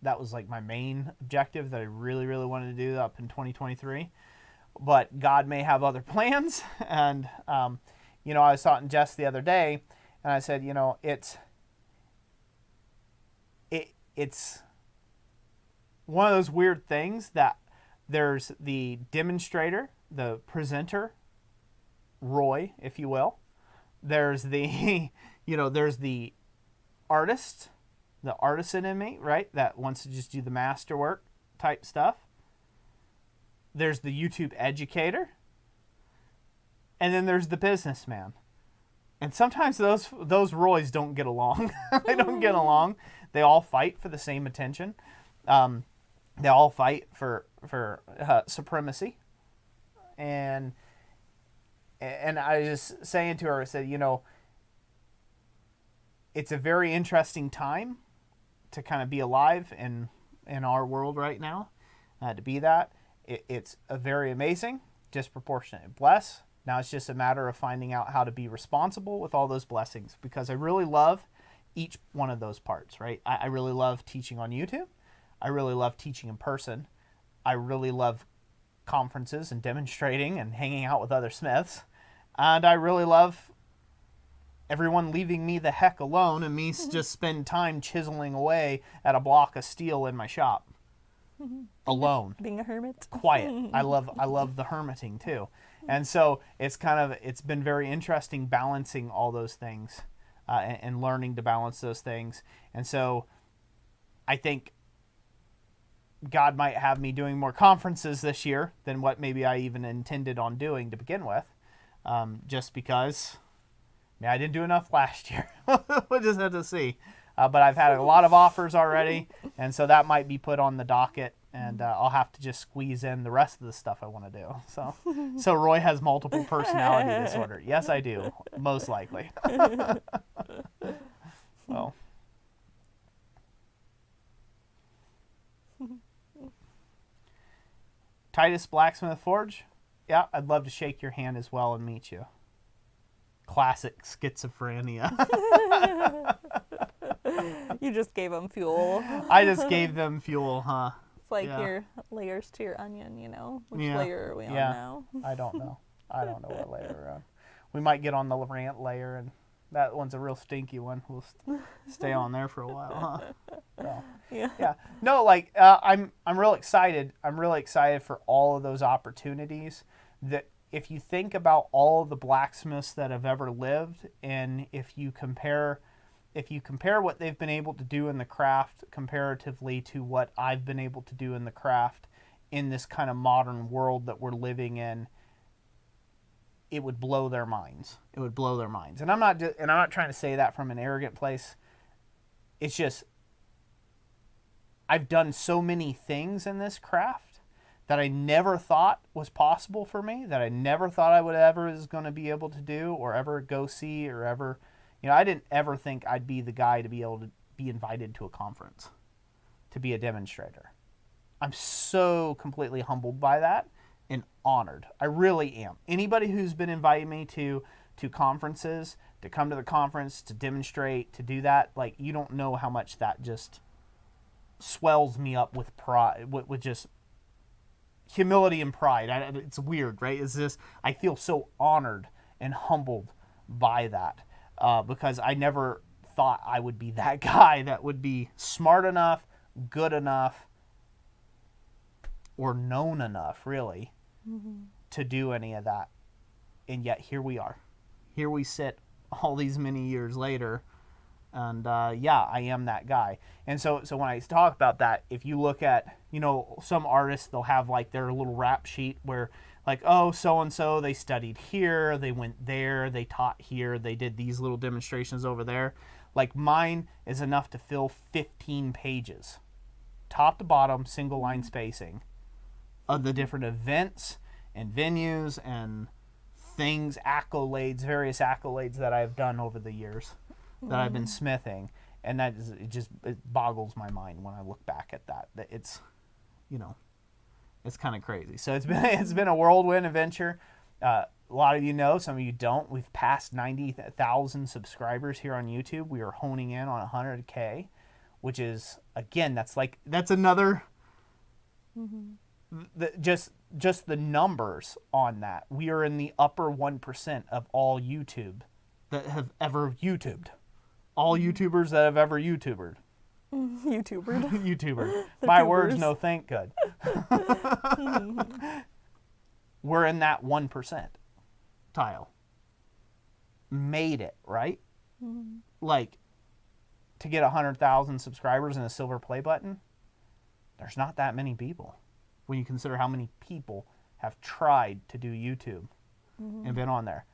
was like my main objective that I really, really wanted to do up in 2023. But God may have other plans. And, I was talking to Jess the other day, and I said, it's one of those weird things that there's the demonstrator, the presenter, Roy, if you will. There's the, there's the artist, the artisan in me, right? That wants to just do the masterwork type stuff. There's the YouTube educator. And then there's the businessman. And sometimes those Roys don't get along. They don't get along. They all fight for the same attention. They all fight for supremacy. And I was just saying to her, I said, it's a very interesting time to kind of be alive in our world right now, to be that. It's a very amazing, disproportionate bless. Now it's just a matter of finding out how to be responsible with all those blessings, because I really love each one of those parts, right? I really love teaching on YouTube. I really love teaching in person. I really love conferences and demonstrating and hanging out with other smiths. And I really love everyone leaving me the heck alone and me just spend time chiseling away at a block of steel in my shop. Alone. Being a hermit. Quiet. I love the hermiting too. And so it's been very interesting balancing all those things and learning to balance those things. And so I think God might have me doing more conferences this year than what maybe I even intended on doing to begin with. Just because I didn't do enough last year. We'll just have to see. But I've had a lot of offers already, and so that might be put on the docket, and I'll have to just squeeze in the rest of the stuff I want to do. So Roy has multiple personality disorder. Yes, I do, most likely. So. Titus Blacksmith Forge, Yeah, I'd love to shake your hand as well and meet you. Classic schizophrenia. You just gave them fuel. I just gave them fuel, huh? It's like your layers to your onion, Which Yeah. layer are we on Yeah. now? I don't know. I don't know what layer we're on. We might get on the Rant layer, and that one's a real stinky one. We'll stay on there for a while, huh? So, yeah. No, like I'm real excited. I'm really excited for all of those opportunities. That if you think about all of the blacksmiths that have ever lived, and if you compare what they've been able to do in the craft comparatively to what I've been able to do in the craft in this kind of modern world that we're living in, it would blow their minds. It would blow their minds. And I'm not trying to say that from an arrogant place. It's just I've done so many things in this craft that I never thought was possible for me, that I never thought I would ever is going to be able to do or ever go see or ever, I didn't ever think I'd be the guy to be able to be invited to a conference, to be a demonstrator. I'm so completely humbled by that and honored. I really am. Anybody who's been inviting me to conferences, to come to the conference, to demonstrate, to do that, like, you don't know how much that just swells me up with pride, with just humility and pride. It's weird, right? It's just, I feel so honored and humbled by that because I never thought I would be that guy that would be smart enough, good enough, or known enough, really, to do any of that. And yet here we are. Here we sit all these many years later. And I am that guy. And so when I talk about that, if you look at, some artists, they'll have like their little rap sheet where like, oh, so-and-so, they studied here, they went there, they taught here, they did these little demonstrations over there. Like mine is enough to fill 15 pages, top to bottom, single line spacing, of the different events and venues and things, accolades, various accolades that I've done over the years that I've been smithing. And that is, it boggles my mind when I look back at that. That it's, it's kind of crazy. So it's been a whirlwind adventure. A lot of you know, some of you don't. We've passed 90,000 subscribers here on YouTube. We are honing in on 100K, which is, again, that's another. Just the numbers on that. We are in the upper 1% of all YouTube that have ever YouTubed. All YouTubers that have ever YouTubered. YouTubered. My words, no thank good. We're in that 1% tile. Made it, right? Like, to get 100,000 subscribers and a silver play button, there's not that many people. When you consider how many people have tried to do YouTube and been on there.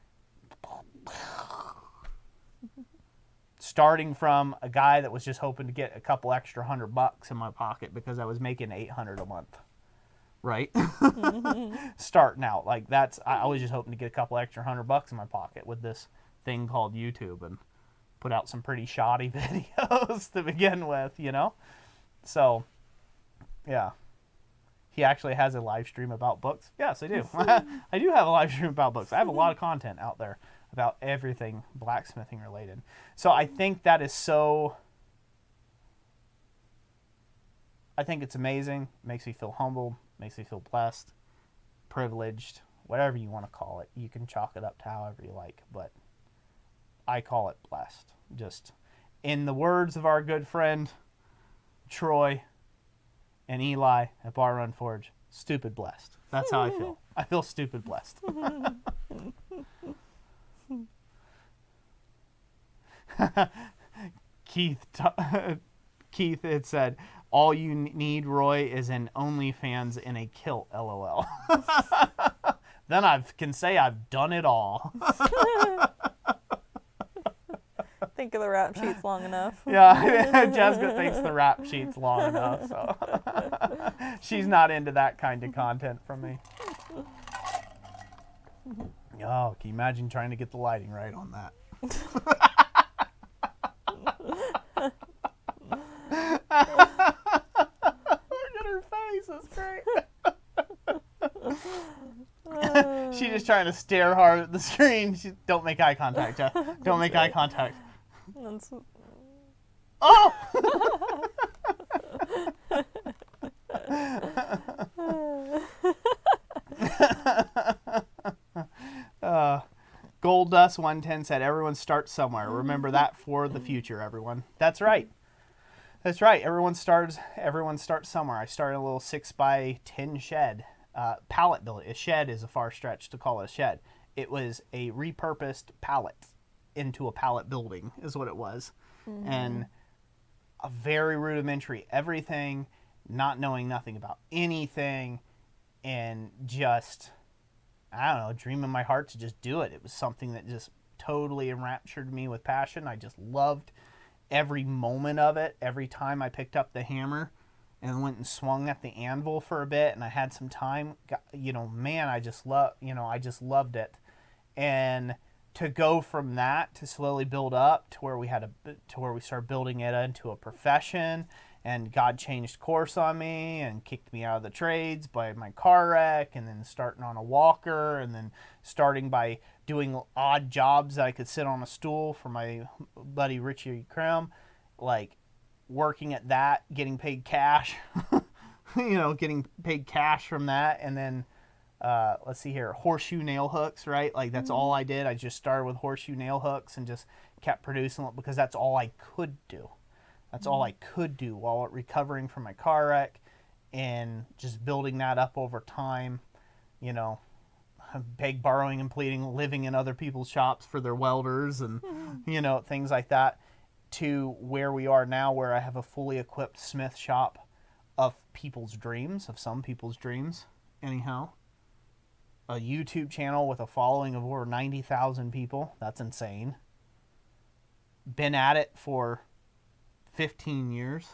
Starting from a guy that was just hoping to get a couple extra $100 in my pocket because I was making $800 a month, right? Starting out like I was just hoping to get a couple extra $100 in my pocket with this thing called YouTube and put out some pretty shoddy videos to begin with, So, yeah. He actually has a live stream about books. Yes, I do. I do have a live stream about books. I have a lot of content out there about everything blacksmithing related. So I think that is I think it's amazing. Makes me feel humbled. Makes me feel blessed, privileged, whatever you want to call it. You can chalk it up to however you like, but I call it blessed. Just in the words of our good friend Troy and Eli at Bar Run Forge, stupid blessed. That's how I feel. I feel stupid blessed. Keith had said, all you need, Roy, is an OnlyFans in a kilt, LOL. Then I can say I've done it all. Think of the rap sheets long enough. Yeah, Jessica thinks the rap sheet's long enough, so she's not into that kind of content from me. Oh, can you imagine trying to get the lighting right on that? Look at her face, that's great. She's just trying to stare hard at the screen. Don't make eye contact, Jeff. Don't make eye contact. That's... Oh! Gold Dust 110 said, everyone starts somewhere. Remember that for the future, everyone. That's right. That's right. Everyone starts somewhere. I started a little 6x10 shed. Pallet building. A shed is a far stretch to call it a shed. It was a repurposed pallet into a pallet building is what it was. Mm-hmm. And a very rudimentary everything, not knowing nothing about anything, and just, I don't know, dream in my heart to just do it. It was something that just totally enraptured me with passion. I just loved every moment of it. Every time I picked up the hammer and went and swung at the anvil for a bit and I had some time, man, I just loved it. And to go from that to slowly build up to where we started building it into a profession, and God changed course on me and kicked me out of the trades by my car wreck, and then starting on a walker, and then starting by doing odd jobs that I could sit on a stool for my buddy Richie Krim, like working at that, getting paid cash, getting paid cash from that. And then let's see here, horseshoe nail hooks, right? Like that's all I did. I just started with horseshoe nail hooks and just kept producing it because that's all I could do. That's all I could do while recovering from my car wreck, and just building that up over time, beg, borrowing, and pleading, living in other people's shops for their welders and, things like that, to where we are now, where I have a fully equipped smith shop of some people's dreams, anyhow. A YouTube channel with a following of over 90,000 people. That's insane. Been at it for 15 years.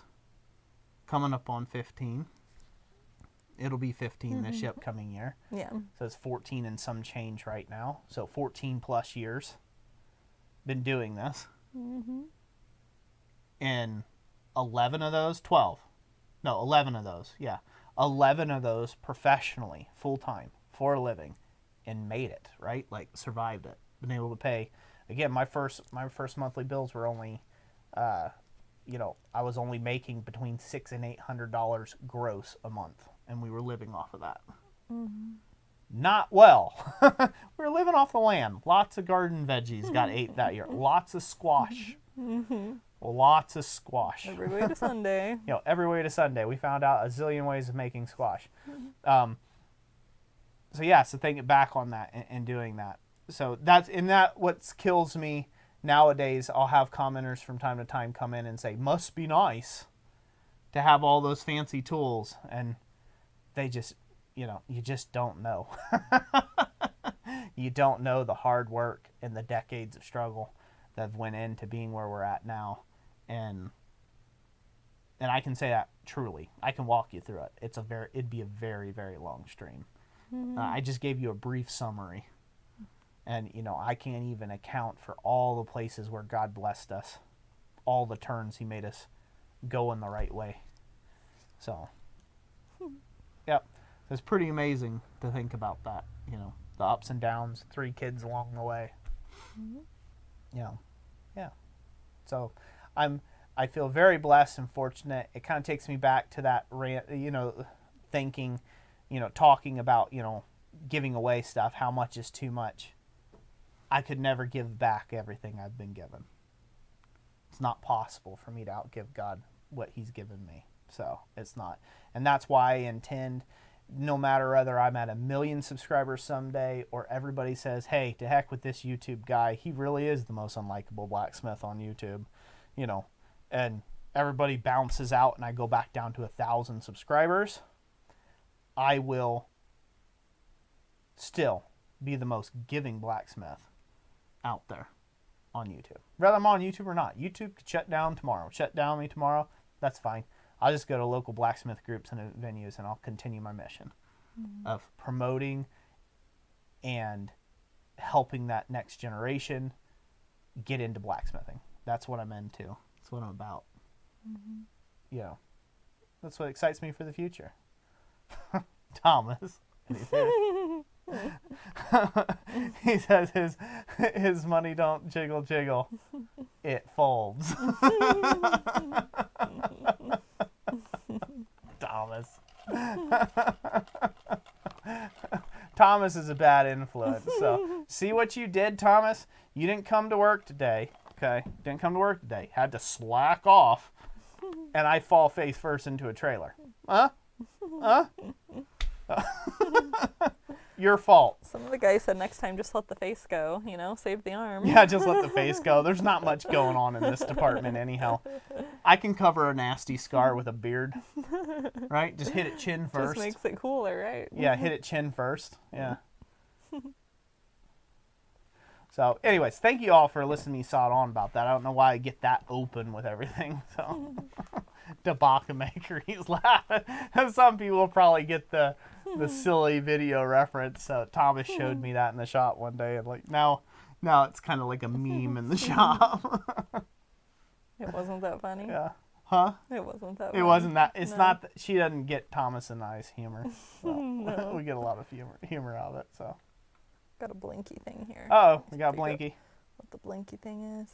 Coming up on 15. It'll be 15 this upcoming year. Yeah. So it's 14 and some change right now. So 14 plus years. Been doing this. Mm-hmm. And 11 of those professionally, full time, for a living, and made it, right? Like survived it. Been able to pay. Again, my first monthly bills were only, I was only making between $600 and $800 gross a month, and we were living off of that. Mm-hmm. Not well. We were living off the land. Lots of garden veggies got ate that year. Lots of squash. Mm-hmm. Lots of squash. Every way to Sunday. Every way to Sunday. We found out a zillion ways of making squash. So thinking back on that and doing that. So what kills me nowadays. I'll have commenters from time to time come in and say, must be nice to have all those fancy tools. And they just, you just don't know. You don't know the hard work and the decades of struggle that went into being where we're at now. And I can say that truly. I can walk you through it. It'd be a very, very long stream. Mm-hmm. I just gave you a brief summary. And, I can't even account for all the places where God blessed us. All the turns he made us go in the right way. So, yep. It's pretty amazing to think about that. The ups and downs, 3 kids along the way. Mm-hmm. Yeah. So, I feel very blessed and fortunate. It kind of takes me back to that rant, thinking, talking about, giving away stuff. How much is too much? I could never give back everything I've been given. It's not possible for me to outgive God what he's given me. So it's not. And that's why I intend, no matter whether I'm at 1 million subscribers someday or everybody says, hey, to heck with this YouTube guy. He really is the most unlikable blacksmith on YouTube, and everybody bounces out and I go back down to 1,000 subscribers. I will still be the most giving blacksmith out there on YouTube. Whether I'm on YouTube or not. YouTube could shut down me tomorrow. That's fine. I'll just go to local blacksmith groups and venues and I'll continue my mission of promoting and helping that next generation get into blacksmithing. That's what I'm into. That's what I'm about. Mm-hmm. That's what excites me for the future. Thomas. He says his money don't jiggle jiggle, it folds. Thomas. Thomas is a bad influence. So see what you did, Thomas? You didn't come to work today. Okay, didn't come to work today. Had to slack off, and I fall face first into a trailer. Huh? Huh? Your fault. Some of the guys said next time just let the face go, you know, save the arm. Yeah, just let the face go. There's not much going on in this department anyhow. I can cover a nasty scar with a beard, right? Just hit it chin first. Just makes it cooler, right? Yeah, hit it chin first. Yeah. So, anyways, thank you all for listening to me sod on about that. I don't know why I get that open with everything. So, Debaka Maker, he's laughing. Some people will probably get the silly video reference. Thomas showed me that in the shop one day, and like now it's kind of like a meme in the shop. It wasn't that funny. Yeah. Huh? It wasn't that. It wasn't that. It's not that she doesn't get Thomas and I's humor. So No. we get a lot of humor out of it. So. Got a blinky thing here. Oh, we got a blinky. What the blinky thing is?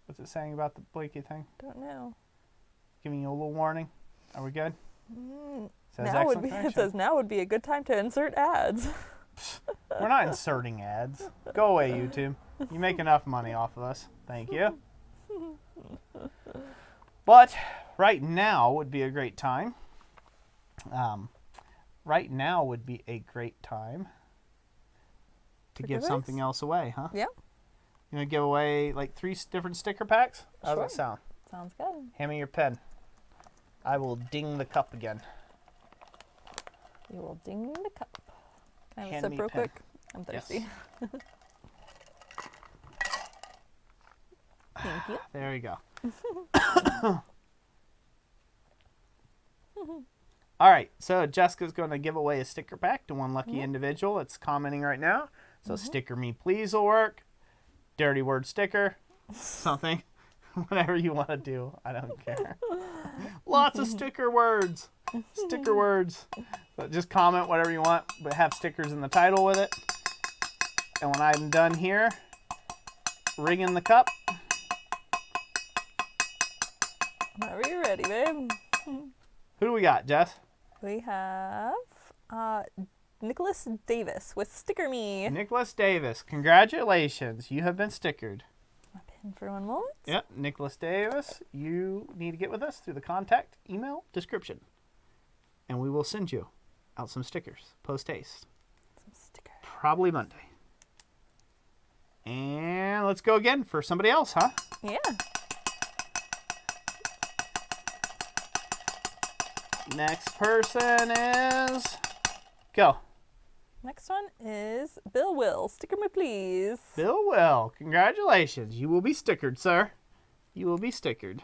What's it saying about the blinky thing? Don't know. Giving you a little warning. Are we good? It says now would be a good time to insert ads. We're not inserting ads. Go away, YouTube. You make enough money off of us. Thank you. But right now would be a great time. Right now would be a great time to give something else away, huh? Yeah. You want to give away like 3 different sticker packs? How does that sound? Sounds good. Hand me your pen. I will ding the cup again. You will ding the cup. Can I have Hand a me sip real pen. quick? I'm thirsty. Yes. Thank you. There you go. All right, so Jessica's going to give away a sticker pack to one lucky individual that's commenting right now. So sticker me please will work. Dirty word sticker. Something. Whatever you want to do. I don't care. Lots of sticker words. Sticker words. So just comment whatever you want, but have stickers in the title with it. And when I'm done here, ring in the cup. Whenever you're ready, babe. Who do we got, Jess? We have Nicholas Davis with Sticker Me. Nicholas Davis. Congratulations. You have been stickered. My pin for 1 moment. Yep, Nicholas Davis. You need to get with us through the contact email description. And we will send you out some stickers post-haste. Some stickers. Probably Monday. And let's go again for somebody else, huh? Yeah. Next person is... Go. Next one is Bill Will. Sticker me, please. Bill Will. Congratulations. You will be stickered, sir. You will be stickered.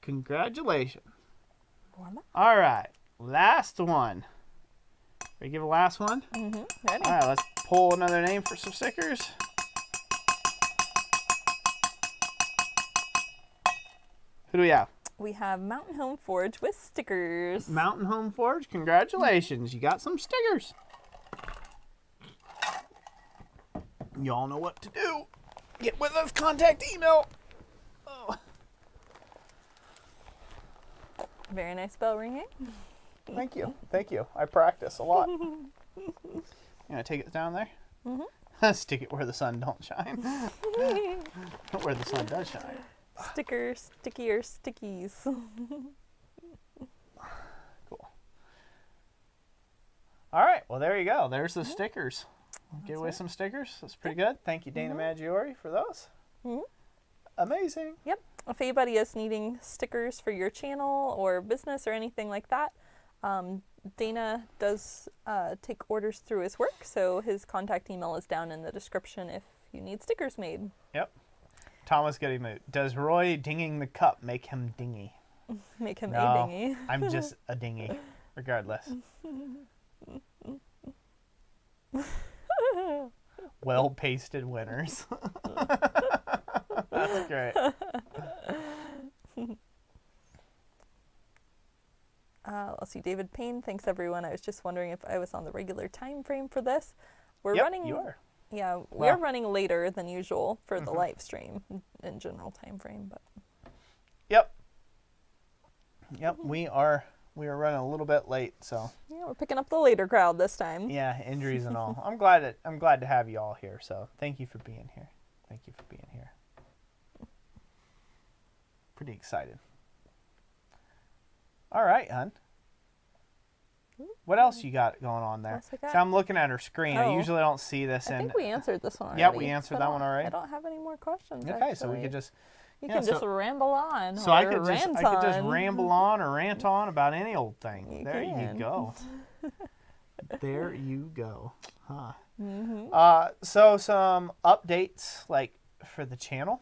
Congratulations. Voila. All right. Last one. Ready to give a last one? Ready? All right, let's pull another name for some stickers. Who do we have? We have Mountain Home Forge with stickers. Mountain Home Forge. Congratulations. You got some stickers. Y'all know what to do. Get with us. Contact email. Oh. Very nice bell ringing. Thank you. Thank you. I practice a lot. You want to take it down there? Mm-hmm. Stick it where the sun don't shine. Where the sun does shine. Stickers, stickier stickies. Cool. All right. Well, there you go. There's the stickers. Give away some stickers. That's pretty good. Thank you, Dana Maggiore, for those. Amazing. Yep. If anybody is needing stickers for your channel or business or anything like that, Dana does take orders through his work, so his contact email is down in the description if you need stickers made. Yep. Thomas getting moved. Does Roy dinging the cup make him dingy? Make him No, a dingy. I'm just a dingy, regardless. Well-pasted winners. That's great. Let's see, David Payne, thanks everyone. I was just wondering if I was on the regular time frame for this. We're Yep, running. you are. Yeah, we are running later than usual for the live stream in general time frame, but. Yep, we are running a little bit late, so. Yeah, we're picking up the later crowd this time. Yeah, injuries and all. I'm glad to have you all here. So thank you for being here. Thank you for being here. Pretty excited. All right, hon. What else you got going on there? So I'm looking at her screen. I usually don't see this. I think we answered this one already. Yeah, we answered that one already. I don't have any more questions. Okay, actually. so we could just. You can just ramble on. So I could just ramble on or rant on about any old thing. You go. There you go. Huh. So some updates like for the channel.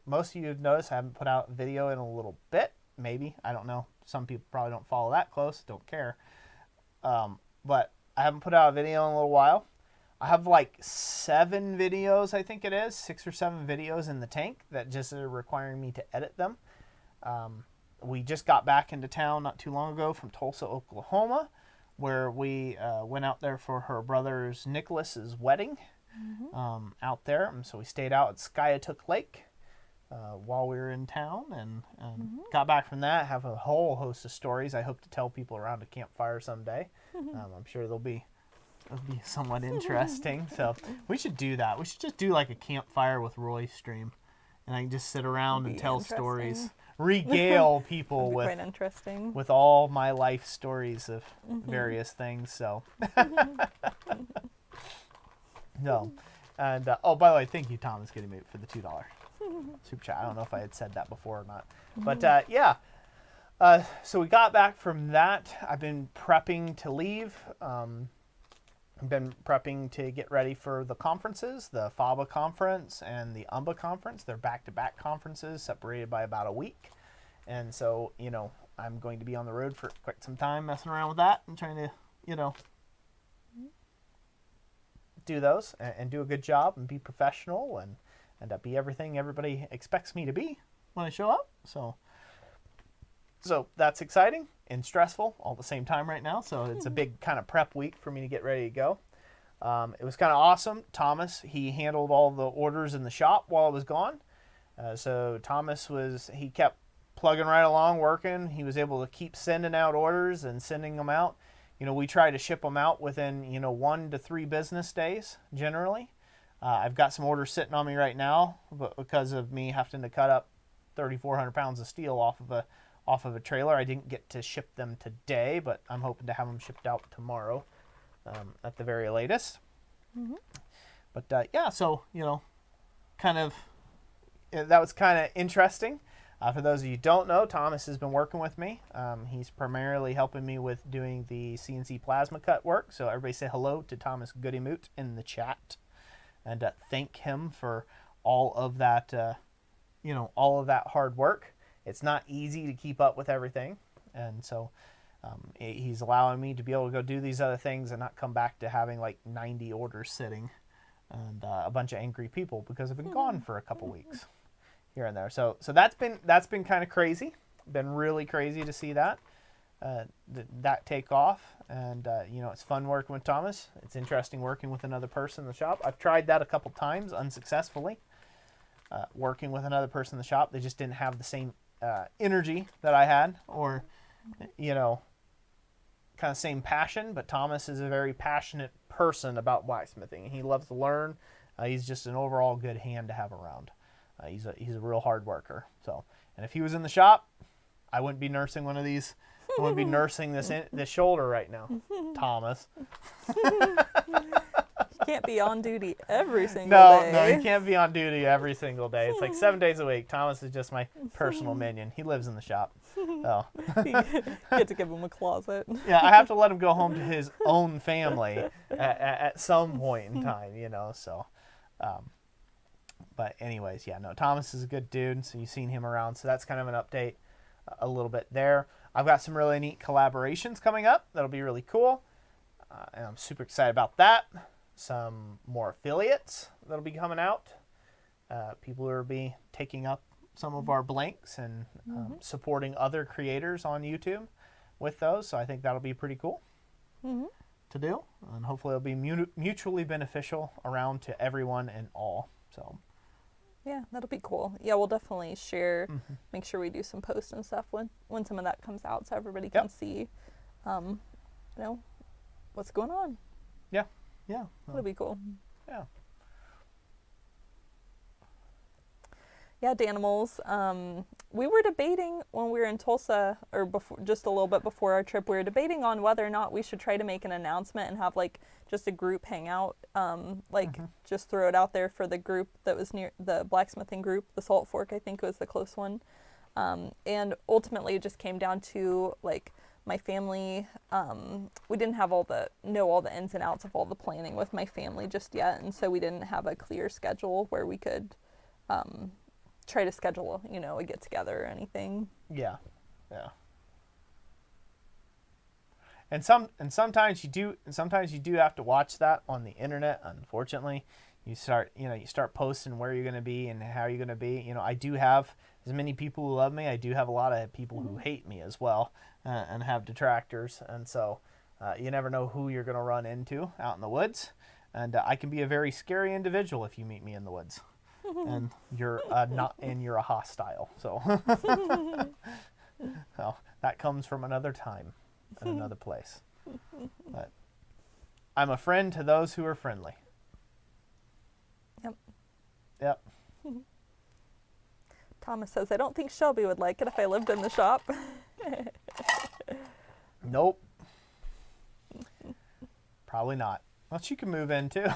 Most of you have noticed I haven't put out video in a little bit. Maybe. I don't know. Some people probably don't follow that close. Don't care. But I haven't put out a video in a little while. I have like 7 videos, I think it is, 6 or 7 videos in the tank that just are requiring me to edit them. We just got back into town not too long ago from Tulsa, Oklahoma, where we went out there for her brother's Nicholas's wedding out there. And so we stayed out at Skiatook Lake while we were in town and got back from that. Have a whole host of stories I hope to tell people around a campfire someday. I'm sure it'll be somewhat interesting. So we should do that. We should just do like a campfire with Roy stream, and I can just sit around and tell stories, regale people with quite interesting. With all my life stories of various things. So no, and oh, by the way, thank you, Thomas, getting me for the $2 super chat. I don't know if I had said that before or not, but yeah. So we got back from that. I've been prepping to leave. I've been prepping to get ready for the conferences, the FABA conference and the UMBA conference. They're back-to-back conferences separated by about a week. And so, you know, I'm going to be on the road for quite some time messing around with that and trying to, you know, do those and do a good job and be professional and be everything everybody expects me to be when I show up. So that's exciting and stressful all at the same time right now. So it's a big kind of prep week for me to get ready to go. It was kind of awesome. Thomas, he handled all the orders in the shop while I was gone. So Thomas he kept plugging right along, working. He was able to keep sending out orders and sending them out. You know, we try to ship them out within, 1 to 3 business days generally. I've got some orders sitting on me right now, but because of me having to cut up 3,400 pounds of steel off of a trailer. I didn't get to ship them today, but I'm hoping to have them shipped out tomorrow at the very latest. But yeah, so, that was kind of interesting. For those of you who don't know, Thomas has been working with me. He's primarily helping me with doing the CNC plasma cut work. So everybody say hello to Thomas Goodymoot in the chat and thank him for all of that, all of that hard work. It's not easy to keep up with everything, and so he's allowing me to be able to go do these other things and not come back to having like 90 orders sitting and a bunch of angry people because I've been gone for a couple weeks here and there. So that's been kind of crazy. Been really crazy to see that take off, and it's fun working with Thomas. It's interesting working with another person in the shop. I've tried that a couple times unsuccessfully. Working with another person in the shop, they just didn't have the same energy that I had, or kind of same passion. But Thomas is a very passionate person about blacksmithing. He loves to learn. He's just an overall good hand to have around. He's a real hard worker. So, and if he was in the shop, I wouldn't be nursing one of these. I wouldn't be nursing this shoulder right now, Thomas. Can't be on duty every single day. No, he can't be on duty every single day. It's like 7 days a week. Thomas is just my personal minion. He lives in the shop. So. Get to give him a closet. Yeah, I have to let him go home to his own family at some point in time, so. But anyways, yeah, no, Thomas is a good dude, so you've seen him around. So that's kind of an update a little bit there. I've got some really neat collaborations coming up. That'll be really cool. And I'm super excited about that. Some more affiliates that'll be coming out. People who will be taking up some of our blanks and supporting other creators on YouTube. with those. So I think that'll be pretty cool to do. And hopefully it'll be mutually beneficial around to everyone and all. So yeah, that'll be cool. Yeah, we'll definitely share, make sure we do some posts and stuff when some of that comes out so everybody can see, you know, what's going on. Yeah. Yeah. That'll be cool. Yeah. Yeah, Danimals. We were debating when we were in Tulsa, or before, just a little bit before our trip, we were debating on whether or not we should try to make an announcement and have like just a group hangout, just throw it out there for the group that was near the blacksmithing group. The Salt Fork, I think, was the close one. And ultimately, it just came down to like my family. We didn't have all the ins and outs of all the planning with my family just yet, and so we didn't have a clear schedule where we could try to schedule, you know, a get together or anything. Yeah. Yeah. And sometimes you do have to watch that on the internet. Unfortunately, you start posting where you're going to be and how you're going to be. You know, I do have as many people who love me. I do have a lot of people who hate me as well, and have detractors. And so you never know who you're going to run into out in the woods. And I can be a very scary individual if you meet me in the woods. And you're you're a hostile. So, so that comes from another time and another place. But I'm a friend to those who are friendly. Yep. Yep. Thomas says, I don't think Shelby would like it if I lived in the shop. Nope. Probably not. Well, she can move in too.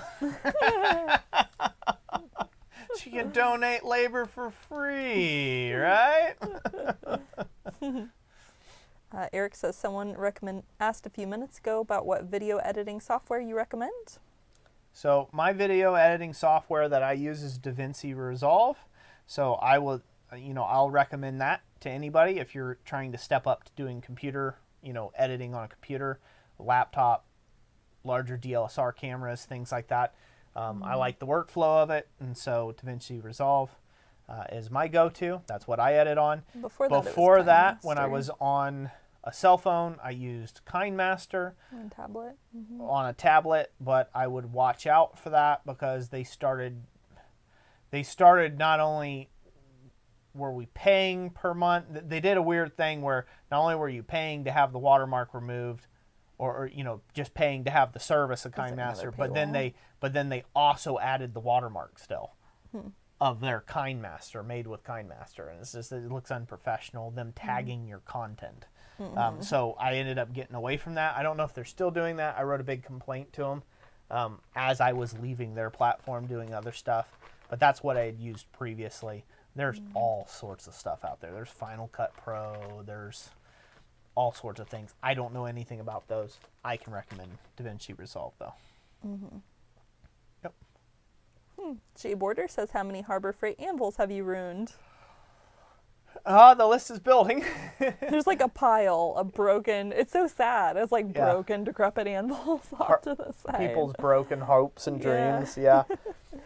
She can donate labor for free, right? Eric says, someone asked a few minutes ago about what video editing software you recommend. So my video editing software that I use is DaVinci Resolve. So I'll recommend that to anybody if you're trying to step up to doing computer, editing on a computer, a laptop, larger DSLR cameras, things like that. I like the workflow of it, and so DaVinci Resolve is my go-to. That's what I edit on. Before that, when I was on a cell phone, I used KineMaster on a tablet, but I would watch out for that because they started not only were we paying per month, they did a weird thing where not only were you paying to have the watermark removed, or just paying to have the service of KineMaster, but then they also added the watermark still of their KineMaster, made with KineMaster, and it looks unprofessional, them tagging your content. So I ended up getting away from that. I don't know if they're still doing that. I wrote a big complaint to them as I was leaving their platform doing other stuff, but that's what I had used previously. There's all sorts of stuff out there. There's Final Cut Pro, there's all sorts of things. I don't know anything about those. I can recommend DaVinci Resolve, though. Yep. Jay Border says, how many Harbor Freight anvils have you ruined? The list is building. There's like a pile of broken, it's so sad. It's like broken, decrepit anvils off to the side. People's broken hopes and dreams,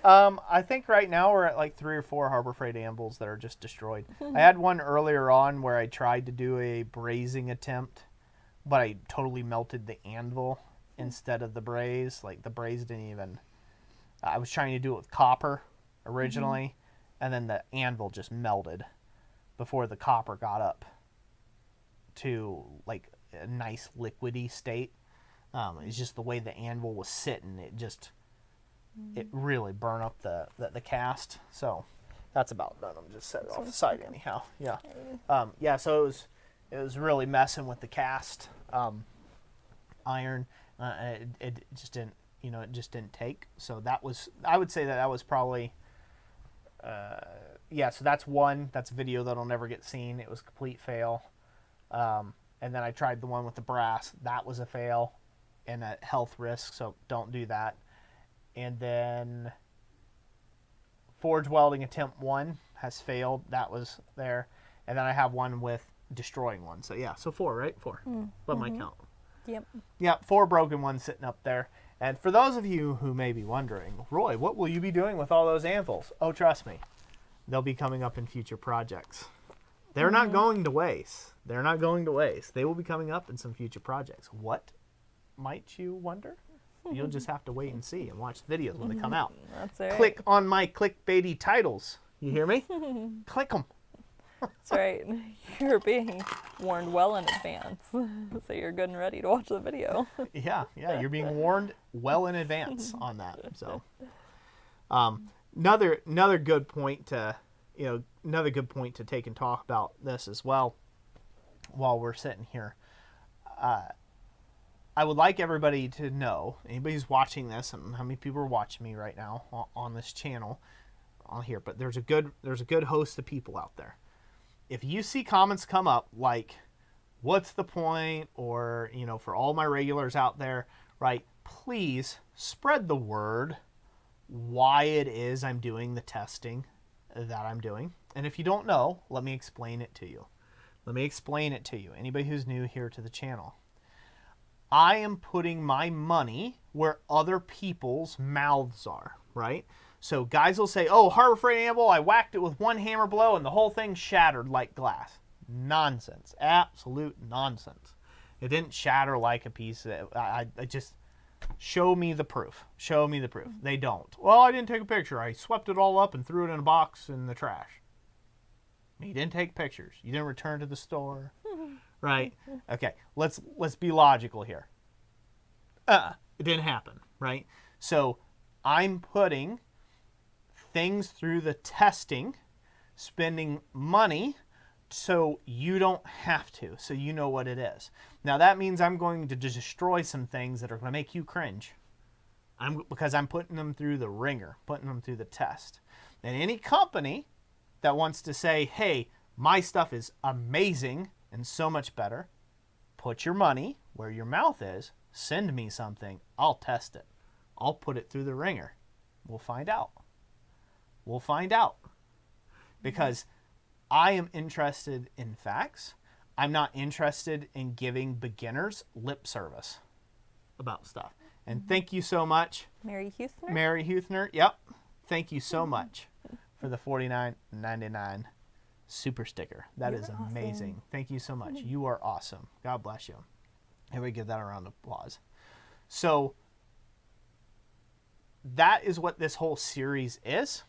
I think right now we're at like 3 or 4 Harbor Freight anvils that are just destroyed. I had one earlier on where I tried to do a brazing attempt, but I totally melted the anvil instead of the braze. Like the braze didn't even... I was trying to do it with copper originally, and then the anvil just melted before the copper got up to like a nice liquidy state. It's just the way the anvil was sitting. It really burned up the cast. So that's about done. I'm just setting it off the side anyhow. Yeah. So it was really messing with the cast iron. It just didn't, it just didn't take. So I would say that was probably, so that's one. That's a video that'll never get seen. It was a complete fail. And then I tried the one with the brass. That was a fail and a health risk, so don't do that. And then forge welding attempt 1 has failed. That was there. And then I have one with destroying one. So so 4, right? 4. Let my count. Yep, 4 broken ones sitting up there. And for those of you who may be wondering, Roy, what will you be doing with all those anvils? Oh, trust me, they'll be coming up in future projects. They're not going to waste. They're not going to waste. They will be coming up in some future projects. What, might you wonder? You'll just have to wait and see and watch the videos when they come out. That's right. Click on my clickbaity titles. You hear me? Click them. That's right. You're being warned well in advance, so you're good and ready to watch the video. Yeah, you're being warned well in advance on that. So, another good point to, take and talk about this as well, while we're sitting here. I would like everybody to know, anybody who's watching this, and how many people are watching me right now on this channel, on here, but there's a good host of people out there. If you see comments come up like, what's the point, or, for all my regulars out there, right, please spread the word why it is I'm doing the testing that I'm doing. And if you don't know, let me explain it to you. Anybody who's new here to the channel. I am putting my money where other people's mouths are, right? So guys will say, oh, Harbor Freight Anvil, I whacked it with one hammer blow and the whole thing shattered like glass. Nonsense. Absolute nonsense. It didn't shatter like a piece of, I just, show me the proof. They don't. Well, I didn't take a picture. I swept it all up and threw it in a box in the trash. You didn't take pictures. You didn't return to the store. Right? Okay, let's be logical here. It didn't happen, right? So I'm putting things through the testing, spending money, so you don't have to, so you know what it is. Now that means I'm going to destroy some things that are going to make you cringe. Because I'm putting them through the ringer, putting them through the test. And any company that wants to say, hey, my stuff is amazing and so much better, put your money where your mouth is, send me something, I'll test it. I'll put it through the ringer. We'll find out. Because I am interested in facts. I'm not interested in giving beginners lip service about stuff. And thank you so much. Mary Huthner, yep. Thank you so much for the $49.99 super sticker. That is amazing. Awesome. Thank you so much. You are awesome. God bless you. Here we give that a round of applause. So that is what this whole series is.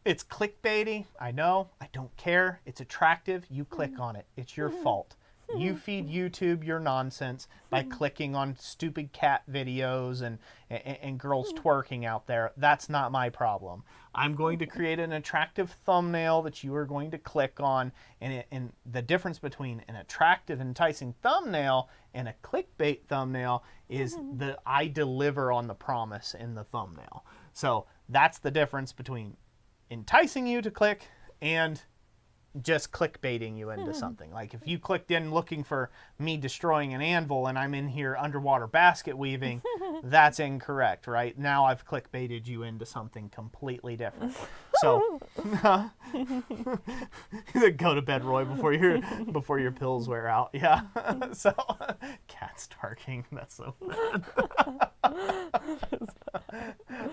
It's clickbaity. I know. I don't care. It's attractive. You click on it. It's your fault. You feed YouTube your nonsense by clicking on stupid cat videos and girls twerking out there. That's not my problem. I'm going to create an attractive thumbnail that you are going to click on. And the difference between an attractive, enticing thumbnail and a clickbait thumbnail is that I deliver on the promise in the thumbnail. So that's the difference between enticing you to click and just clickbaiting you into something. Like if you clicked in looking for me destroying an anvil and I'm in here underwater basket weaving, that's incorrect, right? Now I've clickbaited you into something completely different. So go to bed, Roy, before your pills wear out. Yeah. So cat's twerking. That's so bad.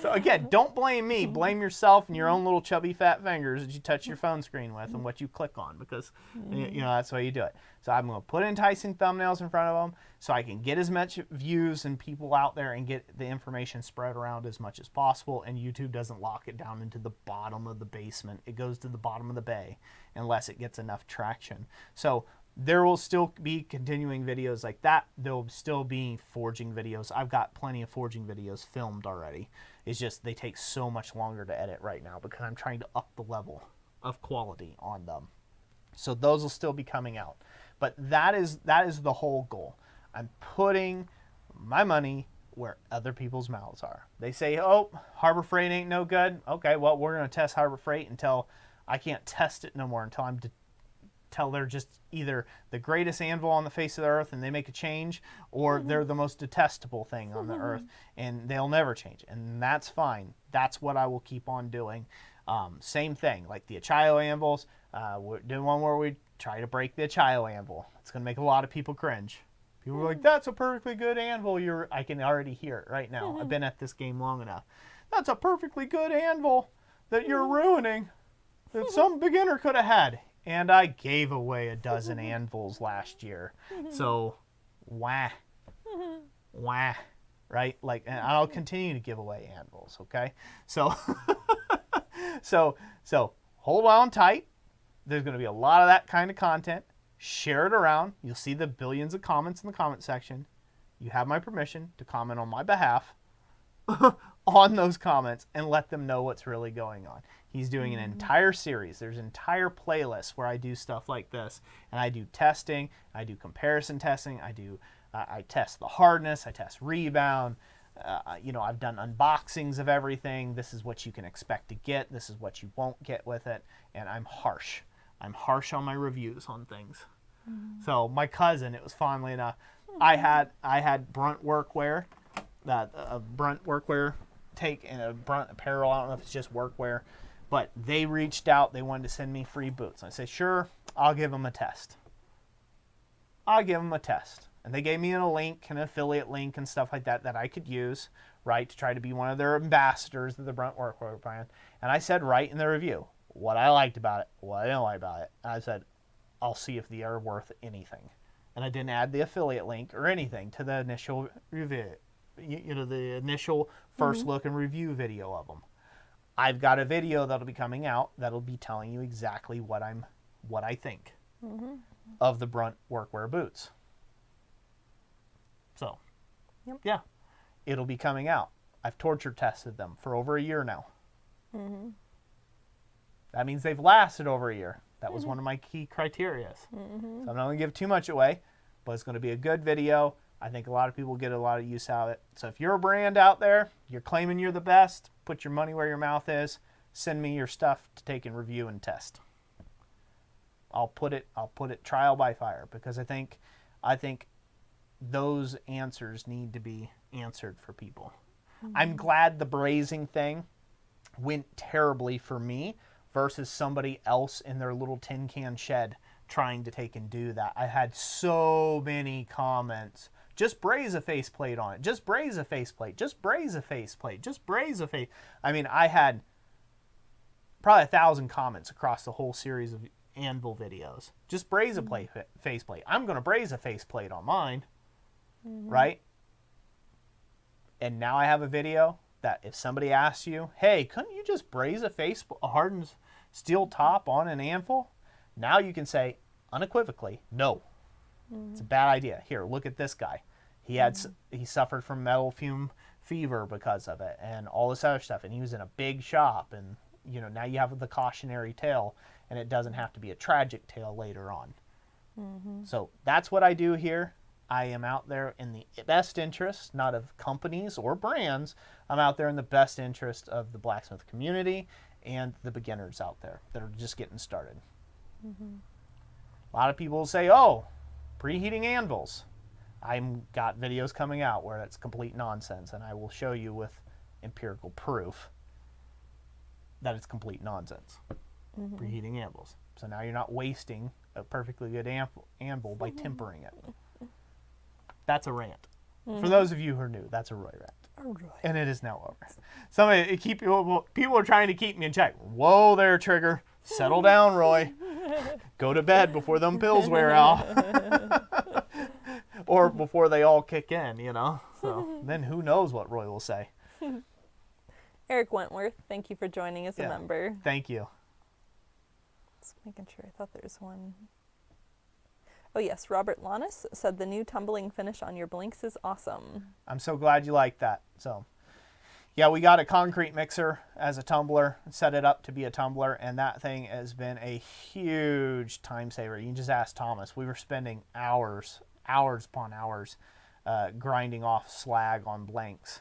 So again, don't blame me. Blame yourself and your own little chubby fat fingers that you touch your phone screen with and what you click on, because that's why you do it. So I'm going to put enticing thumbnails in front of them so I can get as much views and people out there and get the information spread around as much as possible, and YouTube doesn't lock it down into the bottom of the basement. It goes to the bottom of the bay unless it gets enough traction. So there will still be continuing videos like that. There will still be forging videos. I've got plenty of forging videos filmed already. It's just they take so much longer to edit right now because I'm trying to up the level of quality on them. So those will still be coming out. But that is the whole goal. I'm putting my money where other people's mouths are. They say, oh, Harbor Freight ain't no good. Okay, well, we're going to test Harbor Freight until I can't test it no more, until they're just either the greatest anvil on the face of the earth and they make a change, or they're the most detestable thing on the earth and they'll never change. And that's fine. That's what I will keep on doing. Same thing, like the Achaio anvils. We're doing one where we try to break the Achaio anvil. It's going to make a lot of people cringe. People are like, that's a perfectly good anvil. I can already hear it right now. I've been at this game long enough. That's a perfectly good anvil that you're ruining, that some beginner could have had. And I gave away a dozen anvils last year. So, wah. Right? Like, and I'll continue to give away anvils, okay? So, so hold on tight. There's going to be a lot of that kind of content. Share it around. You'll see the billions of comments in the comment section. You have my permission to comment on my behalf on those comments and let them know what's really going on. He's doing an entire series. There's entire playlists where I do stuff like this, and I do testing, I do comparison testing, I test the hardness, I test rebound. I've done unboxings of everything. This is what you can expect to get. This is what you won't get with it. And I'm harsh. I'm harsh on my reviews on things. So my cousin, it was fondly enough, I had Brunt workwear, Brunt workwear take and a Brunt apparel. I don't know if it's just workwear, but they reached out. They wanted to send me free boots. I said, sure, I'll give them a test. And they gave me a link, an affiliate link and stuff like that I could use, right, to try to be one of their ambassadors of the Brunt workwear brand. And I said right in the review what I liked about it, what I didn't like about it. And I said, I'll see if they are worth anything. And I didn't add the affiliate link or anything to the initial review, the initial first look and review video of them. I've got a video that'll be coming out that'll be telling you exactly what I think of the Brunt workwear boots. So, yeah, it'll be coming out. I've torture tested them for over a year now. That means they've lasted over a year. That was one of my key criteria. So I'm not going to give too much away, but it's going to be a good video. I think a lot of people get a lot of use out of it. So if you're a brand out there, you're claiming you're the best, put your money where your mouth is, send me your stuff to take and review and test. I'll put it trial by fire, because I think those answers need to be answered for people. I'm glad the brazing thing went terribly for me versus somebody else in their little tin can shed trying to take and do that. I had so many comments. Just braze a faceplate on it. Just braze a faceplate. Just braze a faceplate. Just braze a face. I mean, I had probably 1,000 comments across the whole series of Anvil videos. Just braze a faceplate. I'm going to braze a faceplate on mine. Right? And now I have a video that if somebody asks you, hey, couldn't you just braze a hardened steel top on an Anvil? Now you can say unequivocally, no. It's a bad idea. Here, look at this guy. He suffered from metal fume fever because of it and all this other stuff. And he was in a big shop. And, now you have the cautionary tale, and it doesn't have to be a tragic tale later on. So that's what I do here. I am out there in the best interest, not of companies or brands. I'm out there in the best interest of the blacksmith community and the beginners out there that are just getting started. A lot of people will say, oh, preheating anvils. I've got videos coming out where it's complete nonsense, and I will show you with empirical proof that it's complete nonsense. Preheating anvils. So now you're not wasting a perfectly good anvil by tempering it. That's a rant. For those of you who are new, that's a Roy rant. And it is now over. People are trying to keep me in check. Whoa there, Trigger. Settle down, Roy. Go to bed before them pills wear out. Or before they all kick in, So then who knows what Roy will say. Eric Wentworth, thank you for joining as a member. Thank you. Just making sure. I thought there was one. Oh yes, Robert Lannis said the new tumbling finish on your blinks is awesome. I'm so glad you like that. So, yeah, we got a concrete mixer as a tumbler, set it up to be a tumbler, and that thing has been a huge time saver. You can just ask Thomas. We were spending hours upon hours grinding off slag on blanks,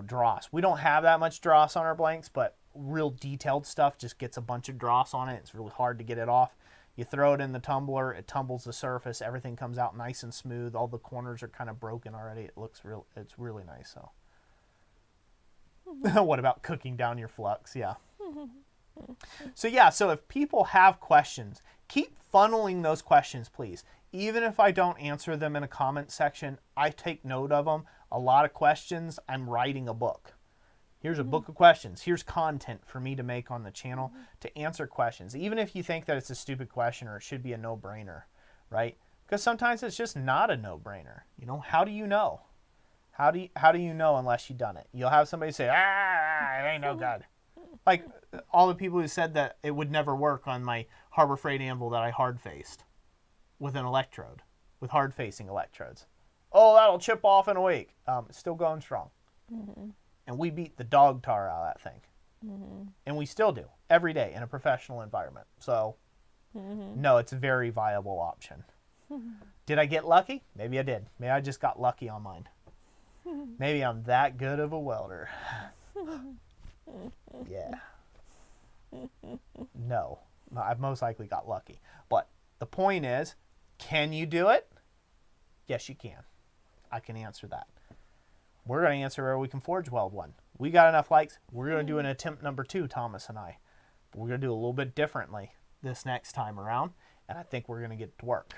dross. We don't have that much dross on our blanks, but real detailed stuff just gets a bunch of dross on it. It's really hard to get it off. You throw it in the tumbler, it tumbles the surface, everything comes out nice and smooth. All the corners are kind of broken already. It's really nice. So, what about cooking down your flux? Yeah. So if people have questions, keep funneling those questions, please. Even if I don't answer them in a comment section, I take note of them. A lot of questions, I'm writing a book. Here's a book of questions. Here's content for me to make on the channel to answer questions. Even if you think that it's a stupid question or it should be a no-brainer, right? Because sometimes it's just not a no-brainer. You know, how do you know? How do you know unless you've done it? You'll have somebody say, it ain't no good. Like all the people who said that it would never work on my Harbor Freight anvil that I hard-faced with an electrode, with hard-facing electrodes. Oh, that'll chip off in a week. It's still going strong. And we beat the dog tar out of that thing. And we still do, every day in a professional environment. So, no, it's a very viable option. Did I get lucky? Maybe I did. Maybe I just got lucky on mine. Maybe I'm that good of a welder. Yeah. No, I've most likely got lucky. But the point is, can you do it? Yes, you can. I can answer that. We're going to answer where we can forge weld one. We got enough likes. We're going to do an attempt number 2, Thomas and I. But we're going to do a little bit differently this next time around. And I think we're going to get it to work.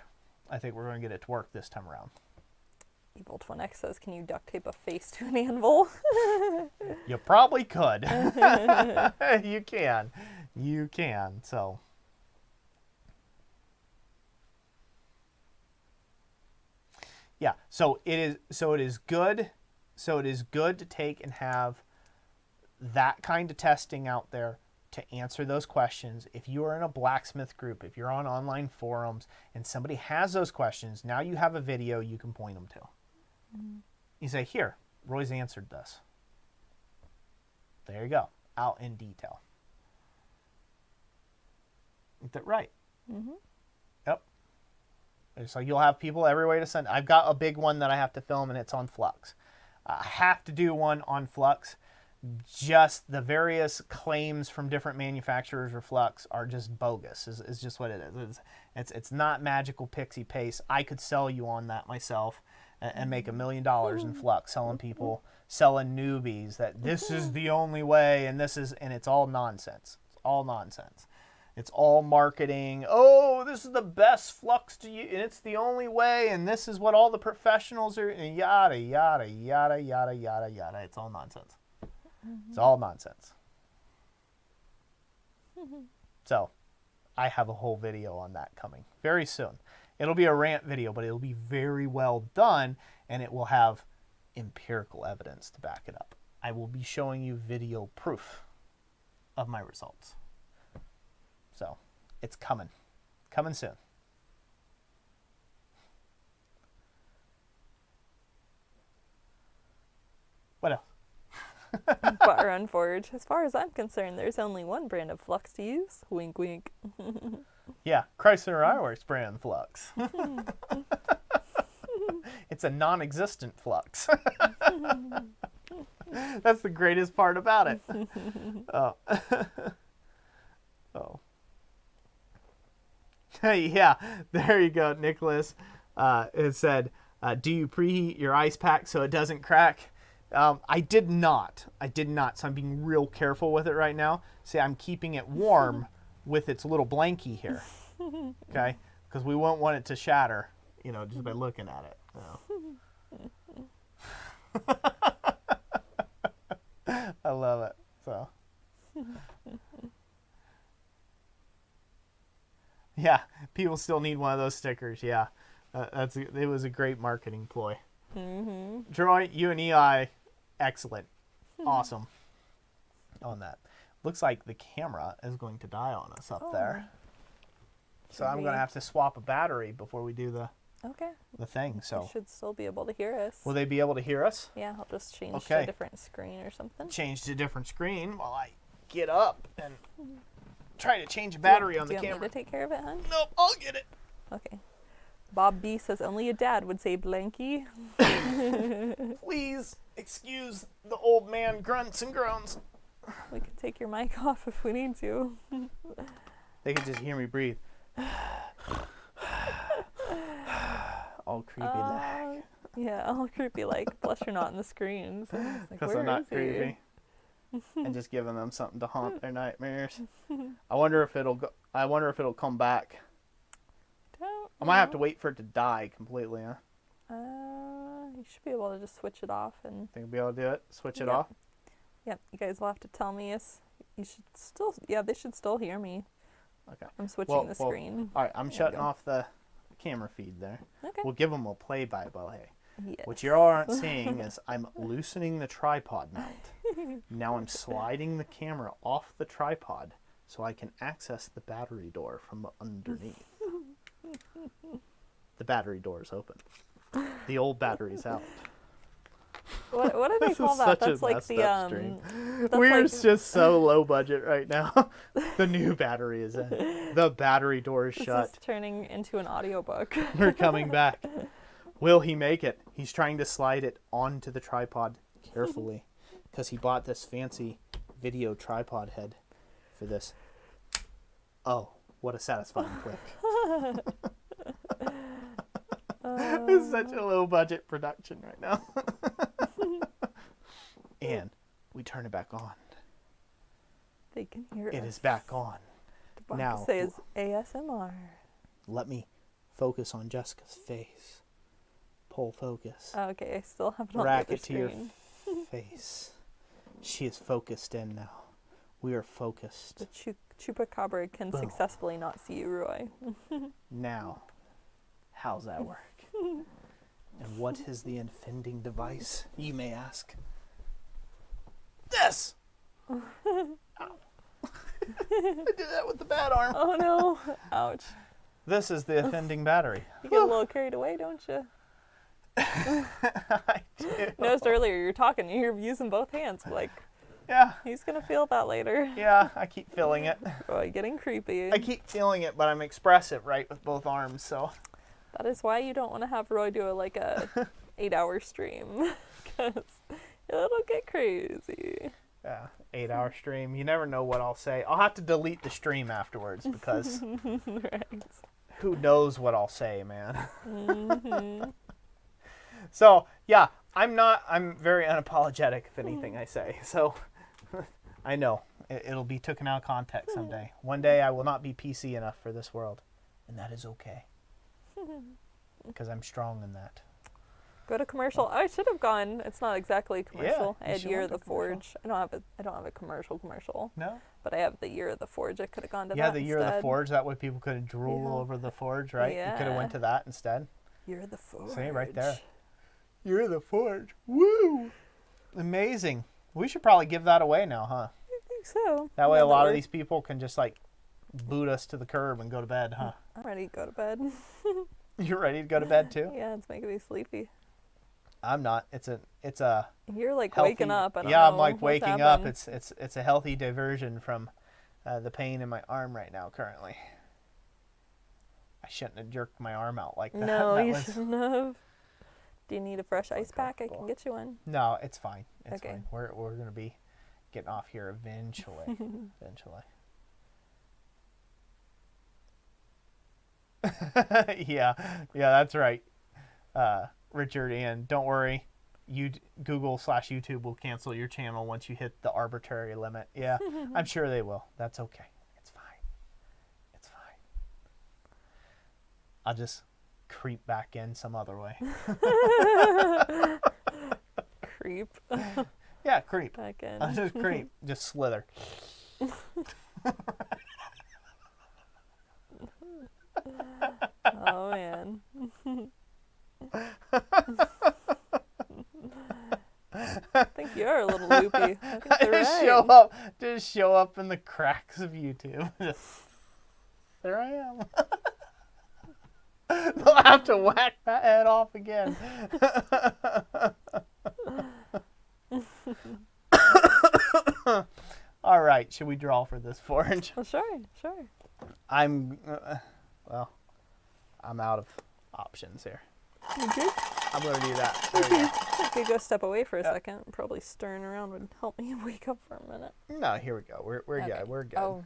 I think we're going to get it to work this time around. Evil Twin X says, can you duct tape a face to an anvil? You probably could. You can. You can. So. Yeah. So it is good. So it is good to take and have that kind of testing out there to answer those questions. If you are in a blacksmith group, if you're on online forums and somebody has those questions, now you have a video you can point them to. You say, here, Roy's answered this. There you go. Out in detail. Is that right? Yep. So you'll have people every way to send. I've got a big one that I have to film, and it's on Flux. I have to do one on Flux. Just the various claims from different manufacturers or Flux are just bogus. Is just what it is. It's not magical pixie paste. I could sell you on that myself and make $1 million in Flux, selling newbies that this is the only way, and it's all nonsense. It's all nonsense. It's all marketing. Oh, this is the best Flux to use, and it's the only way, and this is what all the professionals are, and yada, yada, yada, yada, yada, yada. It's all nonsense. It's all nonsense. So, I have a whole video on that coming very soon. It'll be a rant video, but it'll be very well done, and it will have empirical evidence to back it up. I will be showing you video proof of my results. So, it's coming. Coming soon. What else? Butter Unforged. As far as I'm concerned, there's only one brand of Flux to use. Wink, wink. Yeah, Chrysler Ironworks brand Flux. It's a non-existent Flux. That's the greatest part about it. Oh. Oh. Yeah, there you go, Nicholas. It said, do you preheat your ice pack so it doesn't crack? I did not. So I'm being real careful with it right now. See, I'm keeping it warm with its little blankie here. Okay? Because we won't want it to shatter, just by looking at it. I love it. So. Yeah, people still need one of those stickers. Yeah, it was a great marketing ploy. Troy, you and Eli, excellent, awesome on that. Looks like the camera is going to die on us up there, so I'm going to have to swap a battery before we do the thing. So you should still be able to hear us. Will they be able to hear us? Yeah, I'll just change to a different screen or something. Change to a different screen while I get up and try to change a battery on the camera. Do you want me to take care of it, hon? Nope, I'll get it. Okay. Bob B says only a dad would say blankie. Please excuse the old man grunts and groans. We can take your mic off if we need to. They can just hear me breathe. All creepy like. Yeah, all creepy like. Plus you're not in the screens. Because I'm not creepy. And just giving them something to haunt their nightmares. I wonder if it'll come back. I might have to wait for it to die completely, huh? You should be able to just switch it off and. Think you'll be able to do it? Switch it off? Yep, you guys will have to tell me if you should still, they should still hear me. Okay. I'm switching the screen. All right, I'm shutting off the camera feed there. Okay. We'll give them a play-by-play. Yes. What you aren't seeing is I'm loosening the tripod mount. Now I'm sliding the camera off the tripod so I can access the battery door from underneath. The battery door is open. The old battery's out. What do they call that? That's like the We're just so low budget right now. The new battery is in. The battery door is shut. This is turning into an audiobook. We're coming back. Will he make it? He's trying to slide it onto the tripod carefully because he bought this fancy video tripod head for this. Oh, what a satisfying click. It's such a low budget production right now. And we turn it back on. They can hear it. It is back on. The Now box says ASMR. Let me focus on Jessica's face. Pull focus. Oh, okay, I still have it on Rack the it to your screen. face. She is focused in now. We are focused. The chupacabra can Boom. successfully not see you, Roy. Now, how's that work? And what is the offending device, you may ask? This! Ow. I did that with the bad arm. Oh no! Ouch. This is the offending battery. You get a little carried away, don't you? I do. Noticed earlier you're talking, you're using both hands. Like, Yeah. he's gonna feel that later. Yeah, I keep feeling it. Roy, getting creepy. I keep feeling it, but I'm expressive, right, with both arms, so. That is why you don't want to have Roy do a 8-hour stream, because it'll get crazy. Yeah, 8-hour stream. You never know what I'll say. I'll have to delete the stream afterwards because Right. who knows what I'll say, man. Mm-hmm. So, yeah, I'm very unapologetic if anything I say. So, I know it'll be taken out of context someday. One day I will not be PC enough for this world, and that is okay. Because I'm strong in that. Go to commercial. I should have gone. It's not exactly commercial. Yeah, I you had should Year have of the a commercial. Forge. I don't have a commercial. No? But I have the Year of the Forge. I could have gone to Yeah, that the Year of the instead. Forge. That way people could drool Yeah. over the Forge, right? You could have went Yeah. to that instead. Year of the Forge. See, right there. Year of the Forge. Woo! Amazing. We should probably give that away now, huh? I think so. That way Now a lot of we're- these people can just boot us to the curb and go to bed, huh? I'm ready to go to bed. You're ready to go to bed too? Yeah, it's making me sleepy. I'm not. It's a You're healthy, waking up. I don't yeah, know I'm what's waking up. happened. It's a healthy diversion from the pain in my arm right now currently. I shouldn't have jerked my arm out like that. No, That you was- shouldn't have. Do you need a fresh ice pack? I can uncomfortable. get you one. No, it's fine. It's Okay. fine. We're gonna be getting off here eventually. Eventually. yeah, that's right. Richard, and don't worry, Google/YouTube will cancel your channel once you hit the arbitrary limit. Yeah, I'm sure they will. That's okay. It's fine. It's fine. I'll just creep back in some other way. Creep. Yeah, creep. Back in. I'll just creep. Just slither. Oh man. I think you're a little loopy. I think you're right. Just show up in the cracks of YouTube. There I am. They'll have to whack that head off again. All right, should we draw for this forge? Oh, sure. I'm out of options here. Okay. I'm gonna do that. There we go. I could go step away for a second. Probably stirring around would help me wake up for a minute. No, here we go. We're Okay. good. We're good. Oh.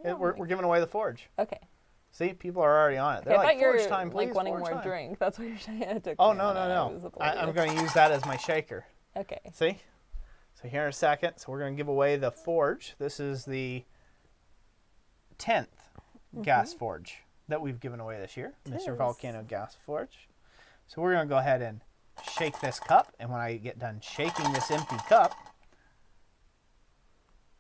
We're giving away the forge. Okay. See, people are already on it. Okay, They're I like, thought you forge were time, please. wanting forge more time. drink. That's what you're saying. It took Oh, me a no, minute. I no, was no. oblivious. I'm going to use that as my shaker. Okay. See? So here in a second, so we're going to give away the forge. This is the 10th gas forge that we've given away this year. Mr. is. Volcano Gas Forge. So we're going to go ahead and shake this cup. And when I get done shaking this empty cup,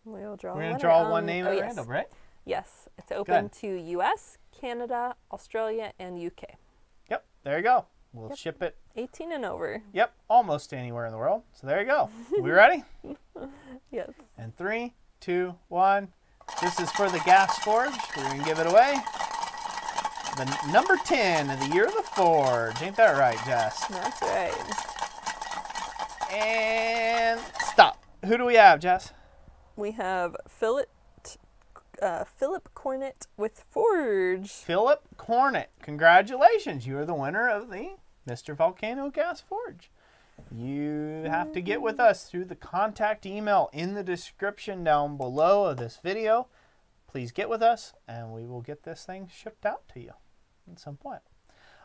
We'll draw We're going one to draw at, one name at yes. random, right? Yes. It's open to U.S., Canada, Australia, and U.K. Yep, there you go. We'll ship it. 18 and over. Yep, almost anywhere in the world. So there you go. We ready? Yes. And 3, 2, 1. This is for the gas forge. We're going to give it away. The number 10 of the year of the forge. Ain't that right, Jess? That's right. And stop. Who do we have, Jess? We have Philip Cornett with Forge. Philip Cornett. Congratulations. You are the winner of the Mr. Volcano Gas Forge. You have to get with us through the contact email in the description down below of this video. Please get with us and we will get this thing shipped out to you at some point.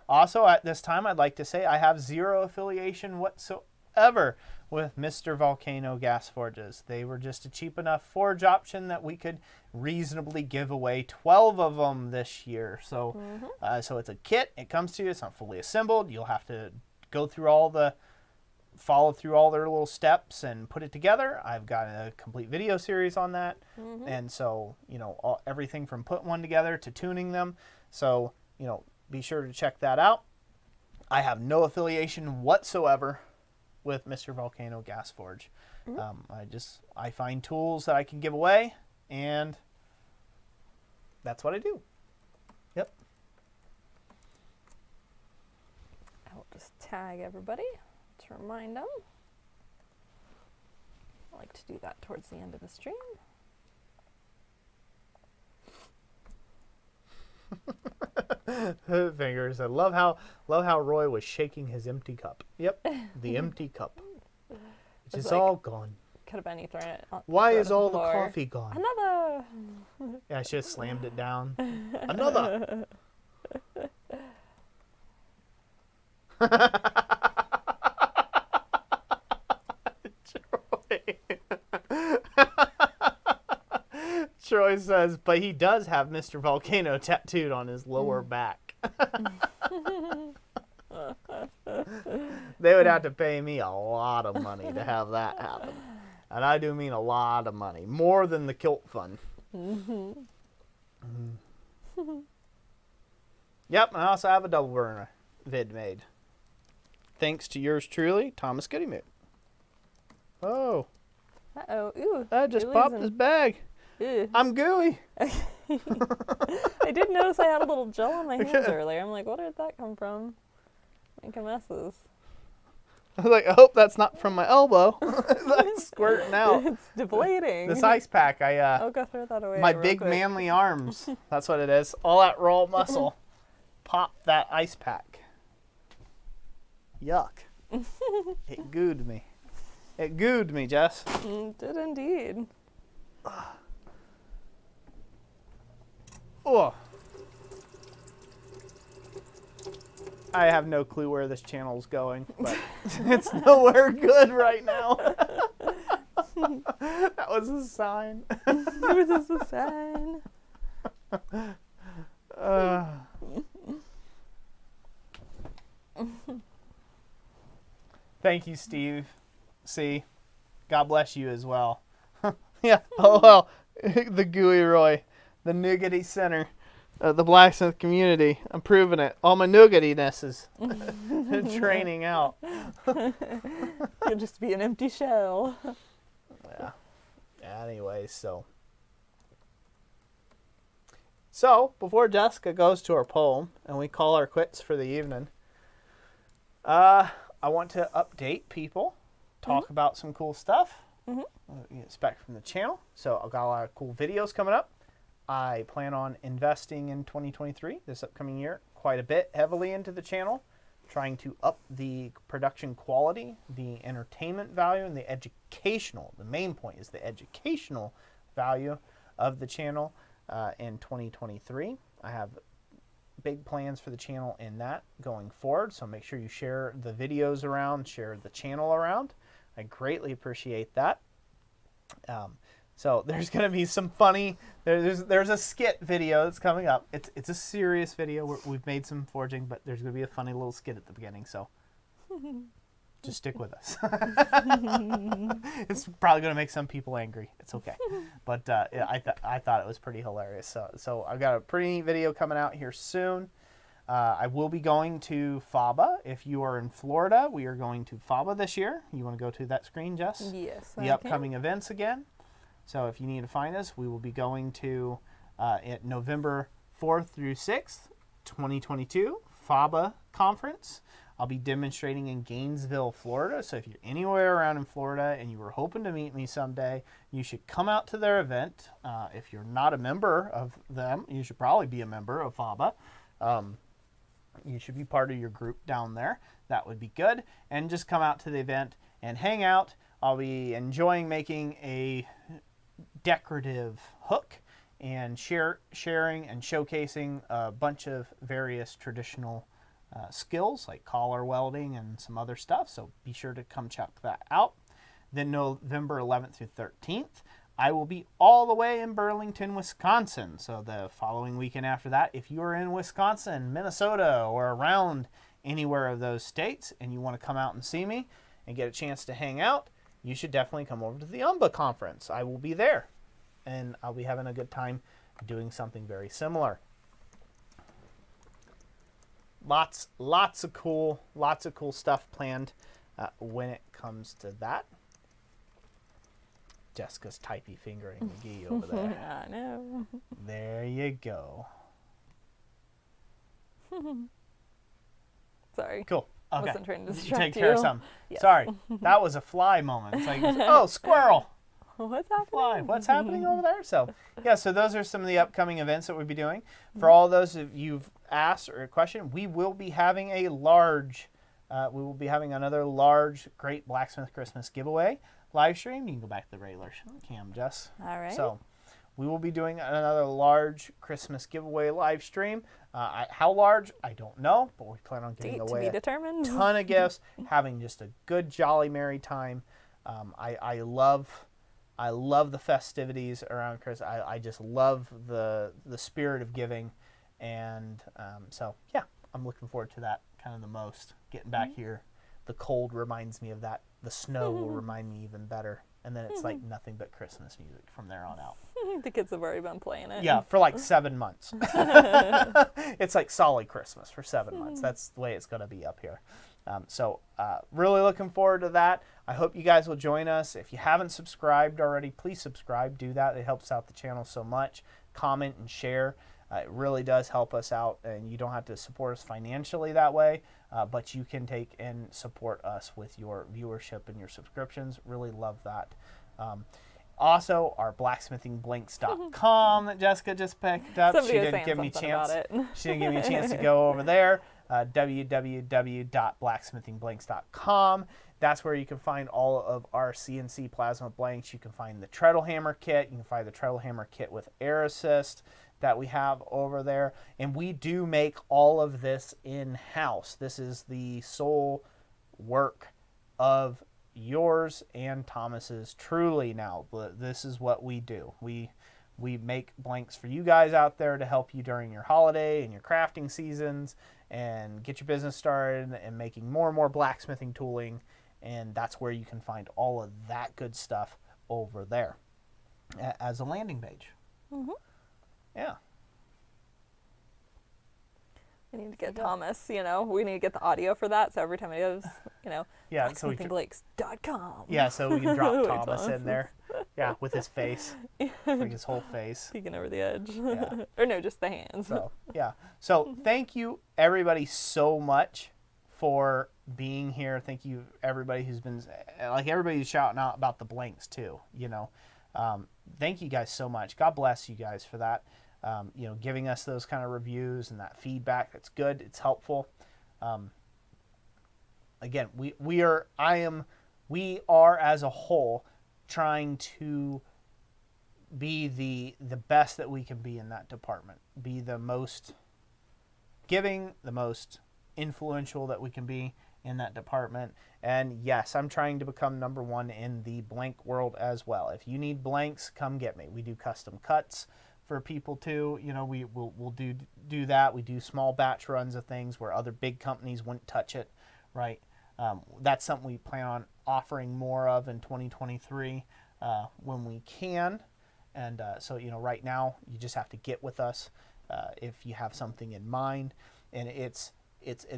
Also, at this time, I'd like to say I have zero affiliation whatsoever with Mr. Volcano Gas Forges. They were just a cheap enough forge option that we could reasonably give away 12 of them this year. So, so it's a kit. It comes to you. It's not fully assembled. You'll have to follow through all their little steps and put it together. I've got a complete video series on that. And so, you know, everything from putting one together to tuning them. So, you know, be sure to check that out. I have no affiliation whatsoever with Mr. Volcano Gas Forge. I find tools that I can give away, and that's what I do. Yep. I'll just tag everybody to remind them. I like to do that towards the end of the stream. Fingers. I love how Roy was shaking his empty cup. Yep, the empty cup. Which is like, all gone. Could have been you throwing it on, Why is all the the coffee gone? Another. Yeah, I should have slammed it down. Another. Troy says, but he does have Mr. Volcano tattooed on his lower back. They would have to pay me a lot of money to have that happen. And I do mean a lot of money. More than the kilt fund. Yep, and I also have a double burner vid made. Thanks to yours truly, Thomas Goodymoot. Oh. Uh-oh. Ooh. I just popped his bag. Ew. I'm gooey. I did notice I had a little gel on my hands earlier. I'm like, where did that come from? Making messes. I was like, I hope that's not from my elbow. That's squirting out. It's deflating. This ice pack, I'll go throw that away. my real big quick. manly arms. That's what it is. All that raw muscle. Pop that ice pack. Yuck. It gooed me. It gooed me, Jess. Did indeed. Oh. I have no clue where this channel's going, but it's nowhere good right now. That was a sign. It was just a sign. Thank you, Steve. See, God bless you as well. Yeah. Oh well, the Gooey Roy, the nougaty center, the blacksmith community. I'm proving it. All my nougatiness is training out. You'll just be an empty shell. Yeah. Anyways, so before Jessica goes to her poem and we call her quits for the evening, I want to update people, talk about some cool stuff. You expect from the channel. So I've got a lot of cool videos coming up. I plan on investing in 2023, this upcoming year, quite a bit heavily into the channel, trying to up the production quality, the entertainment value, and the educational. The main point is the educational value of the channel in 2023. I have big plans for the channel in that going forward, so make sure you share the videos around, share the channel around. I greatly appreciate that. So there's going to be some funny, there's a skit video that's coming up. It's a serious video. We've made some forging, but there's going to be a funny little skit at the beginning. So just stick with us. It's probably going to make some people angry. It's okay. But yeah, I thought it was pretty hilarious. So I've got a pretty neat video coming out here soon. I will be going to FABA. If you are in Florida, we are going to FABA this year. You want to go to that screen, Jess? Yes. The upcoming events again. So if you need to find us, we will be going to at November 4th through 6th, 2022, FABA conference. I'll be demonstrating in Gainesville, Florida. So if you're anywhere around in Florida and you were hoping to meet me someday, you should come out to their event. If you're not a member of them, you should probably be a member of FABA. You should be part of your group down there. That would be good. And just come out to the event and hang out. I'll be enjoying making a decorative hook and sharing and showcasing a bunch of various traditional skills like collar welding and some other stuff. So be sure to come check that out. Then November 11th through 13th, I will be all the way in Burlington, Wisconsin. So the following weekend after that, if you are in Wisconsin, Minnesota, or around anywhere of those states and you want to come out and see me and get a chance to hang out, you should definitely come over to the UMBA conference. I will be there and I'll be having a good time doing something very similar. Lots of cool stuff planned when it comes to that. Jessica's typey fingering McGee over there. I know. There you go. Sorry. Cool. Okay. Wasn't trying to distract Take care of something. Yes. Sorry, that was a fly moment. It's like, oh, squirrel. What's happening? Fly. What's happening over there? So, yeah, so those are some of the upcoming events that we'll be doing. For all those of you've asked or a question, we will be having we will be having another large, great Blacksmith Christmas giveaway live stream. You can go back to the regular cam, Jess. All right. So, we will be doing another large Christmas giveaway live stream. How large, I don't know, but we plan on giving away to be determined. a ton of gifts, having just a good, jolly, merry time. I love the festivities around Christmas. I just love the spirit of giving, and so yeah, I'm looking forward to that kind of the most. Getting back here, the cold reminds me of that. The snow will remind me even better, and then it's like nothing but Christmas music from there on out. The kids have already been playing it. Yeah, for like 7 months. It's like solid Christmas for 7 months. That's the way it's going to be up here. So really looking forward to that. I hope you guys will join us. If you haven't subscribed already, please subscribe. Do that. It helps out the channel so much. Comment and share. It really does help us out, and you don't have to support us financially that way, but you can take and support us with your viewership and your subscriptions. Really love that. Also, our blacksmithingblinks.com that Jessica just picked up. Somebody She was didn't saying give me something chance. about it. She didn't give me a chance to go over there. www.blacksmithingblinks.com. That's where you can find all of our CNC plasma blanks. You can find the treadle hammer kit. You can find the treadle hammer kit with air assist that we have over there. And we do make all of this in-house. This is the sole work of yours and Thomas's truly now. This is what we do. We make blanks for you guys out there to help you during your holiday and your crafting seasons and get your business started and making more and more blacksmithing tooling. And that's where you can find all of that good stuff over there as a landing page. Mm-hmm. Yeah. We need to get Thomas, we need to get the audio for that. So every time he goes, yeah, so blacksmithingblinks.com. Yeah, so we can drop Thomas in there. Yeah, with his face. Like his whole face. Peeking over the edge. Yeah. Or no, just the hands. So, yeah. So thank you everybody so much for being here. Thank you everybody who's been, everybody who's shouting out about the blanks too, Thank you guys so much. God bless you guys for that. Giving us those kind of reviews and that feedback. That's good. It's helpful. Again, we are as a whole trying to be the best that we can be in that department. Be the most giving, the most influential that we can be in that department. And yes, I'm trying to become number one in the blank world as well. If you need blanks, come get me. We do custom cuts for people too. We'll do that. We do small batch runs of things where other big companies wouldn't touch it, right? That's something we plan on offering more of in 2023 when we can. And so, right now you just have to get with us if you have something in mind. And it's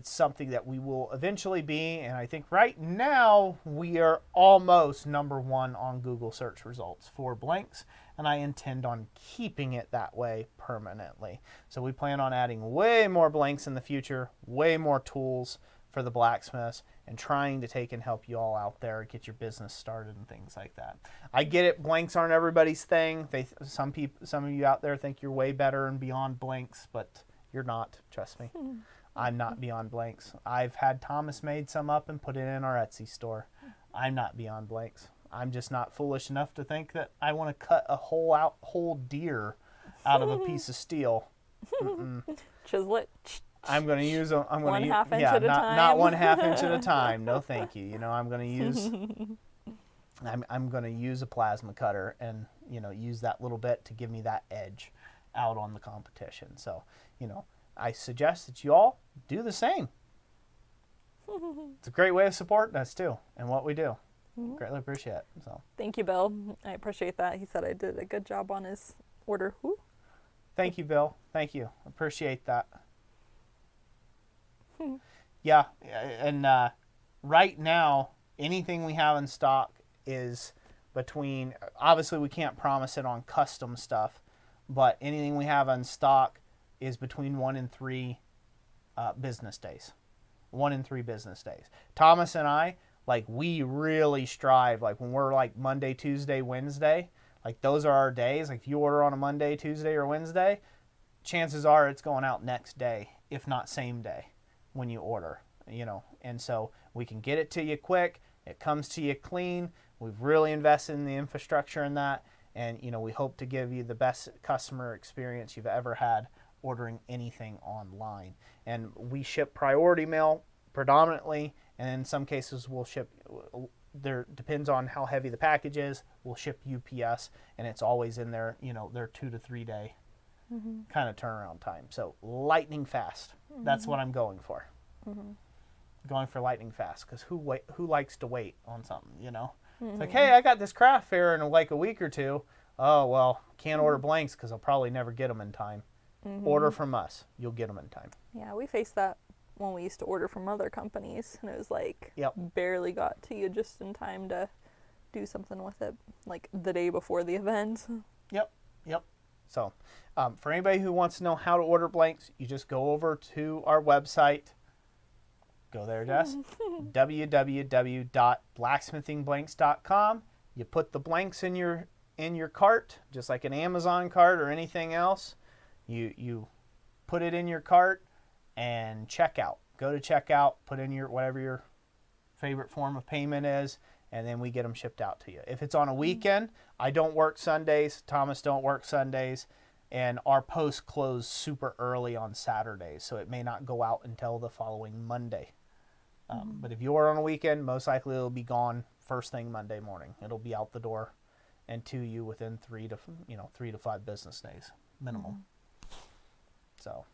something that we will eventually be. And I think right now we are almost #1 on Google search results for blanks. And I intend on keeping it that way permanently. So we plan on adding way more blanks in the future, way more tools for the blacksmiths, and trying to take and help you all out there get your business started and things like that. I get it, blanks aren't everybody's thing. Some of you out there think you're way better and beyond blanks, but you're not, trust me. I'm not beyond blanks. I've had Thomas made some up and put it in our Etsy store. I'm not beyond blanks. I'm just not foolish enough to think that I want to cut a whole deer out of a piece of steel. Chisel it. I'm going to use them. I'm going to 1/2 inch at a time. Not 1/2 inch at a time. No, thank you. I'm going to use. I'm going to use a plasma cutter and use that little bit to give me that edge out on the competition. So I suggest that you all do the same. It's a great way of supporting us too and what we do. Greatly appreciate it. So thank you, Bill. I appreciate that. He said I did a good job on his order. Woo. Thank you, Bill. Thank you. Appreciate that. Yeah, and right now, anything we have in stock is between, obviously we can't promise it on custom stuff, but anything we have in stock is between 1 and 3 business days. 1 and 3 business days. Thomas and I, we really strive, when we're Monday, Tuesday, Wednesday, those are our days. If you order on a Monday, Tuesday, or Wednesday, chances are it's going out next day, if not same day when you order, and so we can get it to you quick. It comes to you clean. We've really invested in the infrastructure in that, and we hope to give you the best customer experience you've ever had ordering anything online. And we ship priority mail predominantly, and in some cases we'll ship, there depends on how heavy the package is, we'll ship UPS, and it's always in their their 2 to 3 day kind of turnaround time. So lightning fast. That's what I'm going for. Going for lightning fast, because who likes to wait on something? It's hey, I got this craft fair in a week or two. Oh well, can't order blanks because I'll probably never get them in time. Order from us, you'll get them in time. Yeah, we faced that when we used to order from other companies, and it was Yep. barely got to you just in time to do something with it, the day before the event. Yep. So for anybody who wants to know how to order blanks, you just go over to our website. Go there, Jess. www.blacksmithingblanks.com. You put the blanks in your cart, just like an Amazon cart or anything else. You put it in your cart and checkout. Go to checkout, put in whatever your favorite form of payment is, and then we get them shipped out to you. If it's on a weekend, I don't work Sundays, Thomas don't work Sundays, and our posts close super early on Saturdays, so it may not go out until the following Monday. But if you order on a weekend, most likely it'll be gone first thing Monday morning. It'll be out the door and to you within 3 to 5 business days minimum. So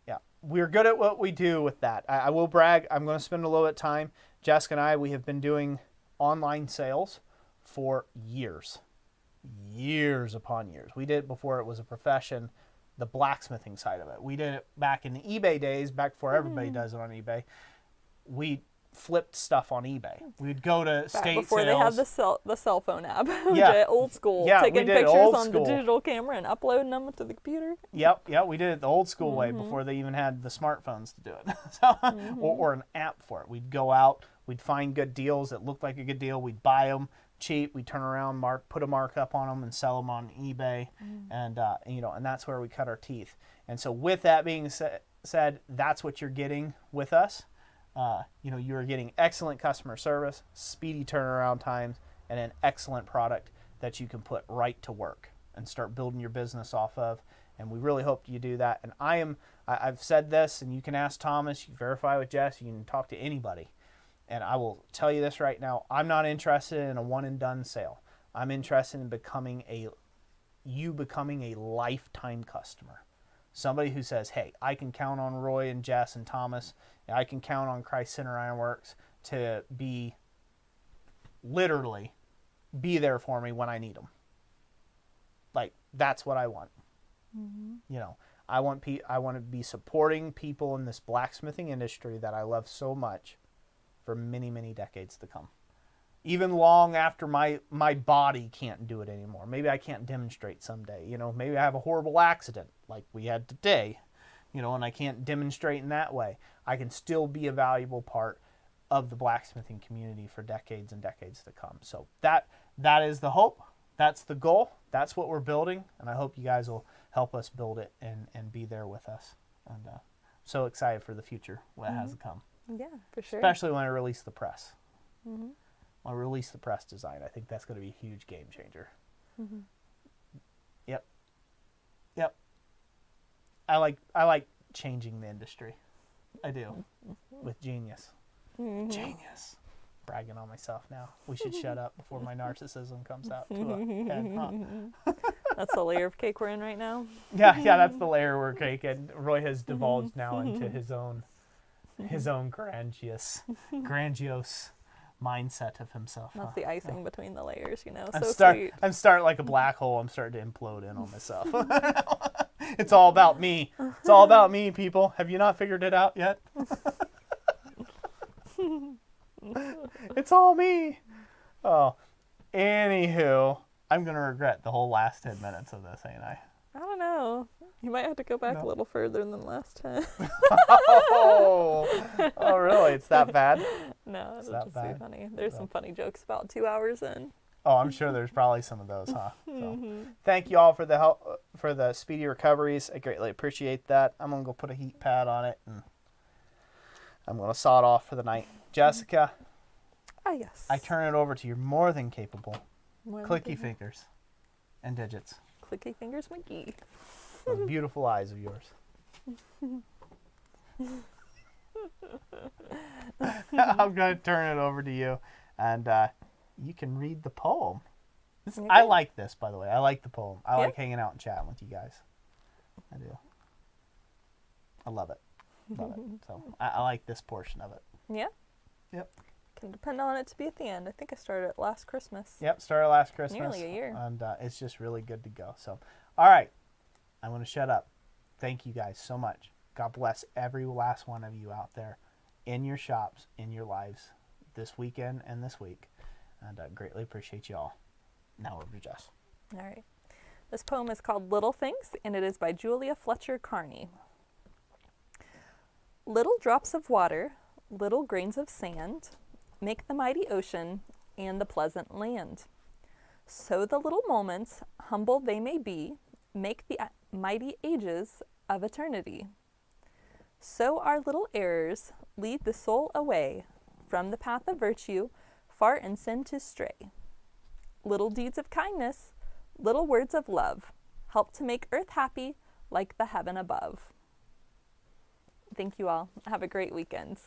yeah, we're good at what we do with that. I will brag. I'm going to spend a little bit of time. Jessica and I, we have been doing online sales for years upon years. We did it before it was a profession, the blacksmithing side of it. We did it back in the eBay days, back before everybody does it on eBay. We flipped stuff on eBay. We'd go to state before sales. They had the cell phone app. Yeah. Old school. Yeah, taking we did pictures old on school. the digital camera and uploading them to the computer. Yep, we did it the old school way before they even had the smartphones to do it. So, or an app for it. We'd go out, we'd find good deals that looked like a good deal, we'd buy them cheap, we'd turn around, put a markup on them and sell them on eBay, and and that's where we cut our teeth. And so with that being said, that's what you're getting with us. You're getting excellent customer service, speedy turnaround times, and an excellent product that you can put right to work and start building your business off of. And we really hope you do that. And I've said this, and you can ask Thomas, you can verify with Jess, you can talk to anybody. And I will tell you this right now, I'm not interested in a one and done sale. I'm interested in becoming a lifetime customer. Somebody who says, hey, I can count on Roy and Jess and Thomas. And I can count on Christ Center Ironworks to literally be there for me when I need them. Like, that's what I want. You know, I want to be supporting people in this blacksmithing industry that I love so much for many, many decades to come. Even long after my body can't do it anymore. Maybe I can't demonstrate someday. You know, maybe I have a horrible accident like we had today, you know, and I can't demonstrate in that way. I can still be a valuable part of the blacksmithing community for decades and decades to come. So that is the hope. That's the goal. That's what we're building. And I hope you guys will help us build it and be there with us. And so excited for the future, what has to come. Yeah, for sure. Especially when I release the press. When I release the press design, I think that's going to be a huge game changer. Yep. I like changing the industry. I do. With genius. Genius. Bragging on myself now. We should shut up before my narcissism comes out to a head, huh? That's the layer of cake we're in right now. Yeah, that's the layer we're cake, and Roy has divulged now into his own grandiose mindset of himself. That's the icing between the layers, you know. Sweet. I'm starting like a black hole. I'm starting to implode in on myself. It's all about me. It's all about me, people. Have you not figured it out yet? It's all me. Oh, anywho, I'm going to regret the whole last 10 minutes of this, ain't I? I don't know. You might have to go back a little further than the last 10. Oh, really? It's that bad? No, it's just too funny. There's some funny jokes about 2 hours in. Oh, I'm sure there's probably some of those, huh? So, thank you all for the help, for the speedy recoveries. I greatly appreciate that. I'm going to go put a heat pad on it, and I'm going to saw it off for the night. Jessica. Yes. I turn it over to your more than capable clicky fingers and digits. Clicky fingers McGee. Those beautiful eyes of yours. I'm going to turn it over to you, and you can read the poem. I like this, by the way. I like the poem. I like hanging out and chatting with you guys. I do. I love it. So I like this portion of it. Yeah? Yep. Can depend on it to be at the end. I think I started it last Christmas. Yep, started last Christmas. Nearly a year. And it's just really good to go. So, all right. I'm going to shut up. Thank you guys so much. God bless every last one of you out there in your shops, in your lives this weekend and this week. And I greatly appreciate you all. Now over to Jess. All right. This poem is called Little Things, and it is by Julia Fletcher Carney. Little drops of water, little grains of sand, make the mighty ocean and the pleasant land. So the little moments, humble they may be, make the mighty ages of eternity. So our little errors lead the soul away from the path of virtue, far in sin to stray. Little deeds of kindness, little words of love, help to make earth happy like the heaven above. Thank you all. Have a great weekend.